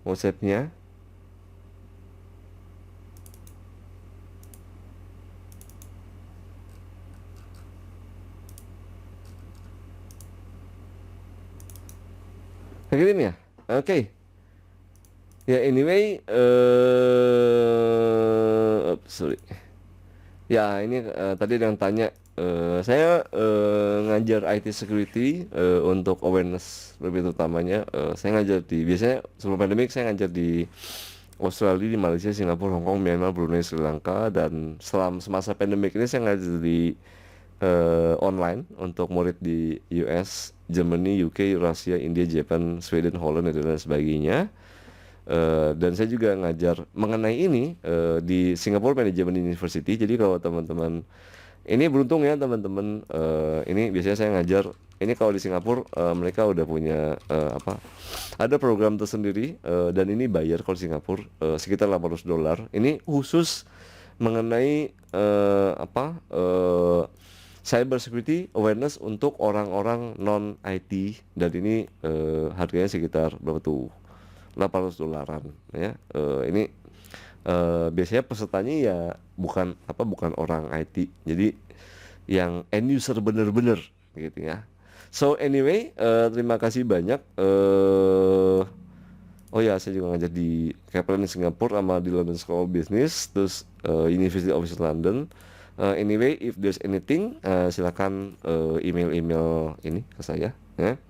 WhatsApp-nya? Kekirim ya? Oke. Ya anyway, sorry. Ya ini tadi ada yang tanya, saya ngajar IT security untuk awareness lebih utamanya. Saya ngajar biasanya sebelum pandemik saya ngajar di Australia, di Malaysia, Singapura, Hong Kong, Myanmar, Brunei, Sri Lanka, dan semasa pandemik ini saya ngajar di online untuk murid di US, Germany, UK, Rusia, India, Jepang, Sweden, Holland, dan sebagainya. Dan saya juga ngajar mengenai ini di Singapore Management University. Jadi kalau teman-teman ini beruntung ya teman-teman, ini biasanya saya ngajar ini kalau di Singapura mereka udah punya ada program tersendiri dan ini bayar kalau di Singapura sekitar $800. Ini khusus mengenai cyber security awareness untuk orang-orang non IT, dan ini harganya sekitar berapa tuh? $800 ya. Ini biasanya pesertanya ya bukan orang IT, jadi yang end user bener-bener gitu ya. So anyway, terima kasih banyak. Oh ya, saya juga ngajar di Kaplan di Singapura sama di London School of Business, terus University of London. Anyway, if there's anything, silakan email ini ke saya ya.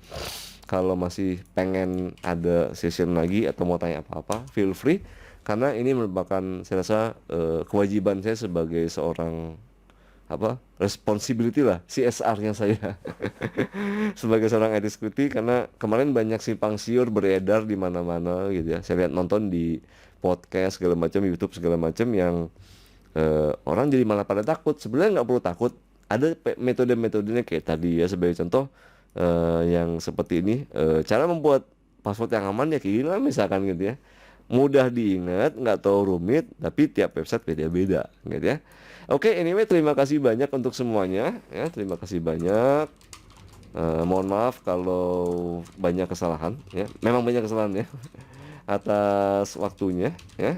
Kalau masih pengen ada session lagi atau mau tanya apa-apa, feel free, karena ini merupakan saya rasa kewajiban saya sebagai seorang responsibility lah, CSR-nya saya sebagai seorang IT security, karena kemarin banyak simpang siur beredar di mana-mana gitu ya. Saya lihat nonton di podcast segala macam, YouTube segala macam, yang orang jadi malah pada takut. Sebenarnya nggak perlu takut. Ada metode-metodenya kayak tadi ya, sebagai contoh yang seperti ini, cara membuat password yang aman ya gila misalkan gitu ya, mudah diingat, nggak terlalu rumit, tapi tiap website beda-beda gitu ya. Oke, anyway, terima kasih banyak untuk semuanya ya, terima kasih banyak. Mohon maaf kalau banyak kesalahan ya, memang banyak kesalahan ya atas waktunya ya,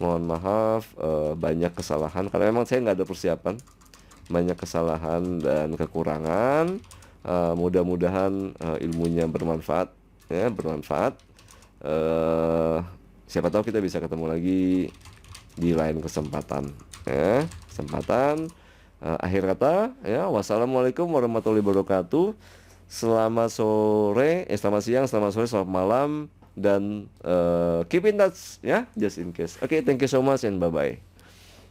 Mohon maaf banyak kesalahan karena memang saya nggak ada persiapan, banyak kesalahan dan kekurangan. Mudah-mudahan ilmunya bermanfaat, ya, bermanfaat. Siapa tahu kita bisa ketemu lagi di lain kesempatan, ya. Kesempatan. Akhir kata, ya, wassalamualaikum warahmatullahi wabarakatuh. Selamat sore, selamat siang, selamat sore, selamat malam, dan keep in touch, ya, just in case. Oke, thank you so much and bye bye.